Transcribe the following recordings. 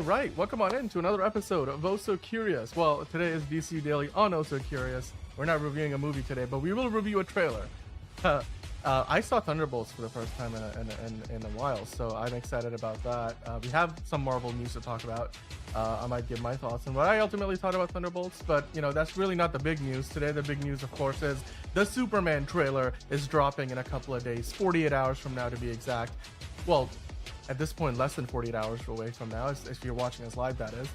right, welcome on in to another episode of Oh So Curious. Well, today is DCU Daily on Oh So Curious. We're not reviewing a movie today, but we will review a trailer. I saw Thunderbolts for the first time in a while, so I'm excited about that. We have some Marvel news to talk about. I might give my thoughts on what I ultimately thought about Thunderbolts, but you know, that's really not the big news. Today, the big news, of course, is the Superman trailer is dropping in a couple of days, 48 hours from now to be exact. Well, at this point, less than 48 hours away from now, if you're watching us live, that is.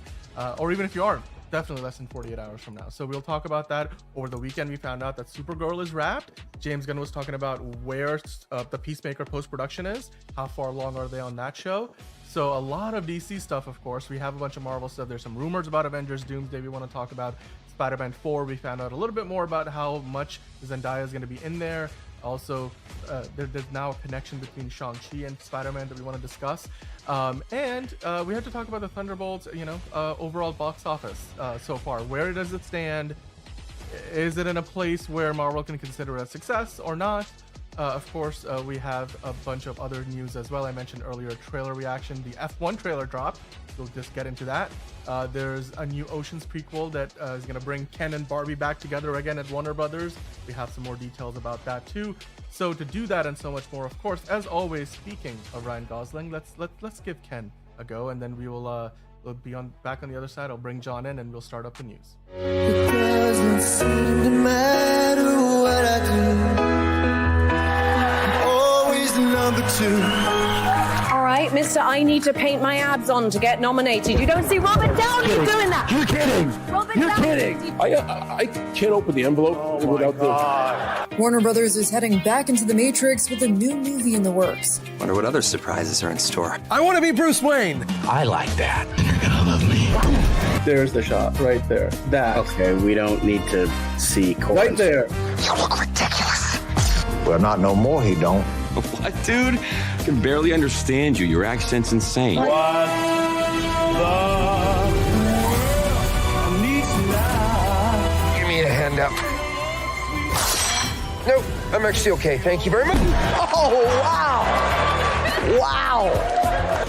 Or even if you aren't, definitely less than 48 hours from now. So we'll talk about that. Over the weekend, we found out that Supergirl is wrapped. James Gunn was talking about where the Peacemaker post-production is. How far along are they on that show? So a lot of DC stuff, of course. We have a bunch of Marvel stuff. There's some rumors about Avengers Doomsday we want to talk about. Spider-Man 4, we found out a little bit more about how much Zendaya is going to be in there. Also, there's now a connection between Shang-Chi and Spider-Man that we want to discuss. And we have to talk about the Thunderbolts, overall box office so far. Where does it stand? Is it in a place where Marvel can consider it a success or not? Of course, we have a bunch of other news as well. I mentioned earlier trailer reaction. The F1 trailer dropped. We'll just get into that. There's a new Oceans prequel that is going to bring Ken and Barbie back together again at Warner Brothers. We have some more details about that too. So to do that and so much more, of course, as always, speaking of Ryan Gosling, let's give Ken a go, and then we'll be back on the other side. I'll bring John in, and we'll start up the news. It doesn't seem to matter what I do. I'm always the number two. All right, mister, I need to paint my abs on to get nominated. You don't see Robert Downey doing that. You're kidding. You're kidding. I can't open the envelope without the... Warner Brothers is heading back into the Matrix with a new movie in the works. Wonder what other surprises are in store. I want to be Bruce Wayne. I like that. You're gonna love me. There's the shot right there. That. Okay, we don't need to see Right there. You look ridiculous. Well, not no more, he don't. What, dude? I can barely understand you. Your accent's insane. What the needs now? Give me a hand up. Nope, I'm actually okay. Thank you very much. Oh, wow. Wow.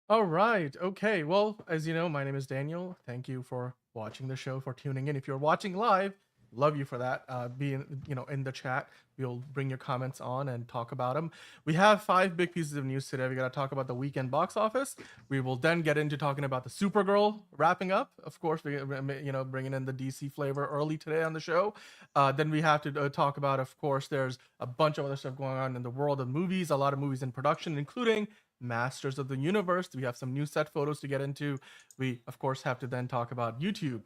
All right. Okay. Well, as you know, my name is Daniel. Thank you for watching the show, for tuning in. If you're watching live, love you for that. Be in the chat. We'll bring your comments on and talk about them. We have 5 big pieces of news today. We got to talk about the weekend box office. We will then get into talking about the Supergirl wrapping up. Of course, we bringing in the DC flavor early today on the show. Then we have to talk about, of course, there's a bunch of other stuff going on in the world of movies. A lot of movies in production, including Masters of the Universe. We have some new set photos to get into. We, of course, have to then talk about YouTube.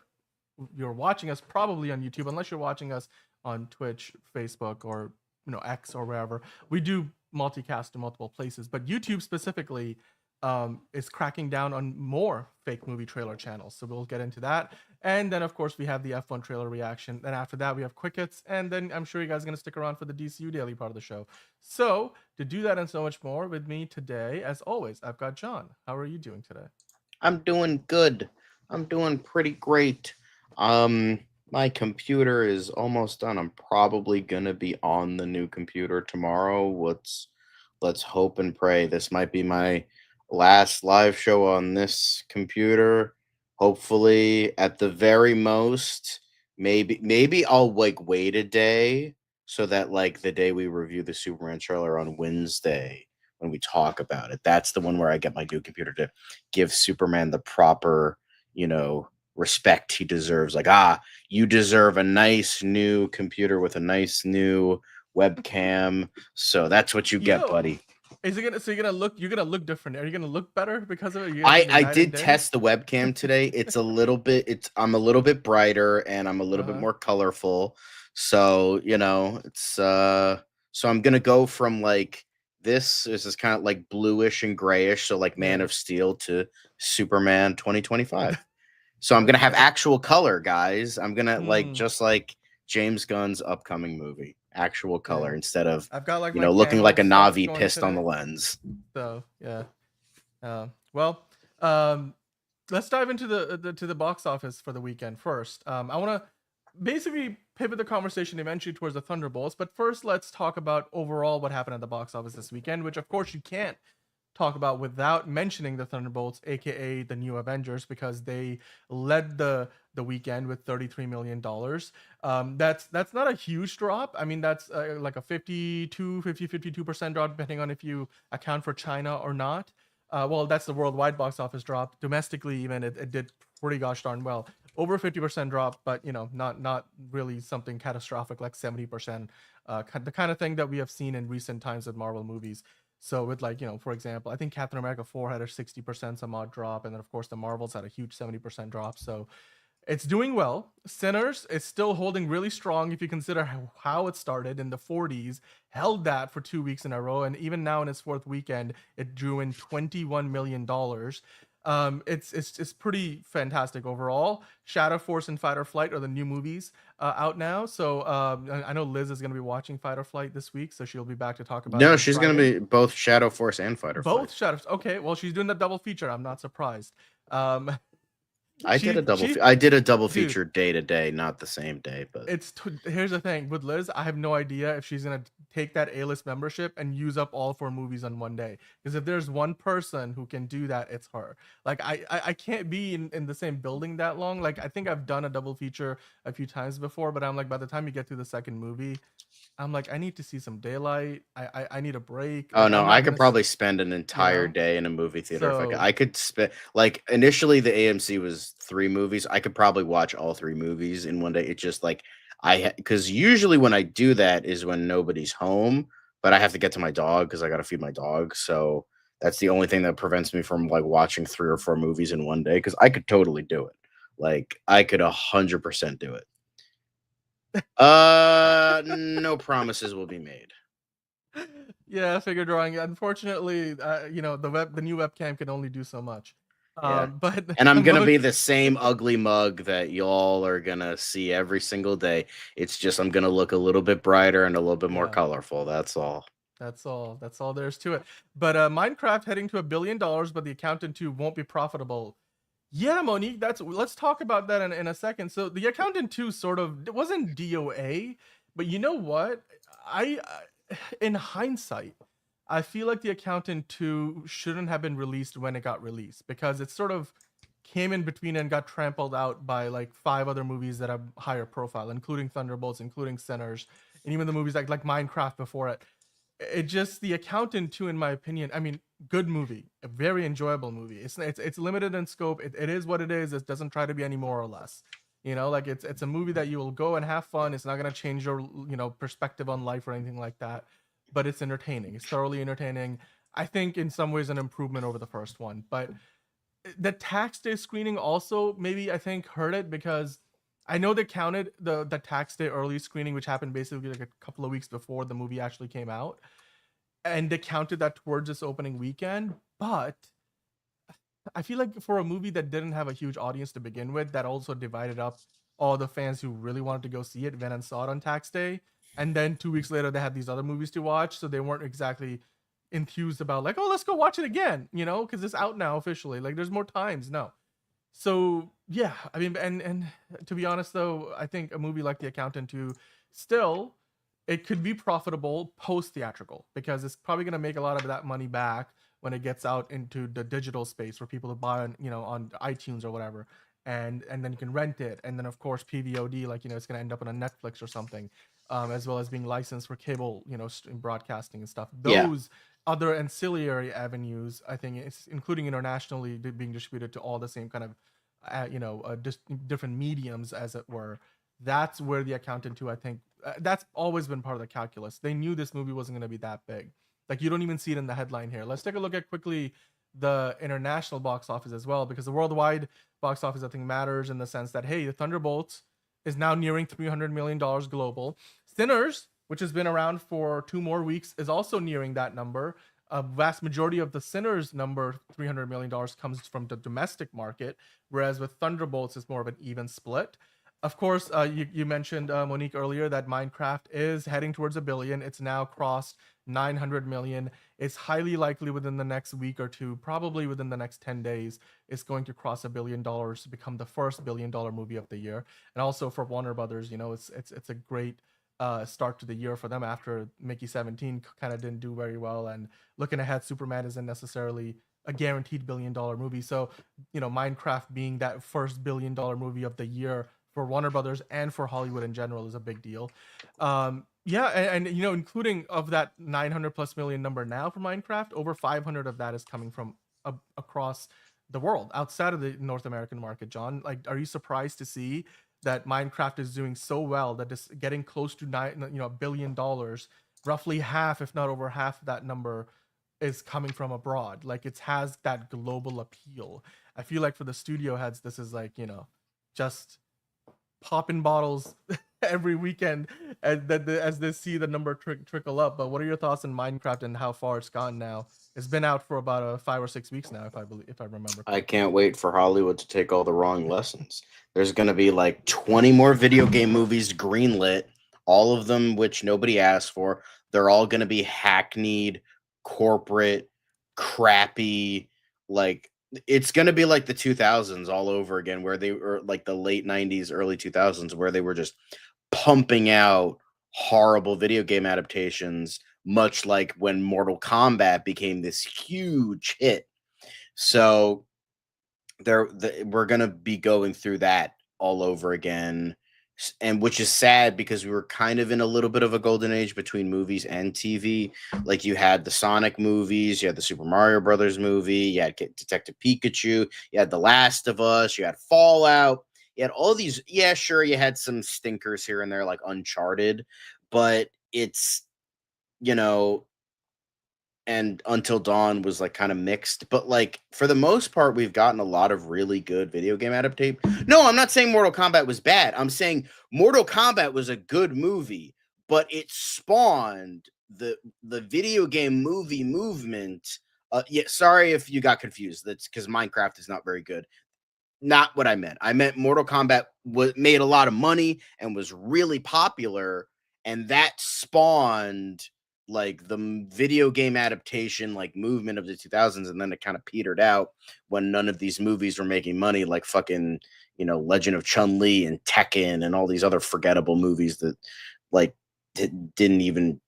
You're watching us probably on YouTube, unless you're watching us on Twitch, Facebook, or X or wherever. We do multicast to multiple places, but YouTube specifically is cracking down on more fake movie trailer channels. So we'll get into that. And then, of course, we have the F1 trailer reaction. Then after that, we have Quick Hits. And then I'm sure you guys are going to stick around for the DCU Daily part of the show. So to do that and so much more with me today, as always, I've got John. How are you doing today? I'm doing good. I'm doing pretty great. My computer is almost done. I'm probably going to be on the new computer tomorrow. Let's hope and pray. This might be my last live show on this computer. Hopefully, at the very most, maybe I'll wait a day so that the day we review the Superman trailer on Wednesday, when we talk about it, that's the one where I get my new computer to give Superman the proper, respect he deserves. You deserve a nice new computer with a nice new webcam. So that's what you get, buddy. Is it gonna? So you're gonna look different. Are you gonna look better because of it? I did test the webcam today. It's a little bit. I'm a little bit brighter and I'm a little bit more colorful. So it's so I'm gonna go from this is kind of like bluish and grayish. So Man of Steel to Superman 2025. So I'm gonna have actual color, guys. I'm gonna just like James Gunn's upcoming movie. Actual color instead of I've got looking like a Navi pissed on the lens. So yeah, let's dive into the box office for the weekend first. I want to basically pivot the conversation eventually towards the Thunderbolts. But first, let's talk about overall what happened at the box office this weekend, which of course you can't talk about without mentioning the Thunderbolts, aka the new Avengers, because they led the weekend with $33 million. That's not a huge drop. I mean, that's like a 52% drop, depending on if you account for China or not. Well, that's the worldwide box office drop. Domestically, even it did pretty gosh darn well. Over 50% drop, but not really something catastrophic like 70%. The kind of thing that we have seen in recent times with Marvel movies. So with for example, I think Captain America 4 had a 60% some odd drop, and then of course the Marvels had a huge 70% drop. So it's doing well. Sinners is still holding really strong if you consider how it started in the 40s, held that for 2 weeks in a row, and even now in its fourth weekend, it drew in $21 million. It's pretty fantastic overall. Shadow Force and Fight or Flight are the new movies out now. So I know Liz is going to be watching Fight or Flight this week, so she'll be back to talk about it. No, she's going to be both Shadow Force and Fight or Flight. Both Shadows. Okay, well, she's doing the double feature. I'm not surprised. I did a double feature day to day, not the same day, but here's the thing with Liz. I have no idea if she's gonna take that A-list membership and use up all 4 movies on one day. Because if there's one person who can do that, it's her. Like I can't be in the same building that long. Like I think I've done a double feature a few times before, but I'm like, by the time you get to the second movie, I'm like, I need to see some daylight. I need a break. Oh no, I could probably spend an entire day in a movie theater. So, if I could spend, like, initially the AMC was 3 movies. I could probably watch all 3 movies in one day. It's just like because usually when I do that is when nobody's home, but I have to get to my dog because I got to feed my dog. So that's the only thing that prevents me from like watching 3 or 4 movies in one day, because I could totally do it. Like I could 100% do it. No promises will be made. Yeah, figure drawing. Unfortunately, the new webcam can only do so much. Yeah. But and I'm gonna be the same ugly mug that y'all are gonna see every single day. It's just I'm gonna look a little bit brighter and a little bit more colorful. That's all. That's all there's to it. But Minecraft heading to $1 billion, but the Accountant 2 won't be profitable. Yeah, Monique, let's talk about that in a second. So the Accountant 2 it wasn't DOA, but you know what? In hindsight, I feel like the Accountant 2 shouldn't have been released when it got released, because it sort of came in between and got trampled out by like 5 other movies that have higher profile, including Thunderbolts, including Sinners, and even the movies like Minecraft before it. The Accountant 2, in my opinion, I mean, good movie, a very enjoyable movie. It's limited in scope. It is what it is. It doesn't try to be any more or less. It's a movie that you will go and have fun. It's not gonna change your perspective on life or anything like that. But it's entertaining. It's thoroughly entertaining. I think in some ways an improvement over the first one. But the tax day screening also maybe I think hurt it, because I know they counted the tax day early screening, which happened basically like a couple of weeks before the movie actually came out, and they counted that towards this opening weekend. But I feel like for a movie that didn't have a huge audience to begin with, that also divided up all the fans who really wanted to go see it, went and saw it on tax day, and then 2 weeks later they had these other movies to watch, so they weren't exactly enthused about like, oh, let's go watch it again, because it's out now officially. Like there's more times. No. So yeah, I mean, and to be honest though, I think a movie like The Accountant 2 still, it could be profitable post theatrical, because it's probably going to make a lot of that money back when it gets out into the digital space for people to buy on, on iTunes or whatever, and then you can rent it, and then of course PVOD, like it's going to end up on a Netflix or something, as well as being licensed for cable, broadcasting and stuff. Those other ancillary avenues, I think, it's including internationally being distributed to all the same kind of, different mediums, as it were. That's where The Accountant 2, I think, that's always been part of the calculus. They knew this movie wasn't going to be that big. Like you don't even see it in the headline here. Let's take a look at quickly the international box office as well, because the worldwide box office, I think, matters in the sense that, hey, the Thunderbolts is now nearing $300 million global. Sinners, which has been around for 2 more weeks, is also nearing that number. A vast majority of the Sinners number, $300 million, comes from the domestic market, whereas with Thunderbolts, it's more of an even split. Of course, you mentioned, Monique, earlier that Minecraft is heading towards $1 billion. It's now crossed 900 million. It's highly likely within the next week or two, probably within the next 10 days, it's going to cross $1 billion to become the first $1 billion movie of the year. And also for Warner Brothers, you know, it's a great start to the year for them after Mickey 17 kind of didn't do very well. And looking ahead, Superman isn't necessarily a guaranteed $1 billion movie. So, you know, Minecraft being that first $1 billion movie of the year for Warner Brothers and for Hollywood in general is a big deal. Yeah, and you know, including of that 900 plus million number now for Minecraft, over 500 of that is coming from across the world outside of the North American market. John, like, are you surprised to see that Minecraft is doing so well that it's getting close to $1 billion? Roughly half, if not over half, that number is coming from abroad. Like, it has that global appeal. I feel like for the studio heads, this is like, you know, just popping bottles every weekend as they see the number trickle up. But what are your thoughts on Minecraft and how far it's gone now? It's been out for about 5 or 6 weeks now, if I remember correctly. I can't wait for Hollywood to take all the wrong lessons. There's going to be like 20 more video game movies greenlit, all of them which nobody asked for. They're all going to be hackneyed, corporate, crappy, like it's going to be like the 2000s all over again, where they were like the late 90s, early 2000s, where they were just pumping out horrible video game adaptations, much like when Mortal Kombat became this huge hit. So we're going to be going through that all over again. And which is sad because we were kind of in a little bit of a golden age between movies and TV. Like you had the Sonic movies, you had the Super Mario Brothers movie, you had Detective Pikachu, you had The Last of Us, you had Fallout, you had all these. Yeah, sure, you had some stinkers here and there like Uncharted, but it's, you know, and Until Dawn was like kind of mixed, but like for the most part, we've gotten a lot of really good video game adaptation. No, I'm not saying Mortal Kombat was bad. I'm saying Mortal Kombat was a good movie, but it spawned the video game movie movement. Yeah, sorry if you got confused. That's because Minecraft is not very good. Not what I meant. I meant Mortal Kombat made a lot of money and was really popular, and that spawned like the video game adaptation like movement of the 2000s, and then it kind of petered out when none of these movies were making money, like fucking, you know, Legend of Chun-Li and Tekken and all these other forgettable movies that like didn't even,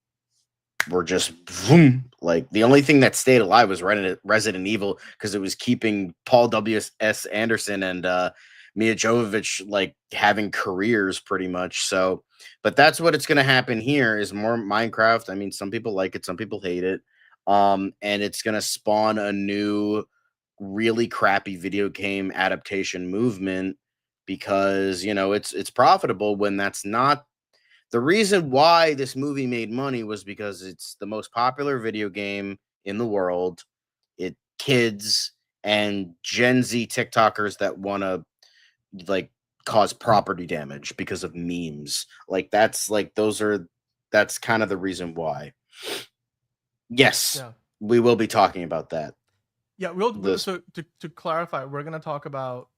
were just boom. Like the only thing that stayed alive was Resident Evil because it was keeping Paul W.S. Anderson and Mia Jovovich like having careers pretty much. So, but that's what it's going to happen here is more Minecraft. I mean, some people like it, some people hate it. And it's going to spawn a new really crappy video game adaptation movement because, you know, it's profitable when that's not the reason why this movie made money was because it's the most popular video game in the world. It kids and Gen Z TikTokers that want to like cause property damage because of memes. Like that's kind of the reason why. Yes, yeah. We will be talking about that. Yeah, so to clarify, we're gonna talk about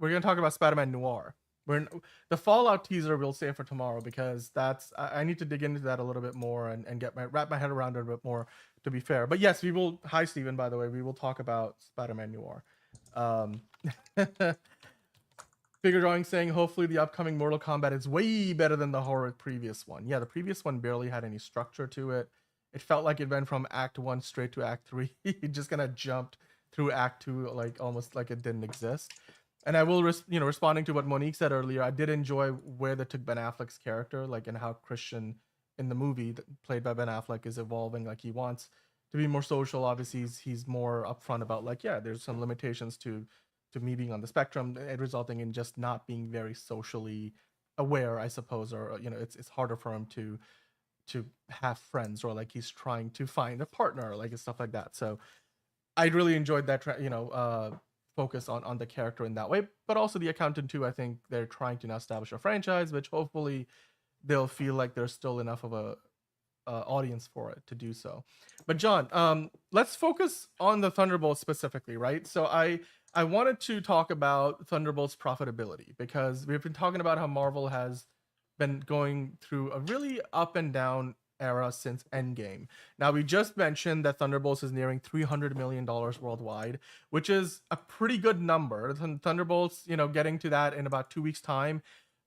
Spider-Man Noir. The Fallout teaser we'll save for tomorrow because I need to dig into that a little bit more and wrap my head around it a bit more, to be fair. But yes, we will. Hi, Steven, by the way. We will talk about Spider-Man Noir. Figure Drawing saying, hopefully the upcoming Mortal Kombat is way better than the horror previous one. Yeah, the previous one barely had any structure to it. It felt like it went from Act 1 straight to Act 3. It just kind of jumped through Act 2, like almost like it didn't exist. And I will, responding to what Monique said earlier, I did enjoy where they took Ben Affleck's character, like, and how Christian in the movie played by Ben Affleck is evolving. Like, he wants to be more social. Obviously, he's more upfront about, like, yeah, there's some limitations to me being on the spectrum, resulting in just not being very socially aware, I suppose, or, you know, it's harder for him to have friends, or like he's trying to find a partner, like, and stuff like that. So I really enjoyed that, focus on the character in that way, but also the accountant too. I think they're trying to now establish a franchise, which hopefully they'll feel like there's still enough of a audience for it to do so. But John, let's focus on the Thunderbolts specifically, right? So I wanted to talk about Thunderbolts profitability because we've been talking about how Marvel has been going through a really up and down era since Endgame. Now, we just mentioned that Thunderbolts is nearing $300 million worldwide, which is a pretty good number. Thunderbolts, getting to that in about 2 weeks' time,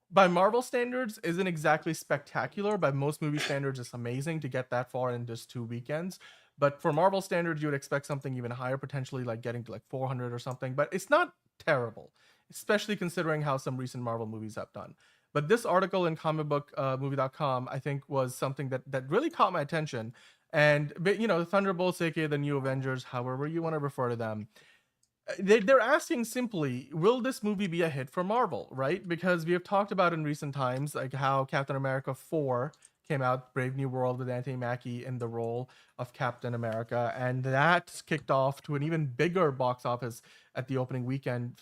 by Marvel standards, isn't exactly spectacular. By most movie standards, it's amazing to get that far in just 2 weekends. But for Marvel standards, you would expect something even higher, potentially like getting to like 400 or something. But it's not terrible, especially considering how some recent Marvel movies have done. But this article in comicbookmovie.com, I think, was something that really caught my attention. And, the Thunderbolts, aka the new Avengers, however you want to refer to them, they're asking simply, will this movie be a hit for Marvel, right? Because we have talked about in recent times, like how Captain America 4 came out, Brave New World, with Anthony Mackie in the role of Captain America, and that kicked off to an even bigger box office at the opening weekend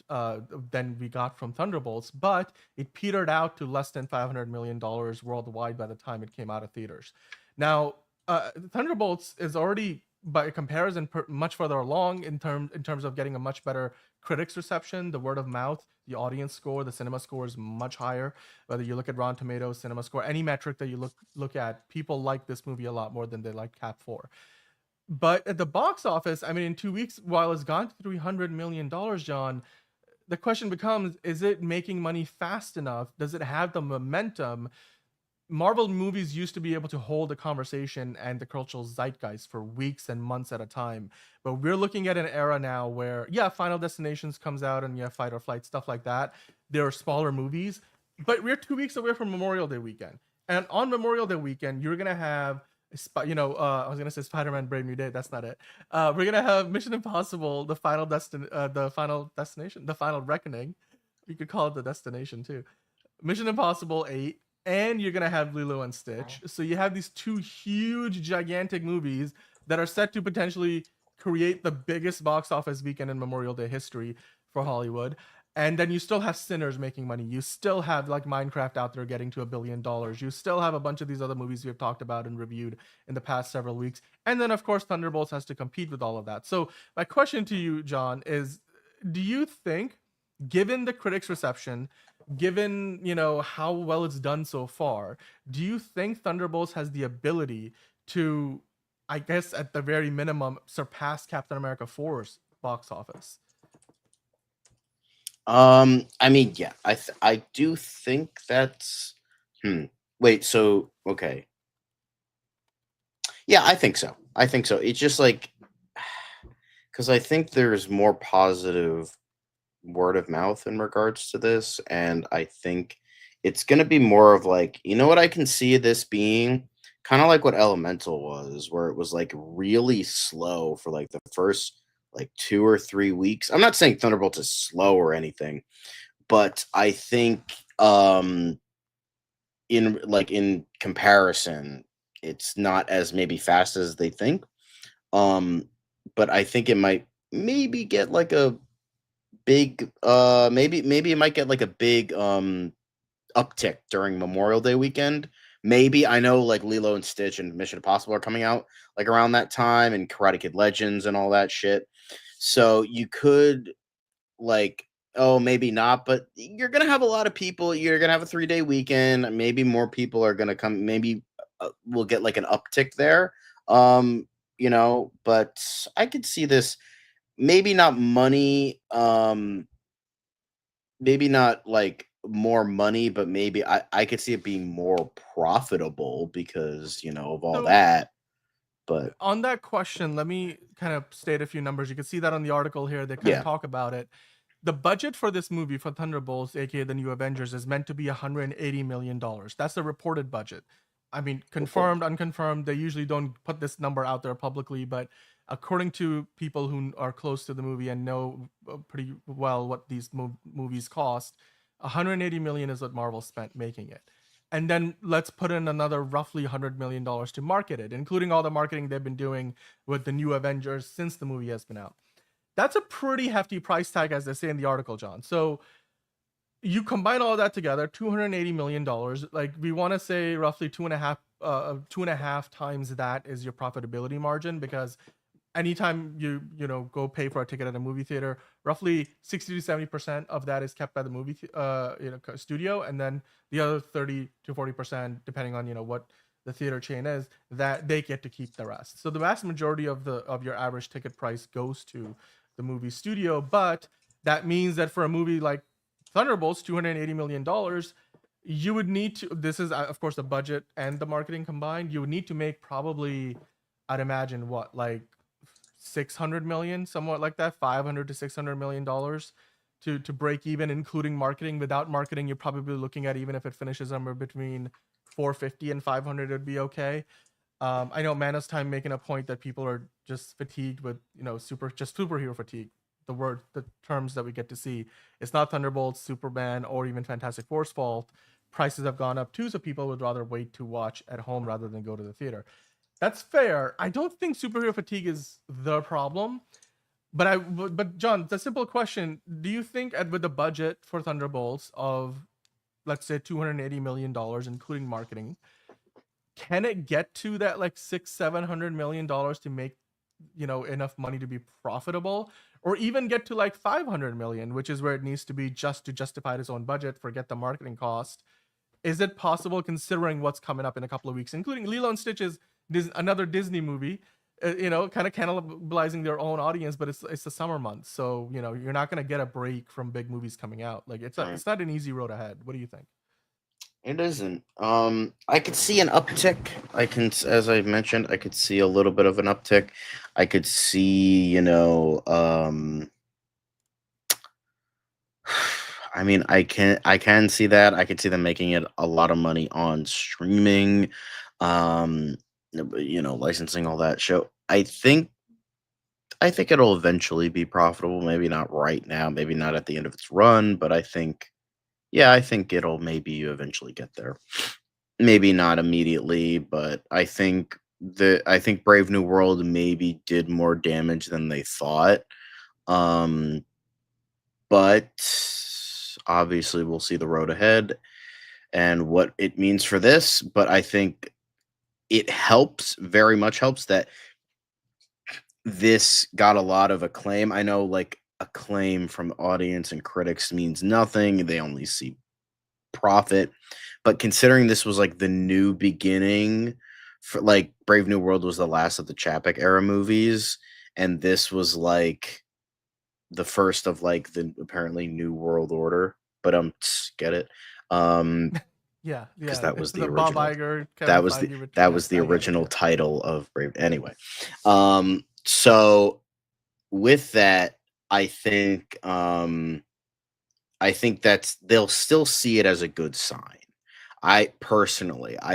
than we got from Thunderbolts, but it petered out to less than $500 million worldwide by the time it came out of theaters. Now, Thunderbolts is already, by comparison, much further along in terms of getting a much better critics reception. The word of mouth, the audience score, the cinema score is much higher. Whether you look at Rotten Tomatoes, cinema score, any metric that you look at, people like this movie a lot more than they like Cap 4. But at the box office, I mean, in 2 weeks, while it's gone to $300 million, John, the question becomes, is it making money fast enough? Does it have the momentum? Marvel movies used to be able to hold a conversation and the cultural zeitgeist for weeks and months at a time. But we're looking at an era now where, Final Destinations comes out and Fight or Flight, stuff like that. There are smaller movies, but we're 2 weeks away from Memorial Day weekend. And on Memorial Day weekend, you're going to have, I was going to say Spider-Man Brave New Day. That's not it. We're going to have Mission Impossible, the Final Destination, the Final Reckoning. You could call it the destination too. Mission Impossible 8. And you're going to have Lilo and Stitch. So you have these two huge, gigantic movies that are set to potentially create the biggest box office weekend in Memorial Day history for Hollywood. And then you still have Sinners making money. You still have like Minecraft out there getting to $1 billion. You still have a bunch of these other movies we've talked about and reviewed in the past several weeks. And then, of course, Thunderbolts has to compete with all of that. So my question to you, John, is do you think, given the critics' reception, given how well it's done so far, do you think Thunderbolts has the ability to, I guess at the very minimum, surpass Captain America 4's box office? I mean, yeah, I do think that's wait, so okay. Yeah, I think so. It's just like, because I think there's more positive word of mouth in regards to this, and I think it's going to be more of like, what I can see this being kind of like what Elemental was, where it was like really slow for like the first like 2 or 3 weeks. I'm not saying Thunderbolts is slow or anything, but I think in comparison, it's not as maybe fast as they think. But I think it might maybe get like a big maybe it might get like a big uptick during Memorial Day weekend. Maybe, I know like Lilo and Stitch and Mission Impossible are coming out like around that time, and Karate Kid Legends and all that shit. So you could like, oh, maybe not, but you're gonna have a lot of people. You're gonna have a 3-day weekend. Maybe more people are gonna come. Maybe we'll get like an uptick there. But I could see this. Maybe not money, maybe not like more money, but maybe I could see it being more profitable because, of all that. But on that question, let me kind of state a few numbers. You can see that on the article here. They kind of talk about it. The budget for this movie, for Thunderbolts, aka the new Avengers, is meant to be $180 million. That's the reported budget. I mean, confirmed, unconfirmed, they usually don't put this number out there publicly, but according to people who are close to the movie and know pretty well what these movies cost, $180 million is what Marvel spent making it. And then let's put in another roughly $100 million to market it, including all the marketing they've been doing with the new Avengers since the movie has been out. That's a pretty hefty price tag, as they say in the article, John. So you combine all of that together, $280 million. Like, we want to say roughly 2.5 times that is your profitability margin, because anytime you go pay for a ticket at a movie theater, roughly 60 to 70% of that is kept by the movie studio, and then the other 30 to 40%, depending on what the theater chain is, that they get to keep the rest. So the vast majority of your average ticket price goes to the movie studio, but that means that for a movie like Thunderbolts, $280 million, you would need to, this is of course the budget and the marketing combined, you would need to make probably, I'd imagine, what, like 600 million, somewhat like that, 500 to 600 million dollars to break even, including marketing. Without marketing, you're probably looking at, even if it finishes somewhere between 450 and 500, it'd be okay. I know Mana's time making a point that people are just fatigued with, superhero fatigue. The terms that we get to see. It's not Thunderbolts, Superman, or even Fantastic Four's fault. Prices have gone up too, so people would rather wait to watch at home rather than go to the theater. That's fair. I don't think superhero fatigue is the problem. But John, the simple question: do you think, with the budget for Thunderbolts of, let's say, $280 million, including marketing, can it get to that like $600-700 million to make enough money to be profitable, or even get to like 500 million, which is where it needs to be just to justify its own budget, forget the marketing cost? Is it possible, considering what's coming up in a couple of weeks, including Lilo and Stitch is another Disney movie, kind of cannibalizing their own audience, but it's the summer months, so you're not going to get a break from big movies coming out. Like it's not an easy road ahead. What do you think? It isn't. I could see an uptick. As I mentioned, I could see a little bit of an uptick. I could see, I mean, I can see that. I could see them making it a lot of money on streaming, licensing all that show. I think it'll eventually be profitable. Maybe not right now. Maybe not at the end of its run. But I think it'll maybe eventually get there. Maybe not immediately, but I think Brave New World maybe did more damage than they thought. But obviously we'll see the road ahead and what it means for this. But I think it very much helps that this got a lot of acclaim. I know, like, acclaim from the audience and critics means nothing. They only see profit. But considering this was like the new beginning for, like, Brave New World was the last of the Chapek era movies, and this was like the first of like the apparently New World Order. But get it? Yeah, because that was the original. Bob Iger, that was the original title of Brave. Anyway, so with that, I think that's, they'll still see it as a good sign. I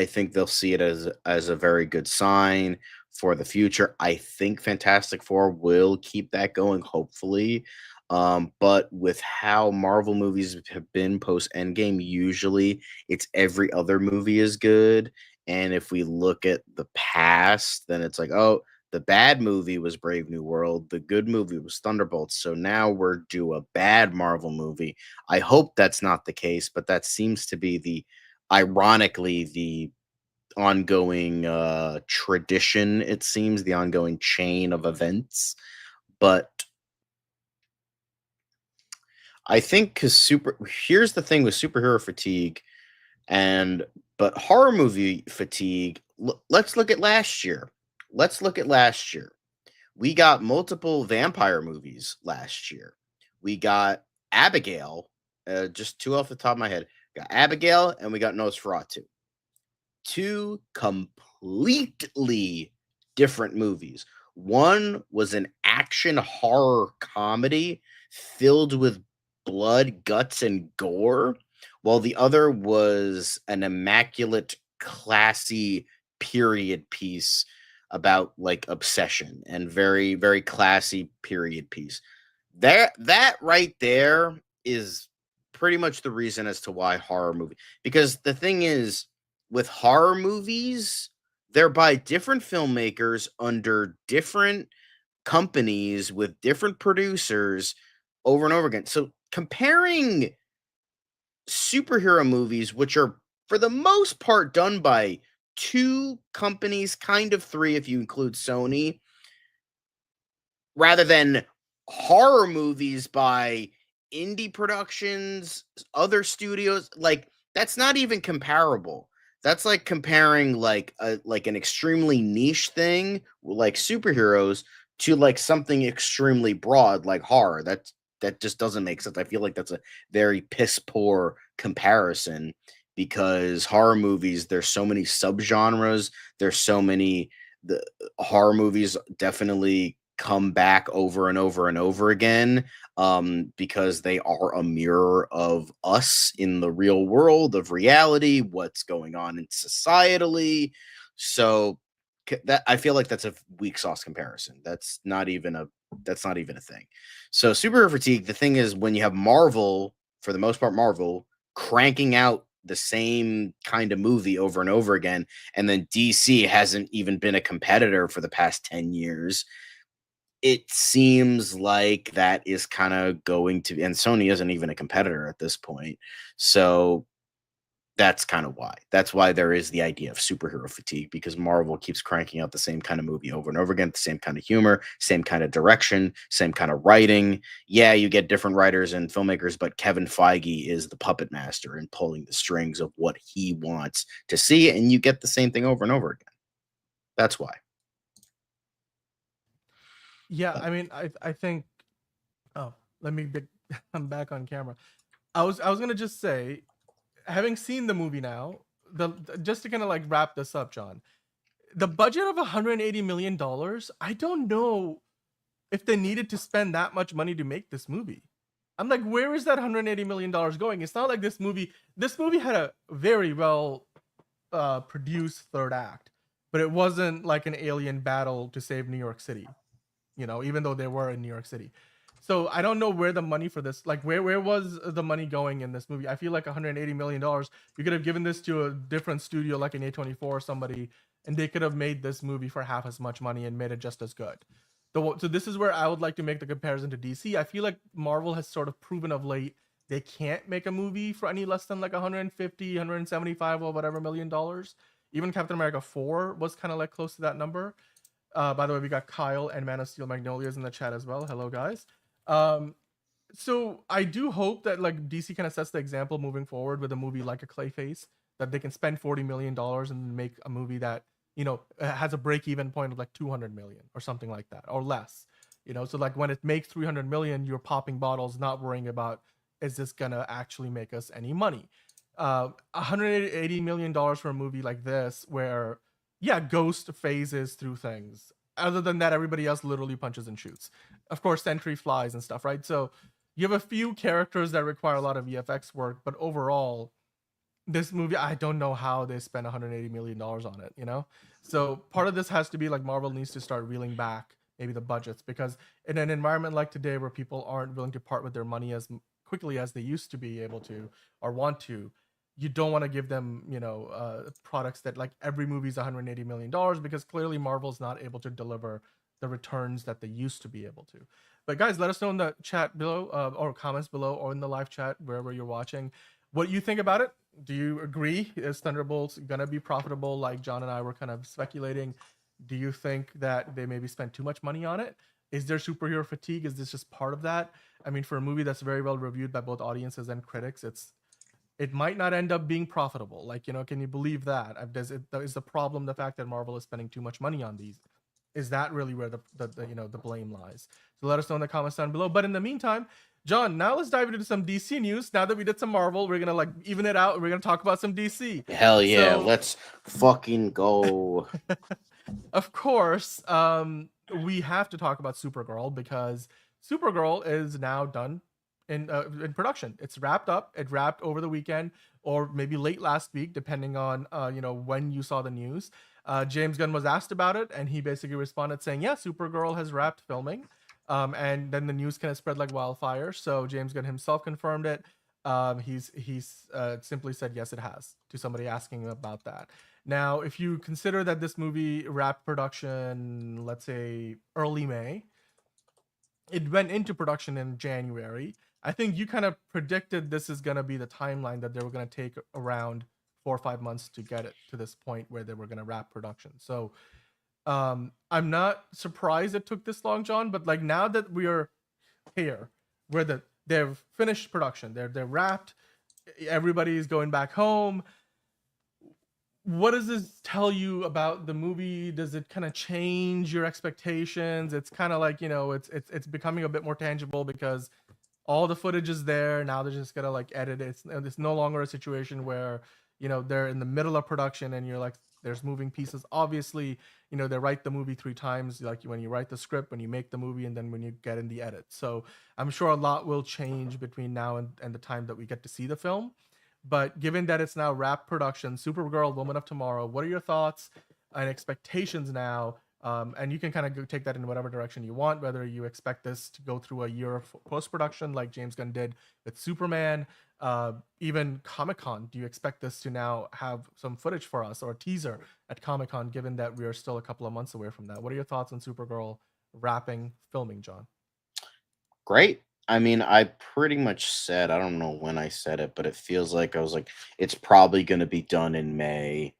think they'll see it as a very good sign for the future. I think Fantastic Four will keep that going, hopefully. But with how Marvel movies have been post Endgame, usually it's every other movie is good. And if we look at the past, then it's like, oh, the bad movie was Brave New World. The good movie was Thunderbolts. So now we're due a bad Marvel movie. I hope that's not the case, but that seems to be ironically, the ongoing tradition, it seems, the ongoing chain of events. But I think here's the thing with superhero fatigue but horror movie fatigue. Let's look at last year. We got multiple vampire movies last year. We got Abigail, just two off the top of my head. We got Abigail and we got Nosferatu. Two completely different movies. One was an action horror comedy filled with blood, guts, and gore, while the other was an immaculate, classy period piece about like obsession, and very, very classy period piece. That right there is pretty much the reason as to why horror movie. Because the thing is, with horror movies, they're by different filmmakers under different companies with different producers over and over again. So comparing superhero movies, which are for the most part done by two companies, kind of three if you include Sony, rather than horror movies by indie productions, other studios, like, that's not even comparable. That's like comparing like an extremely niche thing like superheroes to like something extremely broad like horror. That just doesn't make sense. I feel like that's a very piss poor comparison because horror movies, there's so many subgenres, there's so many the horror movies definitely come back over and over and over again because they are a mirror of us in the real world of reality, what's going on in societally. So that I feel like that's a weak sauce comparison. That's not even a thing. So superhero fatigue, the thing is when you have Marvel, for the most part, Marvel cranking out the same kind of movie over and over again, and then DC hasn't even been a competitor for the past 10 years. It seems like that is kind of going to, and Sony isn't even a competitor at this point. So that's kind of why. That's why there is the idea of superhero fatigue, because Marvel keeps cranking out the same kind of movie over and over again, the same kind of humor, same kind of direction, same kind of writing. Yeah, you get different writers and filmmakers, but Kevin Feige is the puppet master and pulling the strings of what he wants to see, and you get the same thing over and over again. That's why. Yeah, I mean, I think. Oh, let me get. I'm back on camera. I was gonna just say, having seen the movie now, just to kind of like wrap this up, John, the budget of $180 million, I don't know if they needed to spend that much money to make this movie. I'm like, where is that $180 million going? It's not like this movie had a very well produced third act, but it wasn't like an alien battle to save New York City, even though they were in New York City. So I don't know where the money for this, like where was the money going in this movie? I feel like $180 million, you could have given this to a different studio like an A24 or somebody, and they could have made this movie for half as much money and made it just as good. So this is where I would like to make the comparison to DC. I feel like Marvel has sort of proven of late they can't make a movie for any less than like 150, 175 or whatever $million. Even Captain America 4 was kind of like close to that number. By the way, we got Kyle and Man of Steel Magnolias in the chat as well. Hello, guys. So I do hope that like DC kind of sets the example moving forward with a movie like a Clayface, that they can spend $40 million and make a movie that, has a break-even point of like 200 million or something like that, or less. So like when it makes 300 million, you're popping bottles, not worrying about, is this gonna actually make us any money? $180 million for a movie like this, where Ghost phases through things. Other than that, everybody else literally punches and shoots. Of course, Sentry flies and stuff, right? So you have a few characters that require a lot of VFX work, but overall, this movie, I don't know how they spent $180 million on it, So part of this has to be like Marvel needs to start reeling back maybe the budgets, because in an environment like today where people aren't willing to part with their money as quickly as they used to be able to or want to, you don't want to give them, products that like every movie is $180 million, because clearly Marvel's not able to deliver the returns that they used to be able to. But guys, let us know in the chat below or comments below or in the live chat, wherever you're watching, what you think about it. Do you agree? Is Thunderbolts gonna be profitable like John and I were kind of speculating? Do you think that they maybe spent too much money on it? Is there superhero fatigue? Is this just part of that? I mean, for a movie that's very well reviewed by both audiences and critics, it might not end up being profitable. Like, can you believe that? Is the problem the fact that Marvel is spending too much money on these? Is that really where the blame lies? So let us know in the comments down below. But in the meantime, John, now let's dive into some DC news. Now that we did some Marvel, we're gonna like even it out. We're gonna talk about some DC. Hell yeah, let's fucking go. Of course, we have to talk about Supergirl, because Supergirl is now done in production. It's wrapped up. It wrapped over the weekend or maybe late last week, depending on when you saw the news. James Gunn was asked about it, and he basically responded saying, yeah, Supergirl has wrapped filming. And then the news kind of spread like wildfire. So James Gunn himself confirmed it. He's simply said, yes, it has, to somebody asking about that. Now, if you consider that this movie wrapped production, let's say early May, it went into production in January. I think you kind of predicted this is going to be the timeline, that they were going to take around 4 or 5 months to get it to this point where they were going to wrap production. So I'm not surprised it took this long, John, but like now that we're here, where they've finished production, they're wrapped, everybody's going back home, what does this tell you about the movie? Does it kind of change your expectations? It's kind of like, it's becoming a bit more tangible because all the footage is there. Now they're just gonna like edit it. It's no longer a situation where, they're in the middle of production and you're like, there's moving pieces. Obviously, they write the movie 3 times, like when you write the script, when you make the movie, and then when you get in the edit. So I'm sure a lot will change between now and the time that we get to see the film. But given that it's now wrap production, Supergirl, Woman of Tomorrow, what are your thoughts and expectations now? And you can kind of take that in whatever direction you want, whether you expect this to go through a year of post-production like James Gunn did with Superman, even Comic-Con. Do you expect this to now have some footage for us or a teaser at Comic-Con, given that we are still a couple of months away from that? What are your thoughts on Supergirl wrapping filming, John? Great. I mean, I pretty much said, I don't know when I said it, but it feels like I was like, it's probably going to be done in May,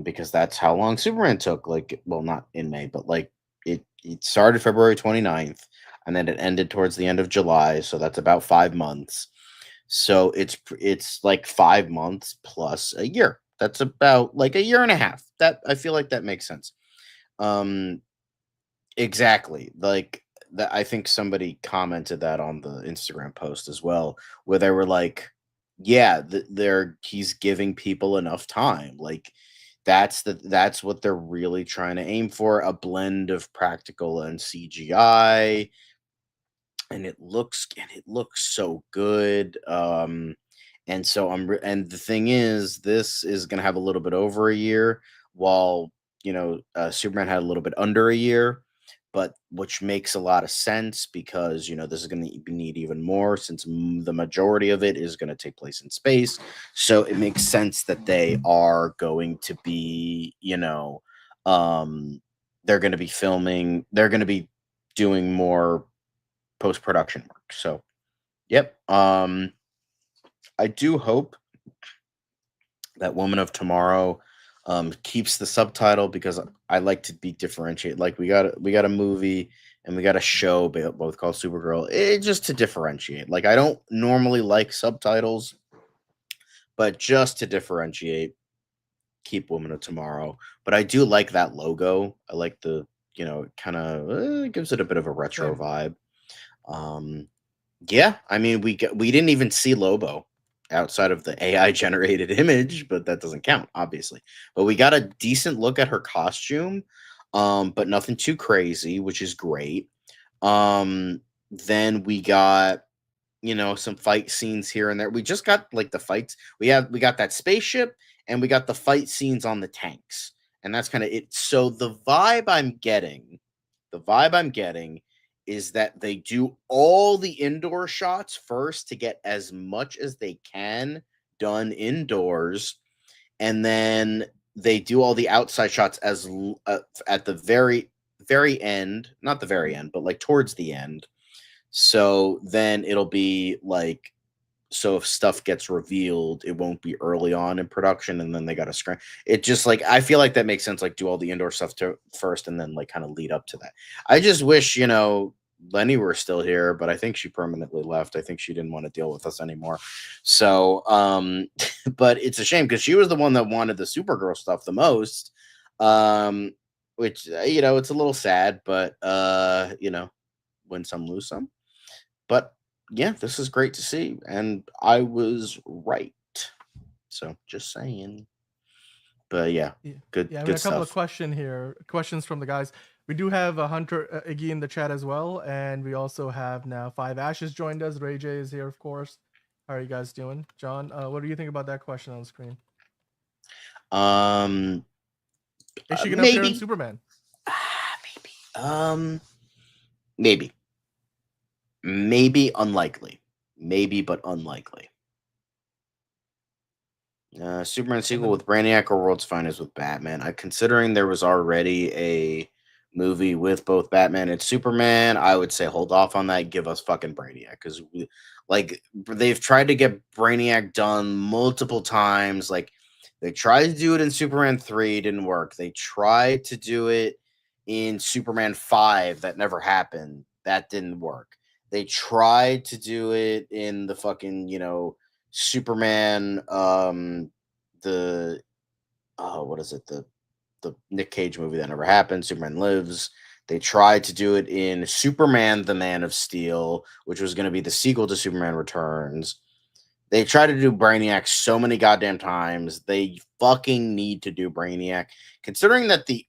because that's how long Superman took. Like, well, not in May, but like it started February 29th and then it ended towards the end of July. So that's about 5 months. So it's like 5 months plus a year. That's about like a year and a half. That I feel like that makes sense. Exactly. Like that, I think somebody commented that on the Instagram post as well, where they were like, "Yeah, he's giving people enough time. Like that's what they're really trying to aim for, a blend of practical and CGI, and it looks so good." And so and the thing is, this is gonna have a little bit over a year, while Superman had a little bit under a year, but which makes a lot of sense because this is going to need even more since the majority of it is going to take place in space. So it makes sense that they are going to be, they're going to be filming, they're going to be doing more post production work. So, yep. I do hope that Woman of Tomorrow keeps the subtitle, because I like to be differentiated. Like we got a movie and we got a show both called Supergirl, just to differentiate. Like I don't normally like subtitles, but just to differentiate, keep Woman of Tomorrow. But I do like that logo. I like the kind of gives it a bit of a retro vibe. Yeah, I mean we didn't even see Lobo outside of the AI generated image, but that doesn't count, obviously. But we got a decent look at her costume, but nothing too crazy, which is great. Then we got some fight scenes here and there. We just got like the fights. We got that spaceship and we got the fight scenes on the tanks, and that's kind of it. So the vibe I'm getting is that they do all the indoor shots first to get as much as they can done indoors, and then they do all the outside shots as at the very end, not the very end, but like towards the end. So then it'll be like, so if stuff gets revealed, it won't be early on in production, and then they got to screen it. Just like I feel like that makes sense. Like do all the indoor stuff first, and then like kind of lead up to that. I just wish Lenny were still here, but I think she permanently left. I think she didn't want to deal with us anymore. So, but it's a shame because she was the one that wanted the Supergirl stuff the most. Which it's a little sad, but win some, lose some. But yeah, this is great to see, and I was right. So just saying. But yeah, good. Yeah, I mean, good a couple stuff. of questions from the guys. We do have a Hunter Iggy in the chat as well, and we also have now 5 Ashes joined us. Ray J is here, of course. How are you guys doing, John? What do you think about that question on the screen? Is she gonna appear in Superman? Maybe. Maybe unlikely. Maybe, but unlikely. Superman sequel with Brainiac or World's Finest with Batman. Considering there was already a movie with both Batman and Superman, I would say hold off on that. Give us fucking Brainiac, because they've tried to get Brainiac done multiple times. Like they tried to do it in Superman 3, didn't work. They tried to do it in Superman 5, that never happened. That didn't work. They tried to do it in the fucking Superman, the what is it? The Nick Cage movie that never happened, Superman Lives. They tried to do it in Superman the Man of Steel, which was going to be the sequel to Superman Returns. They tried to do Brainiac so many goddamn times. They fucking need to do Brainiac. Considering that the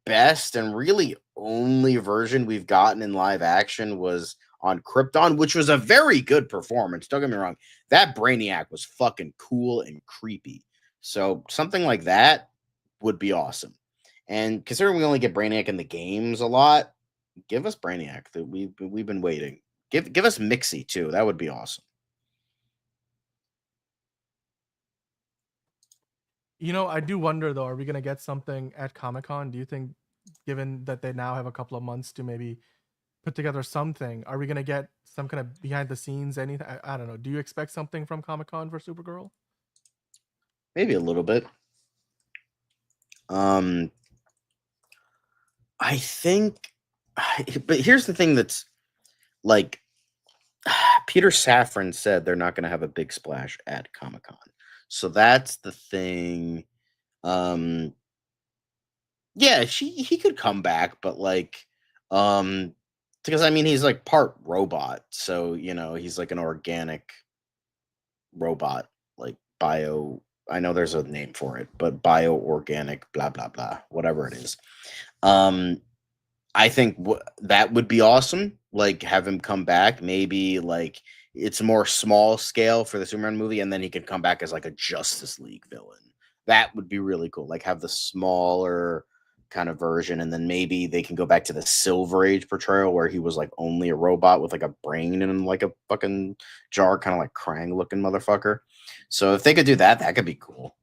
best and really only version we've gotten in live action was on Krypton, which was a very good performance. Don't get me wrong. That Brainiac was fucking cool and creepy. So something like that would be awesome. And considering we only get Brainiac in the games a lot, give us Brainiac. That we've been waiting. Give us Mixie too. That would be awesome. You know, I do wonder though, are we gonna get something at Comic-Con? Do you think, given that they now have a couple of months to maybe put together something, are we gonna get some kind of behind the scenes, anything? I don't know. Do you expect something from Comic-Con for Supergirl? Maybe a little bit. I think, but here's the thing that's like, Peter Safran said they're not going to have a big splash at Comic-Con. So that's the thing. Yeah, he could come back, but like, because I mean, he's like part robot. So, you know, he's like an organic robot, like bio. I know there's a name for it, but bio-organic, blah, blah, blah, whatever it is. I think that would be awesome. Like, have him come back. Maybe like it's more small scale for the Superman movie, and then he could come back as like a Justice League villain. That would be really cool. Like, have the smaller kind of version, and then maybe they can go back to the Silver Age portrayal where he was like only a robot with like a brain and like a fucking jar, kind of like Krang looking motherfucker. So if they could do that, that could be cool.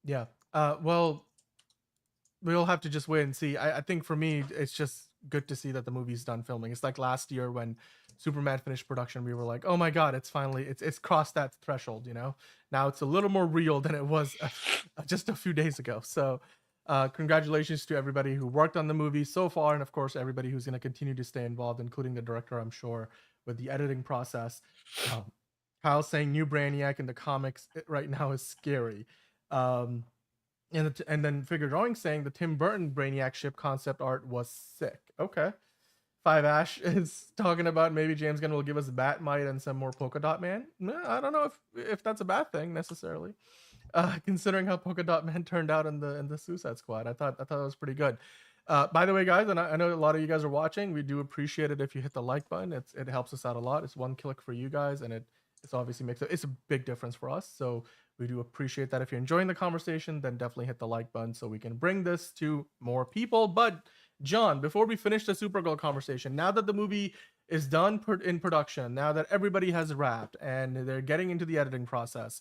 Yeah. Well, we'll have to just wait and see. I think for me, it's just good to see that the movie's done filming. It's like last year when Superman finished production, we were like, oh my God, it's finally, it's crossed that threshold, you know? Now it's a little more real than it was just a few days ago. So congratulations to everybody who worked on the movie so far. And of course, everybody who's going to continue to stay involved, including the director, I'm sure, with the editing process. Kyle saying new Brainiac in the comics right now is scary. And then Figure Drawing saying the Tim Burton Brainiac ship concept art was sick. Okay. Five Ash is talking about maybe James Gunn will give us Batmite and some more Polka Dot Man. I don't know if that's a bad thing necessarily, considering how Polka Dot Man turned out in the Suicide Squad. I thought it was pretty good. By the way, guys, and I know a lot of you guys are watching. We do appreciate it if you hit the like button. It helps us out a lot. It's one click for you guys, and it's obviously it's a big difference for us. So we do appreciate that. If you're enjoying the conversation, then definitely hit the like button so we can bring this to more people. But John, before we finish the Supergirl conversation, now that the movie is done in production, now that everybody has wrapped and they're getting into the editing process,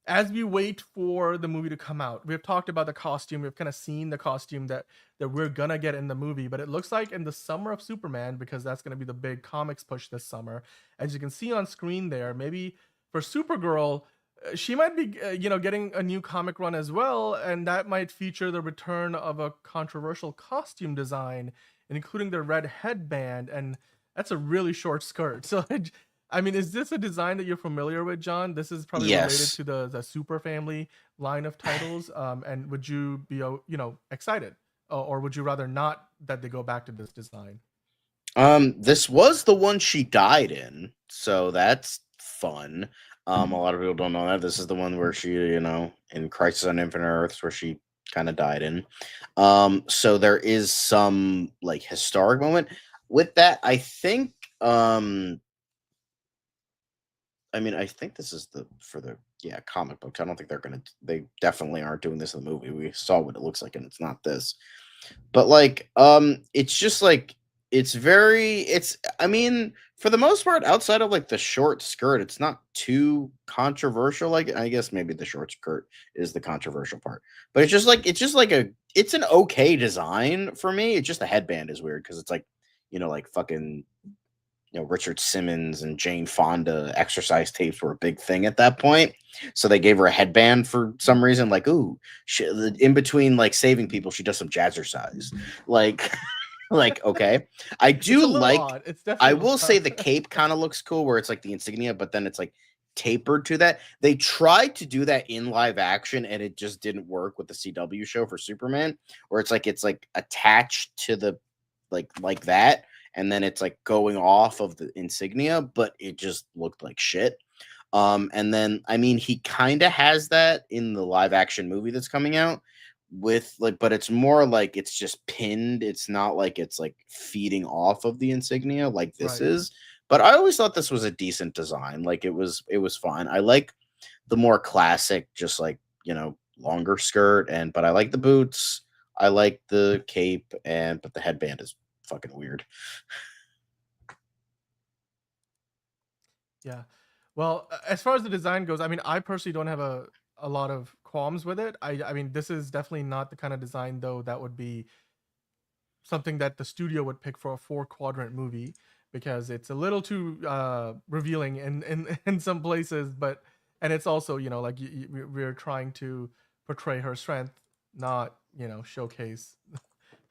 as we wait for the movie to come out, we've talked about the costume. We've kind of seen the costume that we're gonna get in the movie, but it looks like in the summer of Superman, because that's gonna be the big comics push this summer. As you can see on screen there, maybe for Supergirl, she might be, getting a new comic run as well, and that might feature the return of a controversial costume design, including the red headband, and that's a really short skirt. So, I mean, is this a design that you're familiar with, John? This is probably related to the Super Family line of titles, and would you be, excited, or would you rather not that they go back to this design? This was the one she died in, so that's fun. A lot of people don't know that this is the one where she, in Crisis on Infinite Earths, where she kind of died in. So there is some like historic moment with that. I think, I think this is for the comic books. I don't think they definitely aren't doing this in the movie. We saw what it looks like, and it's not this. But like, it's just like, for the most part, outside of like the short skirt, it's not too controversial. Like, I guess maybe the short skirt is the controversial part, but it's an okay design for me. It's just the headband is weird because it's like, like fucking, Richard Simmons and Jane Fonda exercise tapes were a big thing at that point. So they gave her a headband for some reason. Like, ooh, in between like saving people, she does some jazzercise. Like, like, okay. I do like, I will say the cape kind of looks cool where it's like the insignia, but then it's like tapered to that. They tried to do that in live action, and it just didn't work with the CW show for Superman, where it's like attached to the like that, and then it's like going off of the insignia, but it just looked like shit. And then I mean, he kind of has that in the live action movie that's coming out with like, but it's more like it's just pinned. It's not like it's like feeding off of the insignia like this is. But I always thought this was a decent design. Like it was fine. I like the more classic, just like, you know, longer skirt, but I like the boots. I like the cape, but the headband is fucking weird. Yeah. Well, as far as the design goes, I mean, I personally don't have a lot of qualms with it. I mean, this is definitely not the kind of design, though, that would be something that the studio would pick for a 4-quadrant movie, because it's a little too revealing in some places. And it's also, you know, like we're trying to portray her strength, not, you know, showcase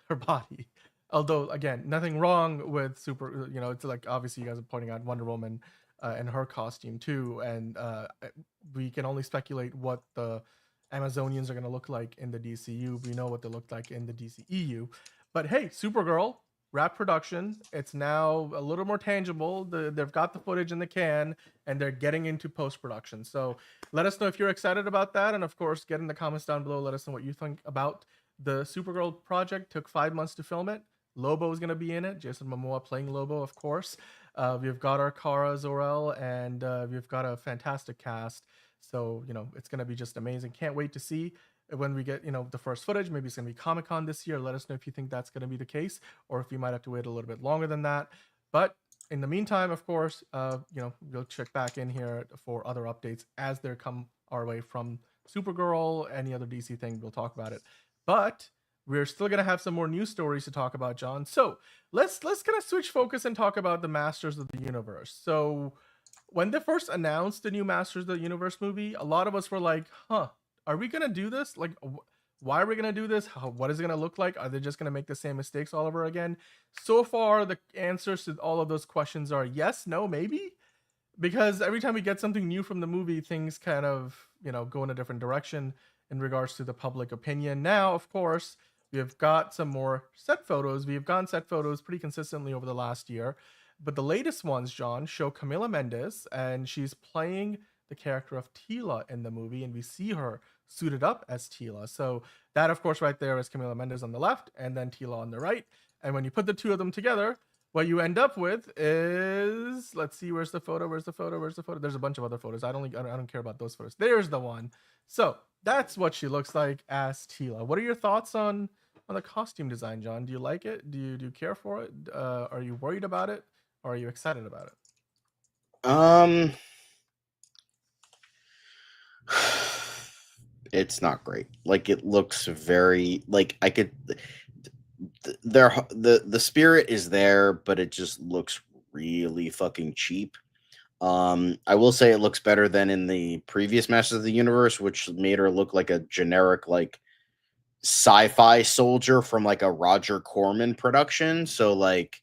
her body. Although, again, nothing wrong with you know, it's like obviously you guys are pointing out Wonder Woman and her costume too, and we can only speculate what the Amazonians are going to look like in the DCU. We know what they look like in the DCEU. But hey, Supergirl, wrap production. It's now a little more tangible. They've got the footage in the can, and they're getting into post-production. So let us know if you're excited about that. And of course, get in the comments down below. Let us know what you think about the Supergirl project. Took 5 months to film it. Lobo is going to be in it. Jason Momoa playing Lobo, of course. We've got our Kara Zor-El, and we've got a fantastic cast. So, you know, it's going to be just amazing. Can't wait to see when we get, you know, the first footage. Maybe it's going to be Comic-Con this year. Let us know if you think that's going to be the case, or if we might have to wait a little bit longer than that. But in the meantime, of course, you know, we'll check back in here for other updates as they come our way from Supergirl, any other DC thing, we'll talk about it. But we're still going to have some more news stories to talk about, John. So let's kind of switch focus and talk about the Masters of the Universe. So when they first announced the new Masters of the Universe movie, a lot of us were like, huh, are we going to do this? Like, why are we going to do this? What is it going to look like? Are they just going to make the same mistakes all over again? So far, the answers to all of those questions are yes, no, maybe. Because every time we get something new from the movie, things kind of, you know, go in a different direction in regards to the public opinion. Now, of course, we have got some more set photos. We have gotten set photos pretty consistently over the last year. But the latest ones, John, show Camila Mendes, and she's playing the character of Teela in the movie, and we see her suited up as Teela. So that, of course, right there is Camila Mendes on the left, and then Teela on the right. And when you put the two of them together, what you end up with is, let's see, where's the photo? Where's the photo? Where's the photo? There's a bunch of other photos. I don't care about those photos. There's the one. So that's what she looks like as Teela. What are your thoughts on the costume design, John? Do you like it? Do you care for it? Are you worried about it? Or are you excited about it? It's not great. Like, it looks very like I could. The spirit is there, but it just looks really fucking cheap. I will say it looks better than in the previous Masters of the Universe, which made her look like a generic like sci-fi soldier from like a Roger Corman production. So like,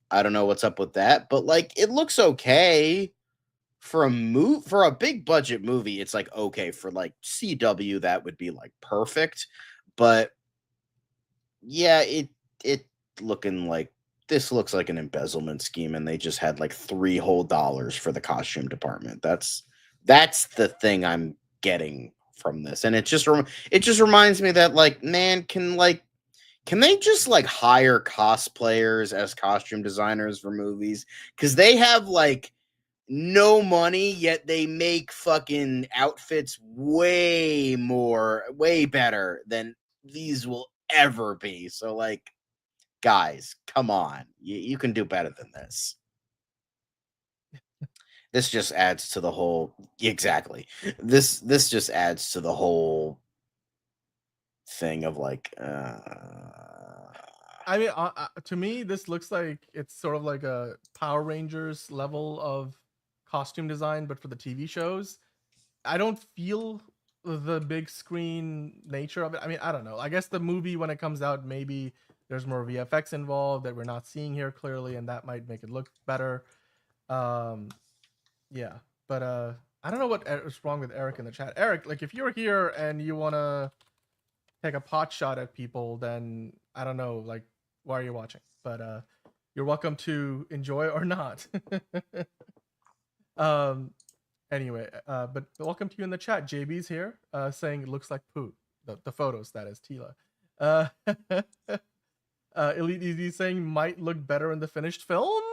I don't know what's up with that, but like, it looks okay for a big budget movie. It's like okay for like CW, that would be like perfect, but yeah, it looking like this looks like an embezzlement scheme, and they just had like $3 whole for the costume department. That's the thing I'm getting from this, and it just reminds me that like, man, can they just like hire cosplayers as costume designers for movies, because they have like no money, yet they make fucking outfits way better than these will ever be. So like, guys, come on, you can do better than this. This just adds to the whole exactly. This just adds to the whole thing of like. I mean, to me, this looks like it's sort of like a Power Rangers level of costume design, but for the TV shows. I don't feel the big screen nature of it. I mean, I don't know. I guess the movie, when it comes out, maybe there's more VFX involved that we're not seeing here clearly, and that might make it look better. Yeah, but I don't know what is wrong with Eric in the chat. Eric, like if you're here and you want to take a pot shot at people, then I don't know, like, why are you watching? But you're welcome to enjoy or not. Anyway, but welcome to you in the chat. JB's here, saying it looks like poo. The photos, that is, Teela. Elite Easy saying might look better in the finished film.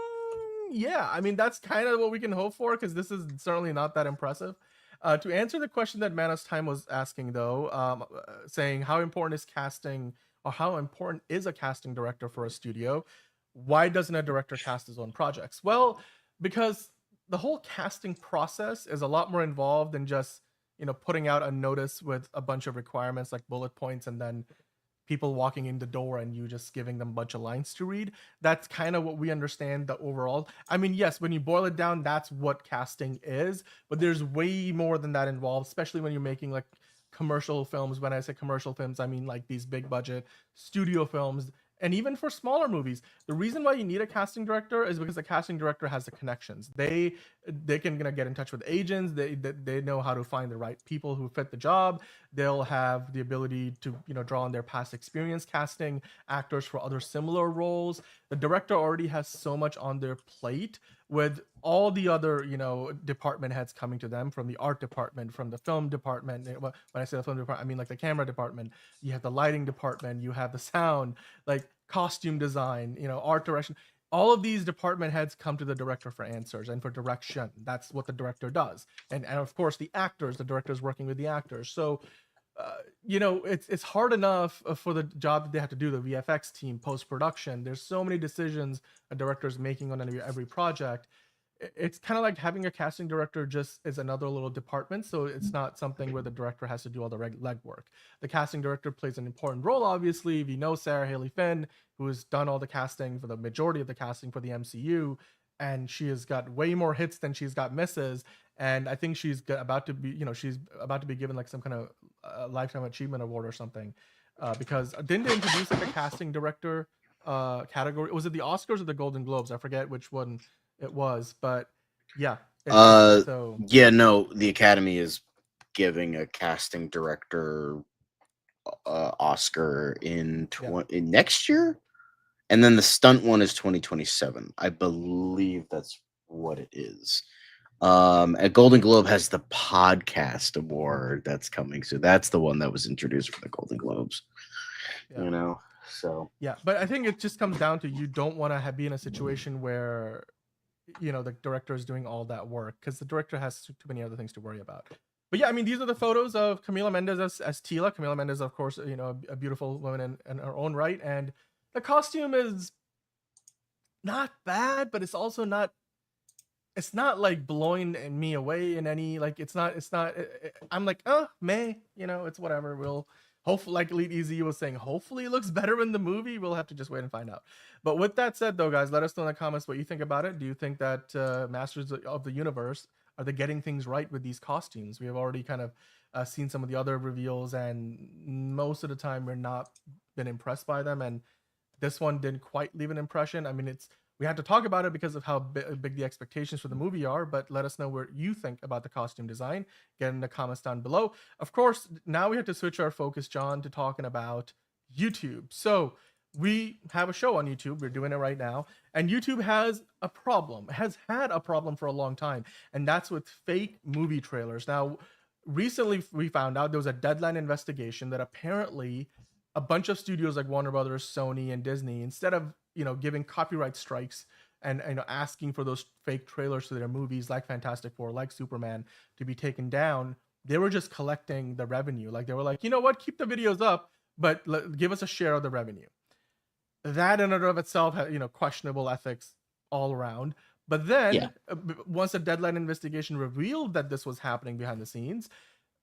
Yeah, I mean, that's kind of what we can hope for, because this is certainly not that impressive. To answer the question that Manus Time was asking, though, saying how important is casting, or how important is a casting director for a studio? Why doesn't a director cast his own projects? Well, because the whole casting process is a lot more involved than just, you know, putting out a notice with a bunch of requirements like bullet points and then people walking in the door and you just giving them a bunch of lines to read. That's kind of what we understand the overall. I mean, yes, when you boil it down, that's what casting is, but there's way more than that involved, especially when you're making like commercial films. When I say commercial films, I mean like these big budget studio films. And even for smaller movies, the reason why you need a casting director is because the casting director has the connections. They can get in touch with agents. They know how to find the right people who fit the job. They'll have the ability to, you know, draw on their past experience casting actors for other similar roles. The director already has so much on their plate with all the other, you know, department heads coming to them, from the art department, from the film department. When I say the film department, I mean like the camera department. You have the lighting department, you have the sound, like costume design, you know, art direction. All of these department heads come to the director for answers and for direction. That's what the director does. And of course the actors, the director's working with the actors. So you know, it's hard enough for the job that they have to do, the VFX team, post-production. There's so many decisions a director is making on every project. It's kind of like having a casting director just is another little department, so it's not something where the director has to do all the legwork. The casting director plays an important role, obviously. We know Sarah Haley Finn, who has done all the casting for the majority of the casting for the MCU, and she has got way more hits than she's got misses. And I think she's about to be, you know, she's about to be given like some kind of lifetime achievement award or something, because didn't they introduce like a casting director category? Was it the Oscars or the Golden Globes? I forget which one it was, but yeah. So yeah, no, the Academy is giving a casting director Oscar in next year, and then the stunt one is 2027. I believe that's what it is. A Golden Globe has the podcast award that's coming, so that's the one that was introduced for the Golden Globes. You know, so yeah, but I think it just comes down to you don't want to be in a situation where, you know, the director is doing all that work, because the director has too many other things to worry about. But yeah, I mean, these are the photos of Camila Mendes as Teela. Camila Mendes, of course, you know, a beautiful woman in her own right, and the costume is not bad, but it's also not. It's not like blowing me away in any, like, it's not, I'm like, oh, you know, it's whatever. We'll hopefully, like Elite Easy was saying, hopefully it looks better in the movie. We'll have to just wait and find out. But with that said, though, guys, let us know in the comments what you think about it. Do you think that Masters of the Universe, are they getting things right with these costumes? We have already kind of seen some of the other reveals, and most of the time we're not been impressed by them. And this one didn't quite leave an impression. I mean, we had to talk about it because of how big the expectations for the movie are, but let us know what you think about the costume design. Get in the comments down below. Of course, now we have to switch our focus, John, to talking about YouTube. So we have a show on YouTube. We're doing it right now. And YouTube has a problem, has had a problem for a long time. And that's with fake movie trailers. Now, recently we found out there was a Deadline investigation that apparently a bunch of studios like Warner Brothers, Sony, and Disney, instead of, you know, giving copyright strikes and, you know, asking for those fake trailers to their movies like Fantastic Four, like Superman, to be taken down, they were just collecting the revenue. Like, they were like, you know what, keep the videos up, but give us a share of the revenue. That in and of itself had, you know, questionable ethics all around. But then once the Deadline investigation revealed that this was happening behind the scenes,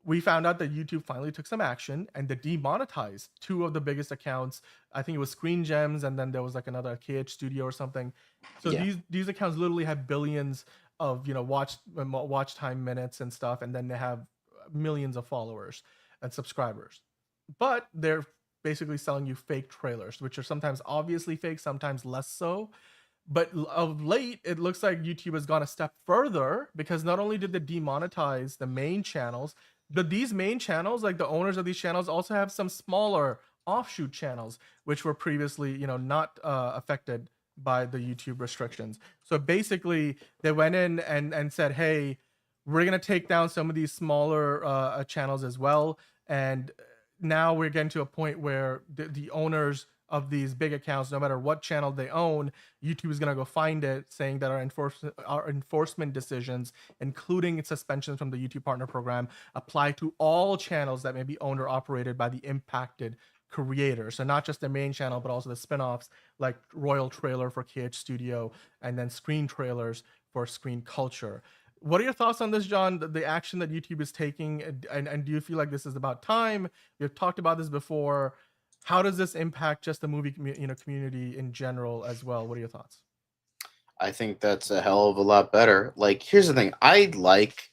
we found out that YouTube finally took some action and they demonetized two of the biggest accounts. I think it was Screen Gems, and then there was like another KH Studio or something. So these accounts literally have billions of, you know, watch time minutes and stuff, and then they have millions of followers and subscribers. But they're basically selling you fake trailers, which are sometimes obviously fake, sometimes less so. But of late, it looks like YouTube has gone a step further, because not only did they demonetize the main channels, but these main channels, like the owners of these channels, also have some smaller offshoot channels, which were previously, not affected by the YouTube restrictions. So basically, they went in and said, hey, we're going to take down some of these smaller channels as well. And now we're getting to a point where the owners of these big accounts, no matter what channel they own, YouTube is going to go find it, saying that our enforcement decisions, including suspensions from the YouTube Partner Program, apply to all channels that may be owned or operated by the impacted creator. So not just the main channel, but also the spin-offs like Royal Trailer for KH Studio, and then Screen Trailers for Screen Culture. What are your thoughts on this, John? The action that YouTube is taking, and do you feel like this is about time? We've talked about this before. How does this impact just the movie community in general as well? What are your thoughts? I think that's a hell of a lot better. Like, here's the thing. I like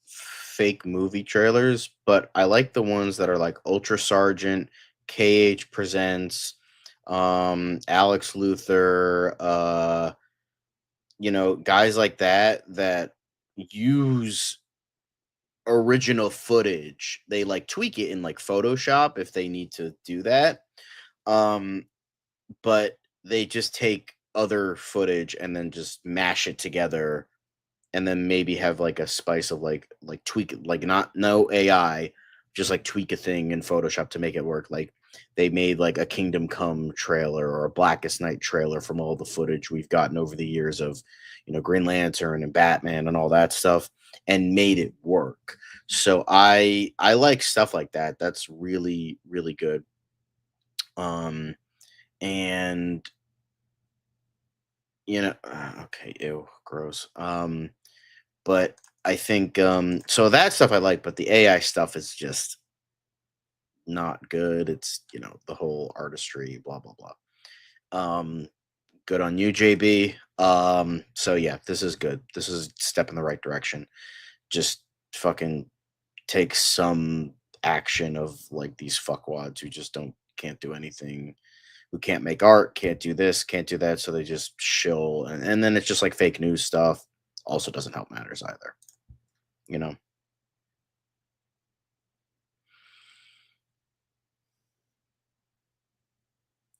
fake movie trailers, but I like the ones that are like Ultra Sergeant, KH Presents, Alex Luthor, guys like that use original footage. They like tweak it in like Photoshop if they need to do that. But they just take other footage and then just mash it together, and then maybe have like a spice of like tweak it, like no AI, just like tweak a thing in Photoshop to make it work. Like they made like a Kingdom Come trailer or a Blackest Night trailer from all the footage we've gotten over the years of, Green Lantern and Batman and all that stuff, and made it work. So I like stuff like that. That's really, really good. And okay, ew, gross. But I think so that stuff I like, but the AI stuff is just not good. It's the whole artistry, blah blah blah. Good on you, JB. So yeah, this is good. This is a step in the right direction. Just fucking take some action of like these fuckwads who just can't do anything, who can't make art, can't do this, can't do that, so they just shill, and then it's just like fake news stuff. Also doesn't help matters either.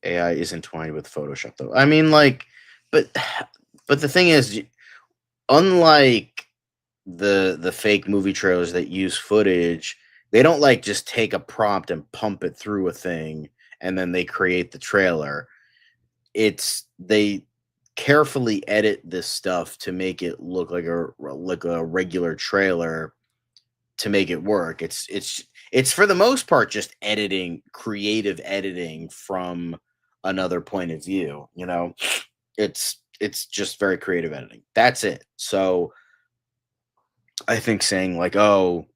AI is entwined with Photoshop though. I mean, like, but the thing is, unlike the fake movie trailers that use footage, they don't like just take a prompt and pump it through a thing and then they create the trailer. They carefully edit this stuff to make it look like a regular trailer to make it work. It's for the most part just creative editing from another point of view. It's just very creative editing. That's it. So I think saying like, oh,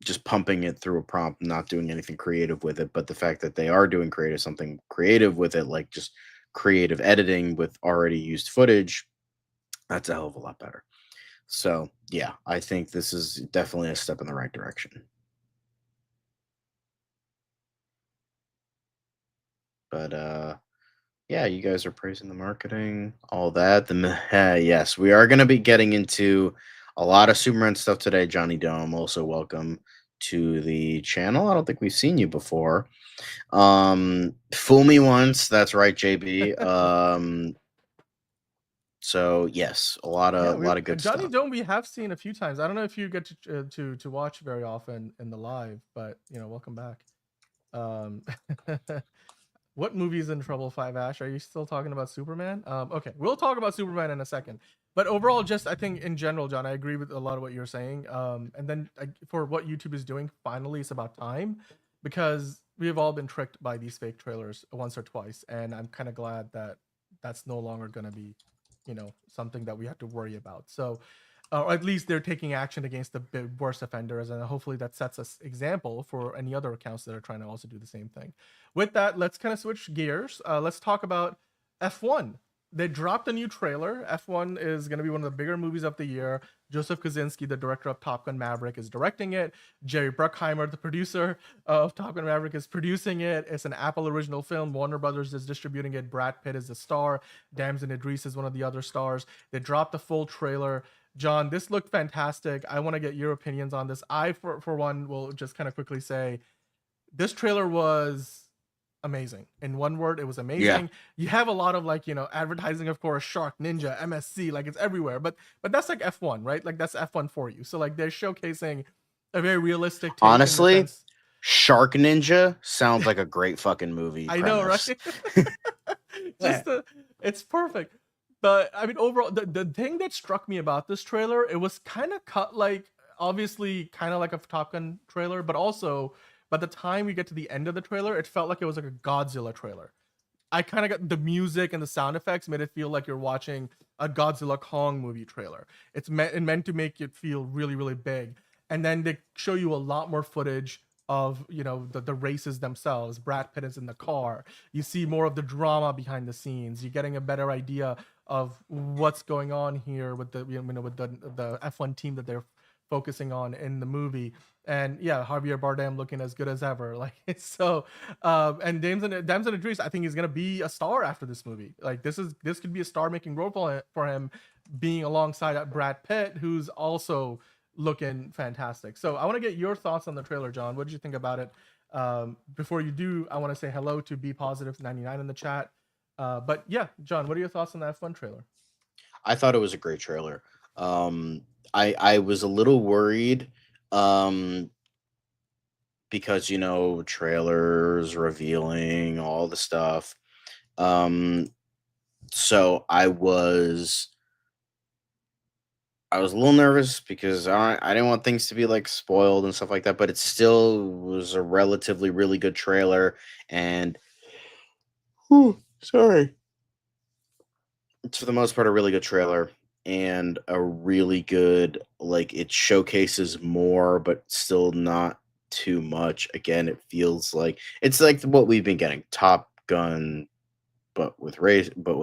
just pumping it through a prompt, not doing anything creative with it, but the fact that they are doing something creative with it, like just creative editing with already used footage, that's a hell of a lot better. So yeah, I think this is definitely a step in the right direction. But yeah, you guys are praising the marketing, all that. Yes, we are going to be getting into a lot of Superman stuff today. Johnny Dome, also welcome to the channel. I don't think we've seen you before. Fool me once. That's right, JB. So yes, a lot of good Johnny stuff. Dome we have seen a few times. I don't know if you get to watch very often in the live, but welcome back. What movie's in trouble, 5 Ash? Are you still talking about Superman? Okay, we'll talk about Superman in a second. But overall, just I think in general, John, I agree with a lot of what you're saying. And then for what YouTube is doing, finally, it's about time, because we have all been tricked by these fake trailers once or twice, and I'm kind of glad that that's no longer going to be, something that we have to worry about. So, or at least they're taking action against the worst offenders, and hopefully that sets us example for any other accounts that are trying to also do the same thing. With that, let's kind of switch gears. Let's talk about F1. they dropped a new trailer. F1 is going to be one of the bigger movies of the year. Joseph Kosinski, the director of Top Gun Maverick, is directing it. Jerry Bruckheimer, the producer of Top Gun Maverick, is producing it. It's an Apple original film. Warner Brothers is distributing it. Brad Pitt is the star. Damson Idris is one of the other stars. They dropped the full trailer. John, this looked fantastic. I want to get your opinions on this. I, for one, will just kind of quickly say this trailer was amazing. In one word, it was amazing. Yeah. You have a lot of like, advertising, of course, Shark Ninja, MSC, like it's everywhere, but that's like F1, right? Like that's F1 for you. So like they're showcasing a very realistic take. Honestly, Shark Ninja sounds like a great fucking movie. I know, right? It's perfect. But I mean, overall, the thing that struck me about this trailer, it was kind of cut like, obviously kind of like a Top Gun trailer, but also by the time we get to the end of the trailer, it felt like it was like a Godzilla trailer. I kind of got the music and the sound effects made it feel like you're watching a Godzilla Kong movie trailer. It's meant to make it feel really, really big. And then they show you a lot more footage of, the races themselves. Brad Pitt is in the car. You see more of the drama behind the scenes. You're getting a better idea of what's going on here with the, with the F1 team that they're focusing on in the movie. And yeah, Javier Bardem looking as good as ever. Like it's so and Damson Idris, I think he's gonna be a star after this movie. Like this could be a star-making role for him, being alongside Brad Pitt, who's also looking fantastic. So I want to get your thoughts on the trailer, John. What did you think about it? Before you do, I want to say hello to Be Positive 99 in the chat. But yeah, John, what are your thoughts on that F1 trailer? I thought it was a great trailer. I was a little worried because trailers revealing all the stuff. So I was a little nervous because I didn't want things to be like spoiled and stuff like that, but it still was a relatively really good trailer. And sorry, it's for the most part a really good trailer and a really good, like, it showcases more but still not too much. Again, it feels like it's like what we've been getting, Top Gun but with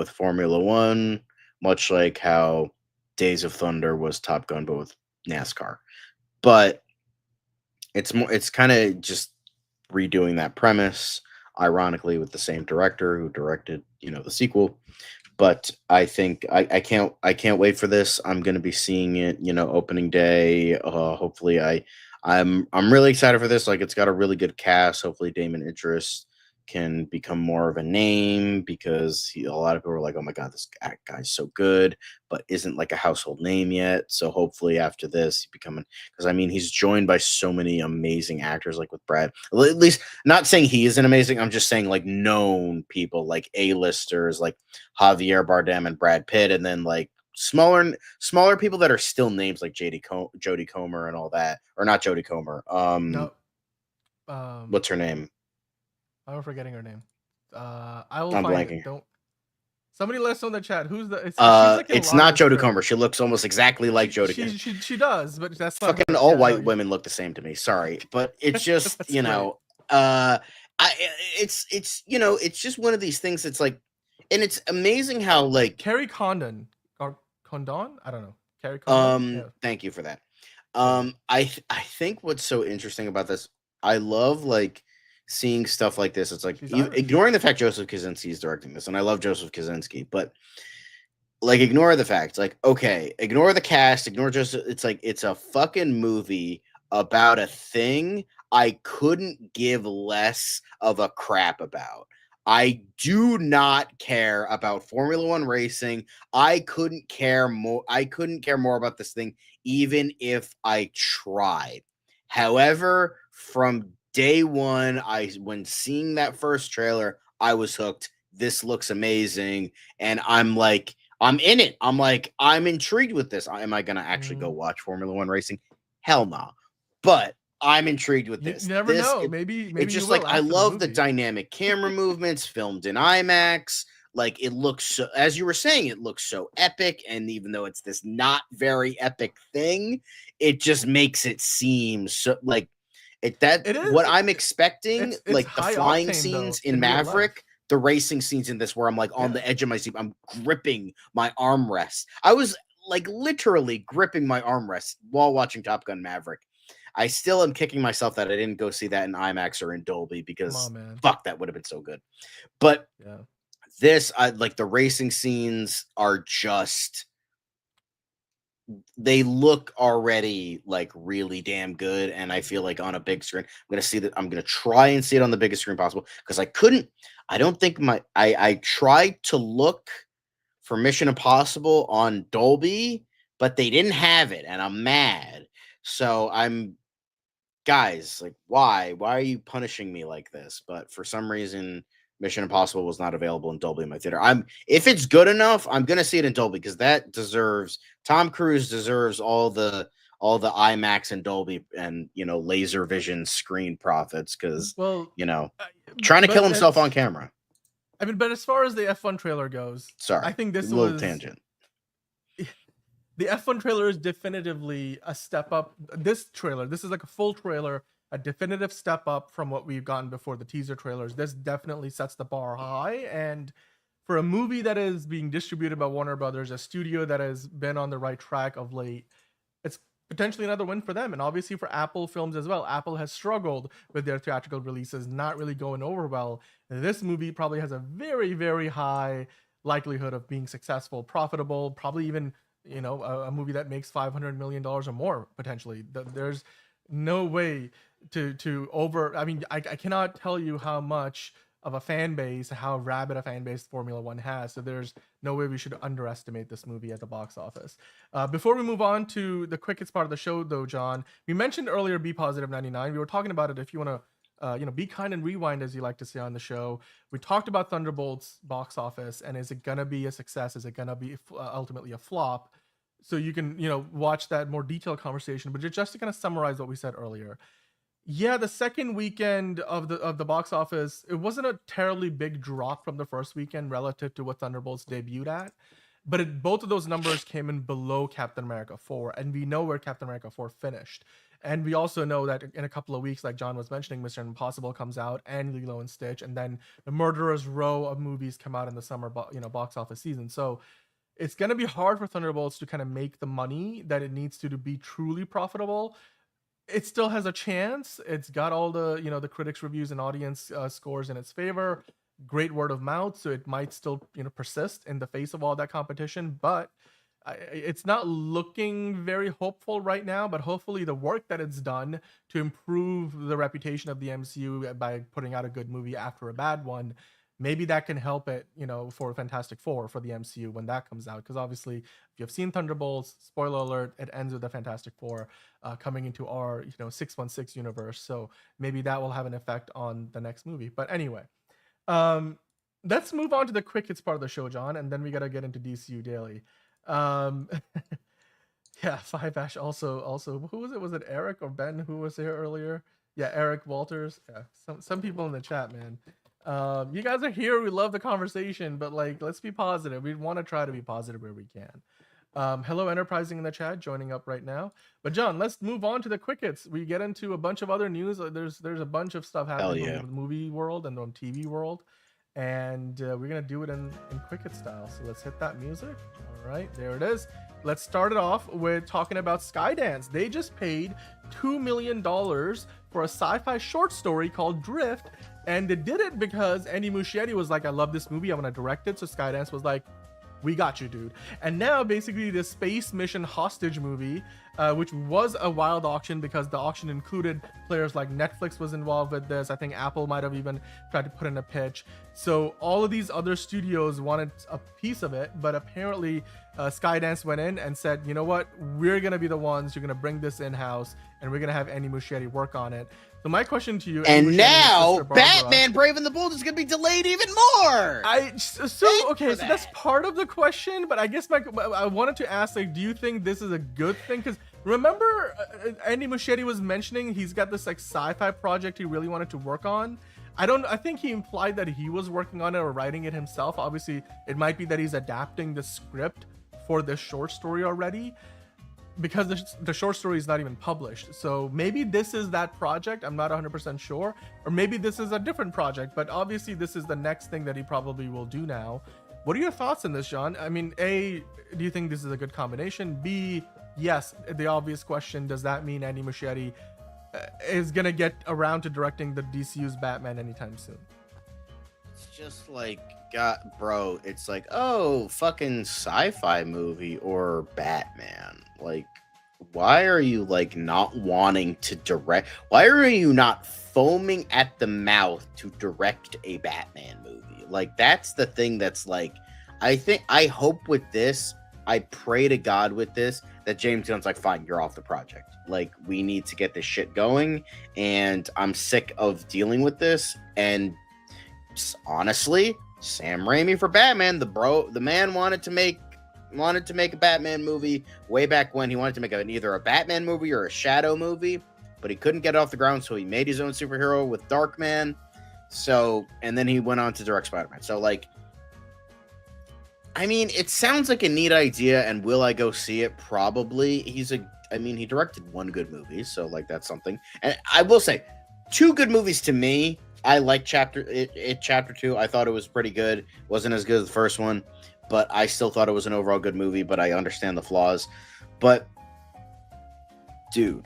Formula One, much like how Days of Thunder was Top Gun but with NASCAR. But it's kind of just redoing that premise, ironically with the same director who directed the sequel. But I think I can't wait for this. I'm going to be seeing it opening day. Hopefully I'm really excited for this. Like, it's got a really good cast. Hopefully Damon Idris can become more of a name, because a lot of people are like, oh my god, this guy's so good, but isn't like a household name yet. So hopefully after this because I mean, he's joined by so many amazing actors, like with Brad, at least not saying he isn't amazing, I'm just saying like known people, like A-listers like Javier Bardem and Brad Pitt, and then like smaller people that are still names like Jodie Comer and all that, or not Jodie Comer. What's her name? I'm forgetting her name. I will I'm find blanking. it. Don't. Somebody let us know in the chat. Who's the? It's not Jodie Comer. She looks almost exactly like Jodie Comer. She does, but that's not fucking all white women look the same to me. Sorry, but it's just it's just one of these things. It's like, and it's amazing how like Carrie Condon or Condon, I don't know. Carrie Condon. Yeah. Thank you for that. I think what's so interesting about this, I love like seeing stuff like this. It's like ignoring the fact Joseph Kosinski is directing this, and I love Joseph Kosinski, but like ignore the facts. Like, okay, ignore the cast, ignore Joseph. It's like it's a fucking movie about a thing I couldn't give less of a crap about. I do not care about Formula One racing. I couldn't care more about this thing, even if I tried. However, from day one, when seeing that first trailer, I was hooked. This looks amazing, and I'm like, I'm in it. I'm like, I'm intrigued with this. Am I gonna actually go watch Formula One racing? Hell no. But I'm intrigued with this. You never know. Maybe it's just like, I love the dynamic camera movements, filmed in IMAX. Like, it looks so, as you were saying, it looks so epic. And even though it's this not very epic thing, it just makes it seem so like what I'm expecting. Like the flying scenes in Maverick, the racing scenes in this where I'm like on the edge of my seat. I'm gripping my armrest. I was like literally gripping my armrest while watching Top Gun Maverick. I still am kicking myself that I didn't go see that in IMAX or in Dolby because fuck, that would have been so good. But this, I like the racing scenes are just, they look already like really damn good. And I feel like on a big screen, I'm going to try and see it on the biggest screen possible because I tried to look for Mission Impossible on Dolby, but they didn't have it. And I'm mad. So guys, like, why are you punishing me like this? But for some reason, Mission Impossible was not available in Dolby in my theater. If it's good enough, I'm gonna see it in Dolby because Tom Cruise deserves all the IMAX and Dolby and laser vision screen profits because trying to kill himself on camera. I mean, but as far as the F1 trailer goes, sorry, I think this was a little tangent. The F1 trailer is definitively a step up. This is like a full trailer, a definitive step up from what we've gotten before the teaser trailers. This definitely sets the bar high. And for a movie that is being distributed by Warner Brothers, a studio that has been on the right track of late, it's potentially another win for them. And obviously for Apple films as well. Apple has struggled with their theatrical releases, not really going over well. And this movie probably has a very, very high likelihood of being successful, profitable, probably even a movie that makes $500 million or more potentially. There's no way to over. I mean, I cannot tell you how much of a fan base, how rabid a fan base Formula One has. So there's no way we should underestimate this movie at the box office. Before we move on to the quickest part of the show, though, John, we mentioned earlier Be Positive 99. We were talking about it. If you want to be kind and rewind, as you like to say on the show. We talked about Thunderbolts box office, and is it gonna be a success? Is it gonna be ultimately a flop? So you can watch that more detailed conversation. But just to kind of summarize what we said earlier, the second weekend of the box office, it wasn't a terribly big drop from the first weekend relative to what Thunderbolts debuted at, but both of those numbers came in below Captain America 4, and we know where Captain America 4 finished. And we also know that in a couple of weeks, like John was mentioning, Mission Impossible comes out and Lilo and Stitch, and then the Murderer's Row of movies come out in the summer, box office season. So it's going to be hard for Thunderbolts to kind of make the money that it needs to be truly profitable. It still has a chance. It's got all the, the critics' reviews and audience scores in its favor. Great word of mouth. So it might still, persist in the face of all that competition, but it's not looking very hopeful right now. But hopefully the work that it's done to improve the reputation of the MCU by putting out a good movie after a bad one, maybe that can help it, for Fantastic Four for the MCU when that comes out. Because obviously, if you've seen Thunderbolts, spoiler alert, it ends with the Fantastic Four coming into our, 616 universe. So maybe that will have an effect on the next movie. But anyway, let's move on to the quick hits part of the show, John, and then we got to get into DCU Daily. Five Ash also, who was it? Was it Eric or Ben who was here earlier? Yeah, Eric Walters. Yeah, some people in the chat, man. You guys are here. We love the conversation, but let's be positive. We want to try to be positive where we can. Hello, Enterprising in the chat, joining up right now. But John, let's move on to the quick hits. We get into a bunch of other news. There's a bunch of stuff happening in the movie world and the TV world, and we're gonna do it in quick hit style. So let's hit that music. All right, there it is. Let's start it off with talking about Skydance. They just paid $2 million for a sci-fi short story called Drift. And they did it because Andy Muschietti was like, I love this movie, I'm gonna direct it. So Skydance was like, we got you, dude. And now basically the space mission hostage movie, which was a wild auction because the auction included players like Netflix was involved with this. I think Apple might have even tried to put in a pitch. So all of these other studios wanted a piece of it, but apparently Skydance went in and said, you know what, we're gonna be the ones who are gonna bring this in-house, and we're gonna have Andy Muschietti work on it. So my question to you, and now Batman Brave and the Bold is going to be delayed even more. So that's part of the question, but I guess I wanted to ask, do you think this is a good thing? Because remember, Andy Muschietti was mentioning he's got this sci-fi project he really wanted to work on. I think he implied that he was working on it or writing it himself. Obviously, it might be that he's adapting the script for this short story already. because the short story is not even published. So maybe this is that project. I'm not 100% sure. Or maybe this is a different project. But obviously, this is the next thing that he probably will do now. What are your thoughts on this, John? I mean, A, do you think this is a good combination? B, yes, the obvious question, does that mean Andy Muschietti is going to get around to directing the DCU's Batman anytime soon? It's just like, God, bro, it's like, oh, fucking sci-fi movie or Batman. Like, why are you like not wanting to direct? Why are you not foaming at the mouth to direct a Batman movie? Like, that's the thing that's like, I hope with this, I pray to God with this, that James Gunn's like, fine, you're off the project. Like, we need to get this shit going, and I'm sick of dealing with this. And honestly, Sam Raimi for Batman, the man wanted to make a Batman movie way back when. He wanted to make either a Batman movie or a Shadow movie, but he couldn't get it off the ground, so he made his own superhero with Darkman. So, and then he went on to direct Spider-Man. So, like, I mean, it sounds like a neat idea, and will I go see it? Probably. He directed one good movie, so, like, that's something. And I will say, 2 good movies to me. I like Chapter 2. I thought it was pretty good. Wasn't as good as the first one, but I still thought it was an overall good movie, but I understand the flaws. But, dude,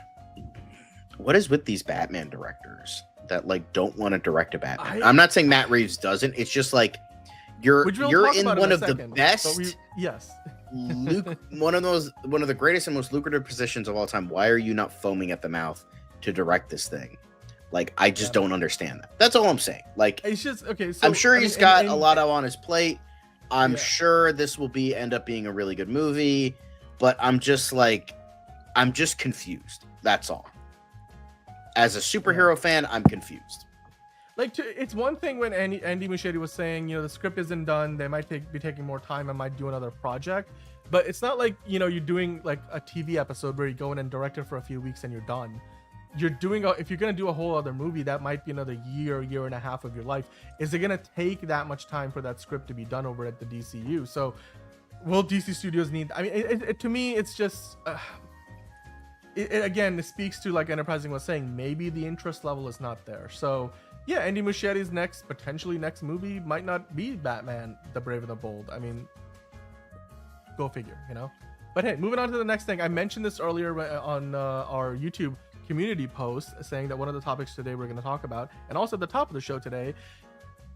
what is with these Batman directors that like don't want to direct a Batman? I'm not saying Matt Reeves doesn't. It's just like you're in one of the best. Yes. one of the greatest and most lucrative positions of all time. Why are you not foaming at the mouth to direct this thing? Like, I just don't understand that. That's all I'm saying. Like, it's just okay. So I'm sure he's got a lot on his plate. I'm sure this will end up being a really good movie, but I'm just confused. That's all. As a superhero fan, I'm confused. Like, it's one thing when Andy Muschietti was saying, the script isn't done, they might be taking more time, I might do another project, but it's not like, you're doing like a TV episode where you go in and direct it for a few weeks and you're done. You're doing, if you're going to do a whole other movie, that might be another year and a half of your life. Is it going to take that much time for that script to be done over at the DCU? So will DC Studios need, I mean, to me, it's just, it speaks to, like Enterprising was saying, maybe the interest level is not there. So yeah, Andy Muschietti's potentially next movie might not be Batman, the Brave and the Bold. I mean, go figure, But hey, moving on to the next thing. I mentioned this earlier on our YouTube community post, saying that one of the topics today we're going to talk about, and also at the top of the show today,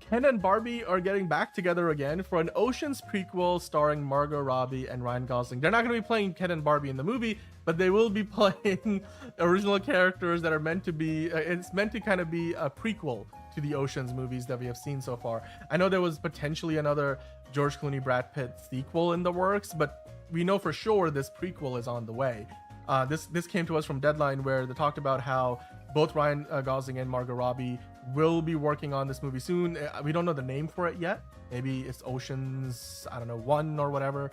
Ken and Barbie are getting back together again for an Oceans prequel starring Margot Robbie and Ryan Gosling. They're not going to be playing Ken and Barbie in the movie, but they will be playing original characters that are meant to be, it's meant to kind of be a prequel to the Oceans movies that we have seen so far. I know there was potentially another George Clooney Brad Pitt sequel in the works, but we know for sure this prequel is on the way. This came to us from Deadline, where they talked about how both Ryan Gosling and Margot Robbie will be working on this movie soon. We don't know the name for it yet. Maybe it's Oceans, 1 or whatever.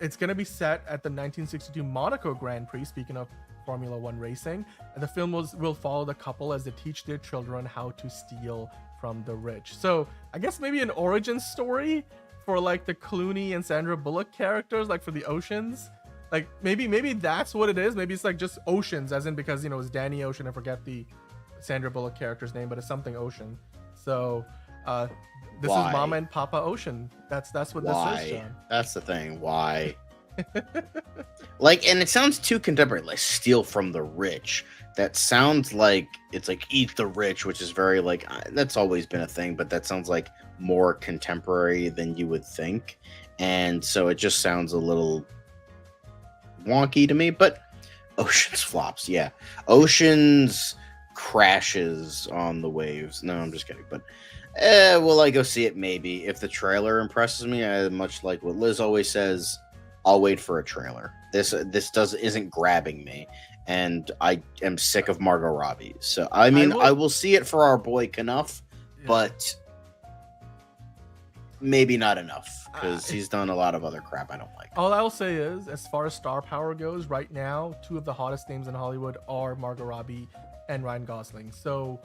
It's going to be set at the 1962 Monaco Grand Prix, speaking of Formula One racing. And the film will follow the couple as they teach their children how to steal from the rich. So I guess maybe an origin story for like the Clooney and Sandra Bullock characters, like for the Oceans. Like maybe that's what it is. Maybe it's like just Oceans, as in because it's Danny Ocean. I forget the Sandra Bullock character's name, but it's something Ocean. So this is Mama and Papa Ocean. That's what this is, John. That's the thing. Why? Like, and it sounds too contemporary. Like, steal from the rich. That sounds like it's like eat the rich, which is very like that's always been a thing, but that sounds like more contemporary than you would think, and so it just sounds a little wonky to me. But Oceans flops. Yeah, Oceans crashes on the waves. No, I'm just kidding. But will I go see it? Maybe, if the trailer impresses me. Much like what Liz always says, I'll wait for a trailer. This isn't grabbing me, and I am sick of Margot Robbie. So I mean, I will see it for our boy Knuff, but maybe not enough, because he's done a lot of other crap I don't like. All I'll say is, as far as star power goes, right now, 2 of the hottest names in Hollywood are Margot Robbie and Ryan Gosling. So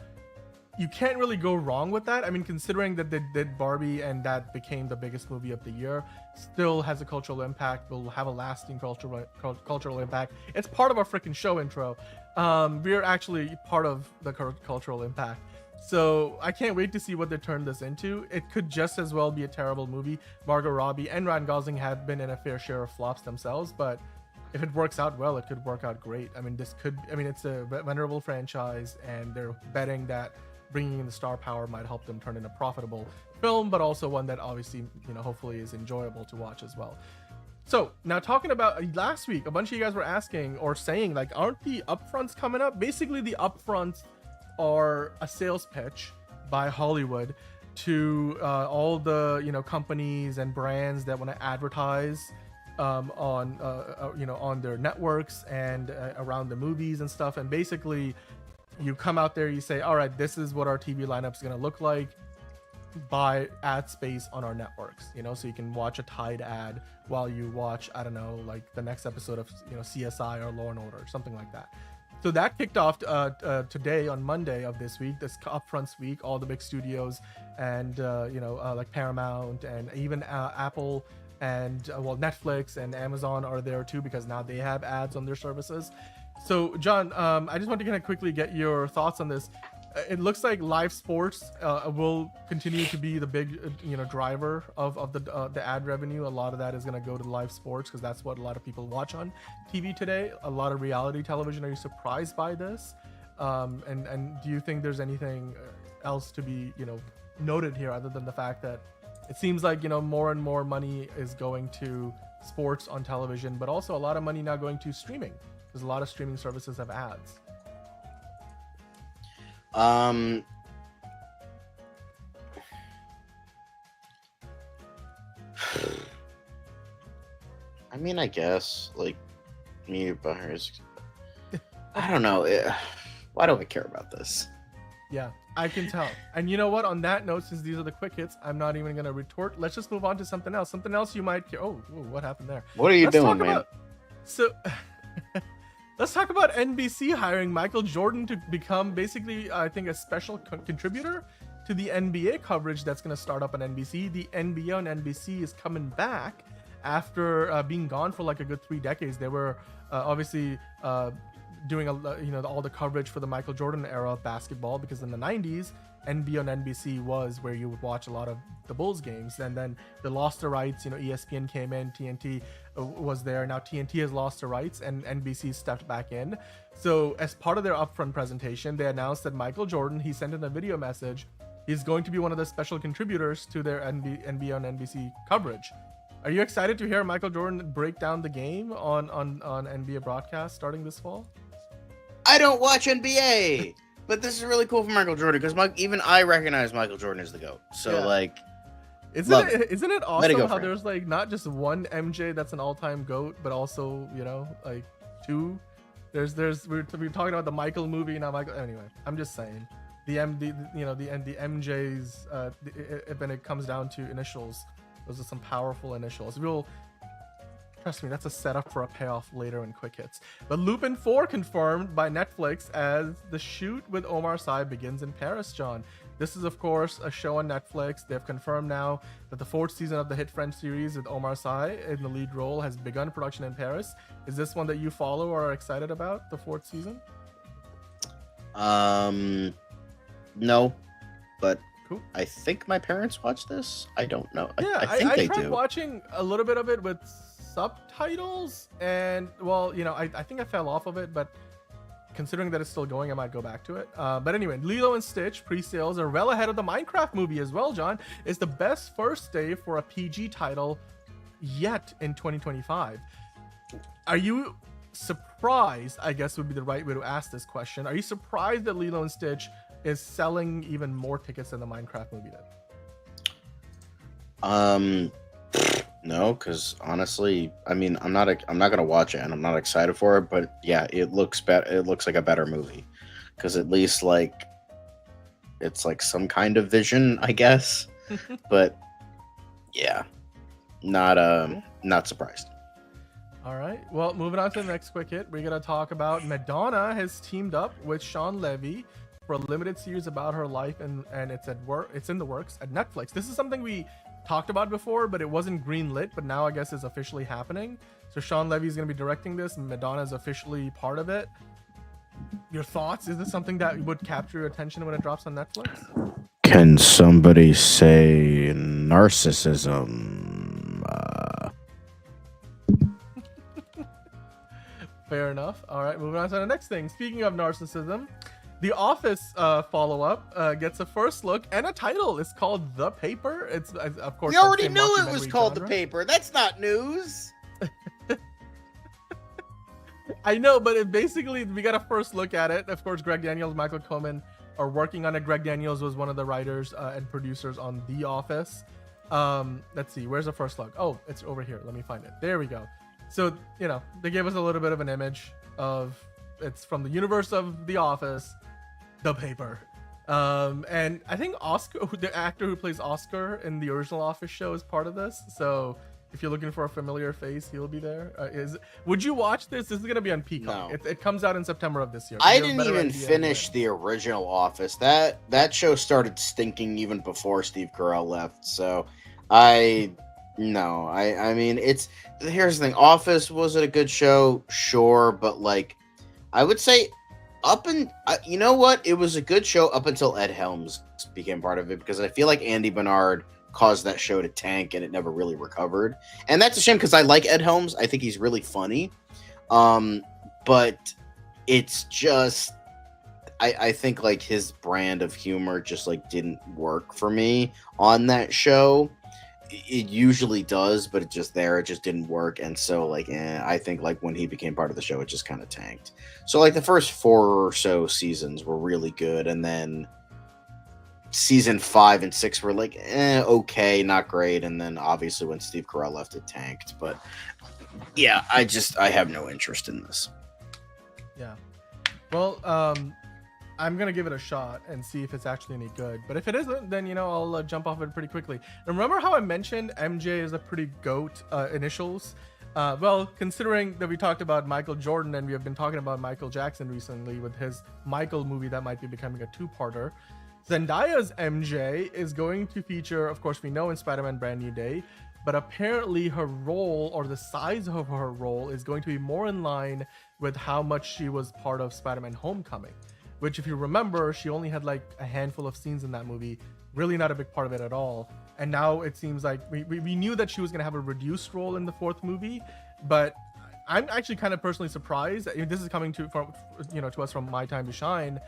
you can't really go wrong with that. I mean, considering that they did Barbie and that became the biggest movie of the year, still has a cultural impact, will have a lasting cultural impact. It's part of our freaking show intro. We're actually part of the cultural impact. So I can't wait to see what they turn this into. It could just as well be a terrible movie. Margot Robbie and Ryan Gosling have been in a fair share of flops themselves, but if it works out well, it could work out great. I mean, it's a venerable franchise, and they're betting that bringing in the star power might help them turn in a profitable film, but also one that obviously, hopefully is enjoyable to watch as well. So now talking about last week, a bunch of you guys were asking or saying, like, aren't the upfronts coming up? Basically, the upfronts are a sales pitch by Hollywood to all the companies and brands that want to advertise on their networks and around the movies and stuff. And basically, you come out there, you say, all right, this is what our TV lineup is going to look like. Buy ad space on our networks, so you can watch a Tide ad while you watch, I don't know, like the next episode of CSI or Law and Order or something like that. So that kicked off today on Monday of this week, this upfronts week. All the big studios and like Paramount and even Apple and Netflix and Amazon are there too, because now they have ads on their services. So John, I just want to kind of quickly get your thoughts on this. It looks like live sports will continue to be the big driver of the ad revenue. A lot of that is going to go to live sports because that's what a lot of people watch on TV today. A lot of reality television. Are you surprised by this? And do you think there's anything else to be noted here other than the fact that it seems like more and more money is going to sports on television, but also a lot of money now going to streaming because a lot of streaming services have ads. I mean, I guess like media buyers. I don't know. Why do I care about this? Yeah, I can tell. And you know what? On that note, since these are the quick hits, I'm not even going to retort. Let's just move on to something else. Something else you might care. Oh, what happened there? What are you doing, man? Let's talk about NBC hiring Michael Jordan to become basically, I think, a special contributor to the NBA coverage that's going to start up on NBC. The NBA on NBC is coming back after being gone for like a good 3 decades. They were obviously doing all the coverage for the Michael Jordan era of basketball, because in the 90s, NBA on NBC was where you would watch a lot of the Bulls games, and then they lost the rights. ESPN came in, TNT was there. Now TNT has lost the rights, and NBC stepped back in. So as part of their upfront presentation, they announced that Michael Jordan, he sent in a video message, he's going to be one of the special contributors to their NBA on NBC coverage. Are you excited to hear Michael Jordan break down the game on NBA broadcast starting this fall? I don't watch NBA. But this is really cool for Michael Jordan, because even I recognize Michael Jordan as the GOAT. So, isn't it awesome how there's like not just one MJ that's an all-time GOAT, but also like two. We're talking about the Michael movie now. Michael. Anyway, I'm just saying the MJs. When it comes down to initials, those are some powerful initials. Trust me, that's a setup for a payoff later in Quick Hits. But Lupin 4 confirmed by Netflix as the shoot with Omar Sy begins in Paris, John. This is, of course, a show on Netflix. They've confirmed now that the 4th season of the hit French series with Omar Sy in the lead role has begun production in Paris. Is this one that you follow or are excited about, the 4th season? No, but cool. I think my parents watch this. I don't know. Yeah, I think they do. I tried watching a little bit of it with subtitles, and I think I fell off of it, but considering that it's still going, I might go back to it. But anyway, Lilo and Stitch pre-sales are well ahead of the Minecraft movie as well, John. It's the best first day for a PG title yet in 2025. Are you surprised, I guess would be the right way to ask this question, are you surprised that Lilo and Stitch is selling even more tickets than the Minecraft movie did? No, because honestly, I mean, I'm not gonna watch it, and I'm not excited for it. But yeah, it looks better. It looks like a better movie, because at least it's like some kind of vision, I guess. But yeah, not surprised. All right. Well, moving on to the next quick hit, we're gonna talk about Madonna has teamed up with Sean Levy for a limited series about her life, and it's at work. It's in the works at Netflix. This is something we talked about before, but it wasn't greenlit. But now I guess is officially happening. So Sean Levy is going to be directing this, and Madonna is officially part of it. Your thoughts? Is this something that would capture your attention when it drops on Netflix? Can somebody say narcissism? Fair enough. All right, moving on to the next thing. Speaking of narcissism, The Office follow-up gets a first look and a title. It's called The Paper. It's of course. We already knew it was called The Paper. That's not news. I know, but it basically we got a first look at it. Of course, Greg Daniels, Michael Cohen are working on it. Greg Daniels was one of the writers and producers on The Office. Let's see, where's the first look? Oh, it's over here. Let me find it. There we go. So, you know, they gave us a little bit of an image of it's from the universe of The Office, The Paper. And I think Oscar, the actor who plays Oscar in the original Office show, is part of this. So if you're looking for a familiar face, he'll be there. Would you watch this? This is going to be on Peacock. No. It comes out in September of this year. I didn't even finish the original Office. That show started stinking even before Steve Carell left. So I mean, here's the thing. Office, was it a good show? Sure, but like I would say you know what? It was a good show up until Ed Helms became part of it, because I feel like Andy Bernard caused that show to tank and it never really recovered. And that's a shame, because I like Ed Helms. I think he's really funny. But it's just I think like his brand of humor just like didn't work for me on that show. It usually does, but it just didn't work. And so like I think like when he became part of the show, it just kind of tanked. So like the first 4 or so seasons were really good, and then season 5 and 6 were like okay, not great. And then obviously when Steve Carell left, it tanked. But yeah, I have no interest in this. Yeah, well, I'm gonna give it a shot and see if it's actually any good. But if it isn't, then you know I'll jump off it pretty quickly. And remember how I mentioned MJ is a pretty GOAT initials? Well, considering that we talked about Michael Jordan and we have been talking about Michael Jackson recently with his Michael movie that might be becoming a 2-parter, Zendaya's MJ is going to feature, of course, we know in Spider-Man Brand New Day, but apparently her role, or the size of her role, is going to be more in line with how much she was part of Spider-Man Homecoming, which, if you remember, she only had like a handful of scenes in that movie, really not a big part of it at all. And now it seems like we knew that she was going to have a reduced role in the 4th movie, but I'm actually kind of personally surprised. I mean, this is coming to us from My Time to Shine,